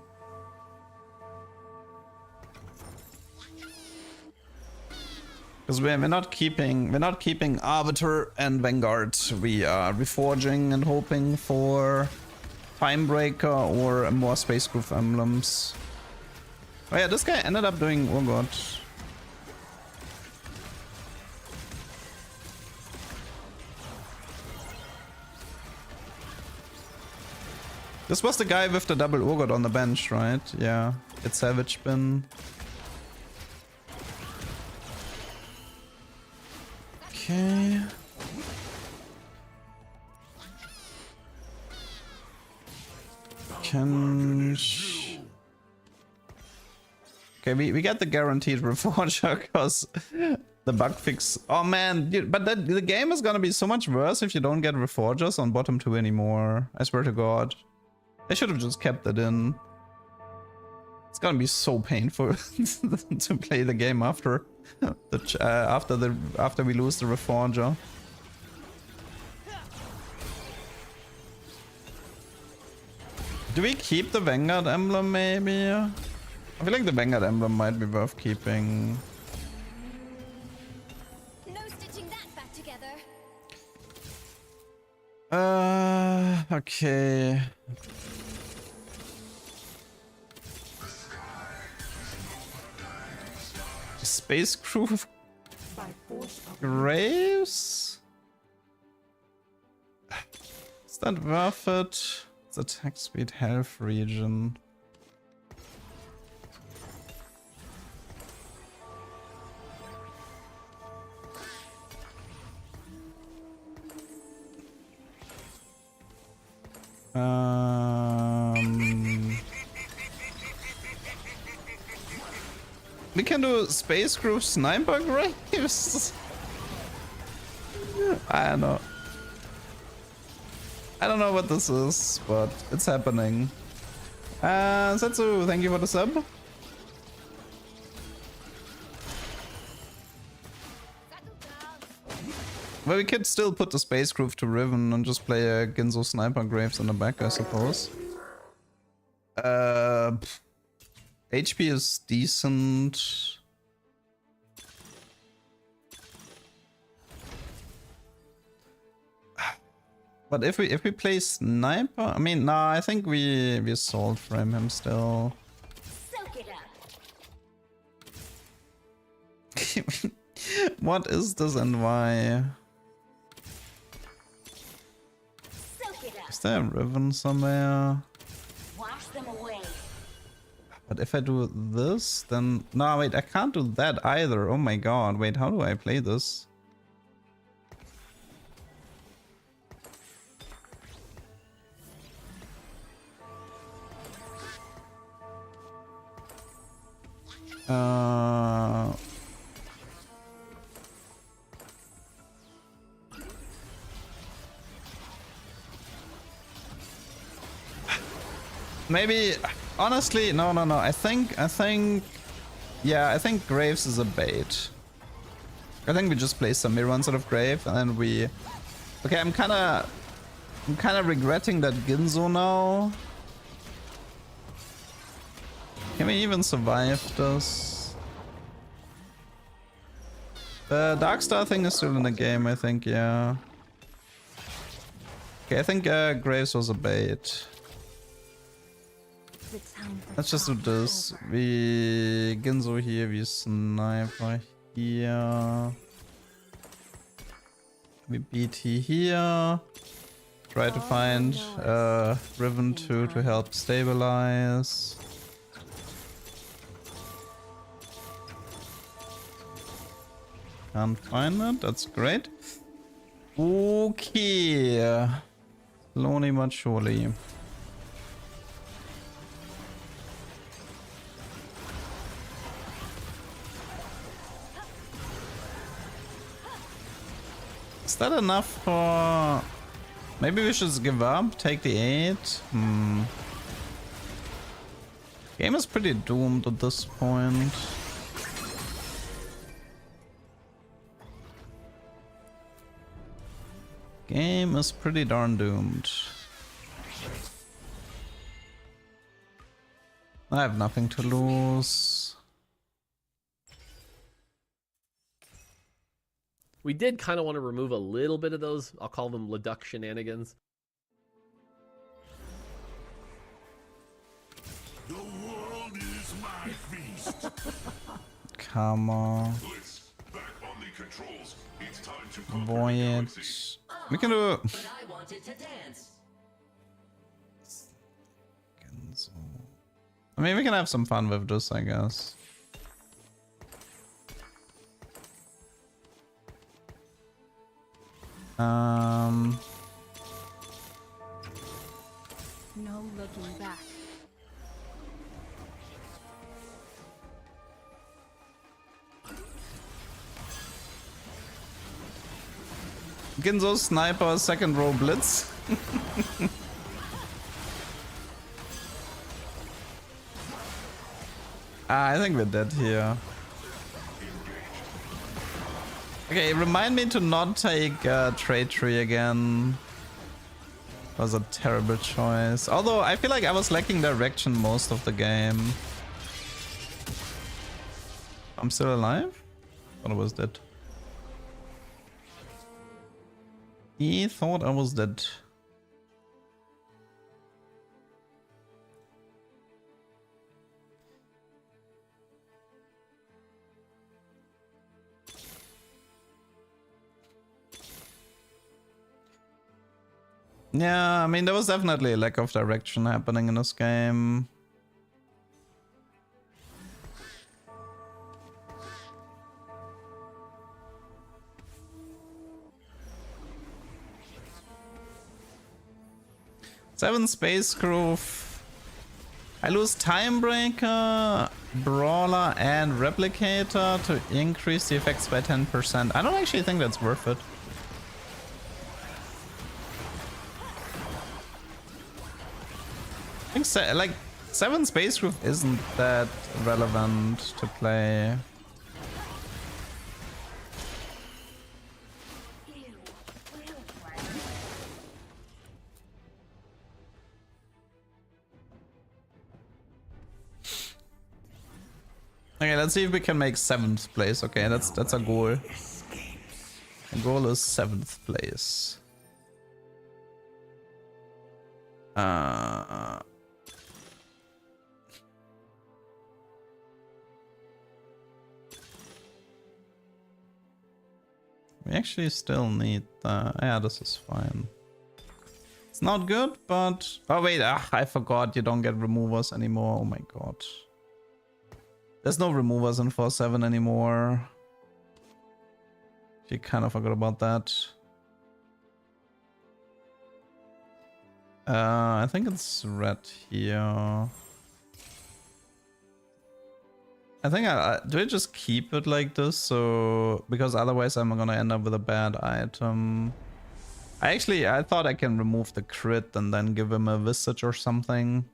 Because we're not keeping Arbiter and Vanguard. We are reforging and hoping for Timebreaker or more Space Groove emblems. Oh yeah, this guy ended up doing, oh god. This was the guy with the double Urgot on the bench, right? Yeah, it's Savage Bin. Okay. Okay, we get the guaranteed Reforger because the bug fix. Oh man, but the game is gonna be so much worse if you don't get Reforgers on bottom 2 anymore. I swear to God. They should have just kept it in. It's gonna be so painful to play the game after after we lose the Reforger. Do we keep the Vanguard emblem maybe? I feel like the Vanguard emblem might be worth keeping. No stitching that back together. Okay. Space crew graves? Is that worth it? It's attack speed health region. We can do space crew sniper graves. I don't know. I don't know what this is, but it's happening. Setsu, thank you for the sub. Well, we could still put the space crew to Riven and just play a Ginzo sniper graves in the back, I suppose. HP is decent. But if we play sniper, I mean, nah, I think we assault frame him still. Soak it up. What is this and why? Soak it up. Is there a Riven somewhere? Wash them away. But if I do this, then... No, wait, I can't do that either. Oh my god. Wait, how do I play this? Maybe, honestly, no. I think, yeah, I think Graves is a bait. I think we just play Samira instead of Grave, and then we... Okay, I'm kinda regretting that Ginzo now. Can we even survive this? The Darkstar thing is still in the game, I think, yeah. Okay, I think Graves was a bait. Let's just do this. We Ginzo here, we sniper here. We BT here. Try to find Riven 2 to help stabilize. Can't find it, that's great. Okay. Slowly but surely. Is that enough for... Maybe we should give up, take the 8? Game is pretty doomed at this point. Game is pretty darn doomed. I have nothing to lose. We did kind of want to remove a little bit of those, I'll call them Leduc shenanigans. The world is my feast. Come on. Blitz, back on the controls. It's time to Voyage. We can do... But I wanted to dance. I mean, we can have some fun with this, I guess. No looking back. Ginzo sniper second row blitz. I think we're dead here. Okay, remind me to not take trade tree again. That was a terrible choice. Although I feel like I was lacking direction most of the game. I'm still alive? Thought I was dead. He thought I was dead. Yeah, I mean, there was definitely a lack of direction happening in this game. Seven space groove. I lose Timebreaker, Brawler, and Replicator to increase the effects by 10%. I don't actually think that's worth it. I think like 7 space groove isn't that relevant to play. Okay, let's see if we can make 7th place. Okay, that's a goal. The goal is 7th place. We actually still need yeah, this is fine. It's not good, but oh wait, I forgot you don't get removers anymore. Oh my god. There's no removers in 4-7 anymore. She kind of forgot about that. I think it's red here. I think do I just keep it like this? So because otherwise I'm gonna end up with a bad item. I thought I can remove the crit and then give him a visage or something.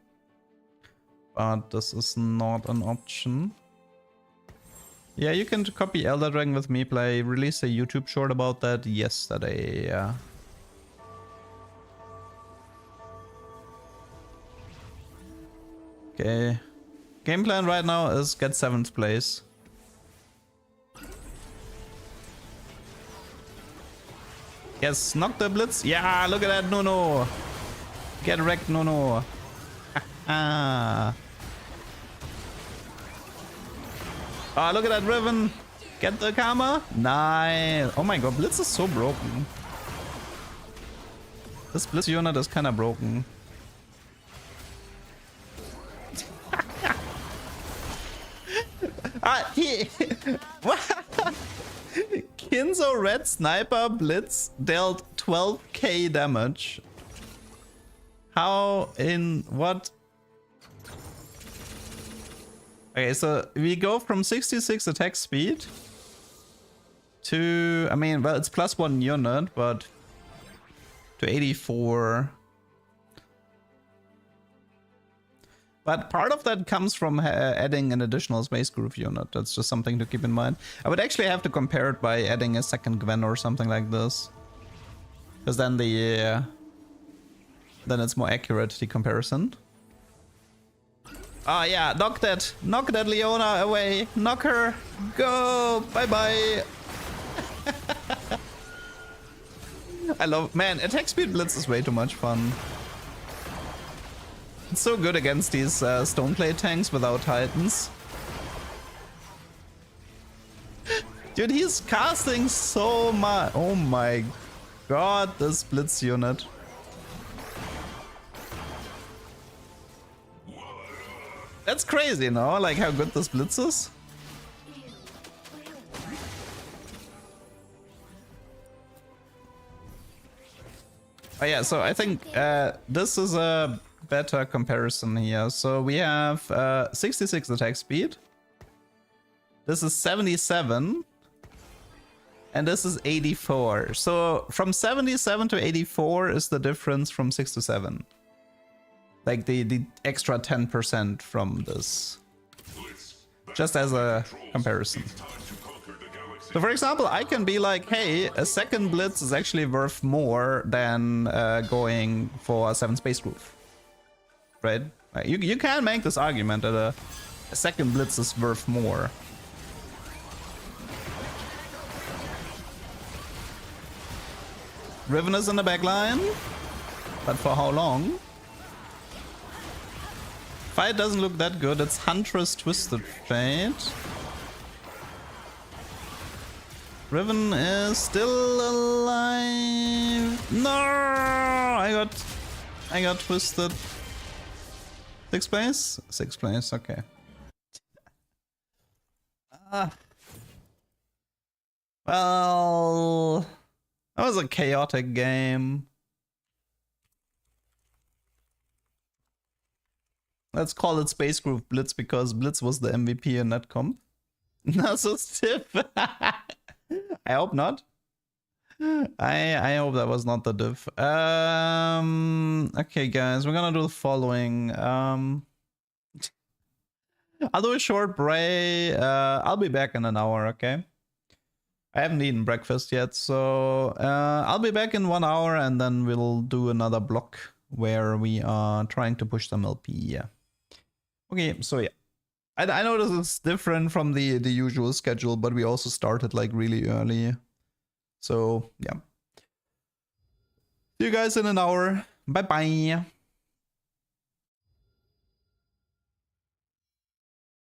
But this is not an option. Yeah, you can copy Elder Dragon with me play. Released a YouTube short about that yesterday. Yeah. Okay. Game plan right now is get 7th place. Yes, knock the blitz. Yeah, look at that, Nuno. Get wrecked, Nuno. Ah. Oh, look at that Riven. Get the karma. Nice. Oh my god, Blitz is so broken. This Blitz unit is kind of broken. Kinzo Red Sniper Blitz dealt 12k damage. How in what? Okay, so we go from 66 attack speed to, I mean, well, it's +1 unit, but to 84. But part of that comes from adding an additional space groove unit. That's just something to keep in mind. I would actually have to compare it by adding a second Gwen or something like this. Because then then it's more accurate, the comparison. Ah, yeah, knock that Leona away. Knock her. Go. Bye-bye. I love, man, attack speed blitz is way too much fun. It's so good against these Stoneplate tanks without Titans. Dude, he's casting so much. Oh my god, this blitz unit. That's crazy, no? Like how good this blitz is. Oh yeah, so I think this is a better comparison here. So we have 66 attack speed. This is 77. and this is 84. So from 77 to 84 is the difference from 6 to 7. Like the extra 10% from this. Just as a comparison. So for example, I can be like, hey, a second blitz is actually worth more than going for a 7 space groove. Right? You can make this argument that a second blitz is worth more. Riven is in the back line, but for how long? Fight doesn't look that good. It's Huntress Twisted Fate. Riven is still alive. No, I got twisted. 6th place? 6th place, okay. Well, that was a chaotic game. Let's call it Space Groove Blitz because Blitz was the MVP in that comp. Not so stiff. I hope not. I hope that was not the diff. Okay, guys, we're gonna do the following. I'll do a short break. I'll be back in an hour, okay? I haven't eaten breakfast yet, so I'll be back in 1 hour and then we'll do another block where we are trying to push some LP, yeah. Okay, so yeah. I know this is different from the usual schedule, but we also started like really early. So, yeah. See you guys in an hour. Bye-bye.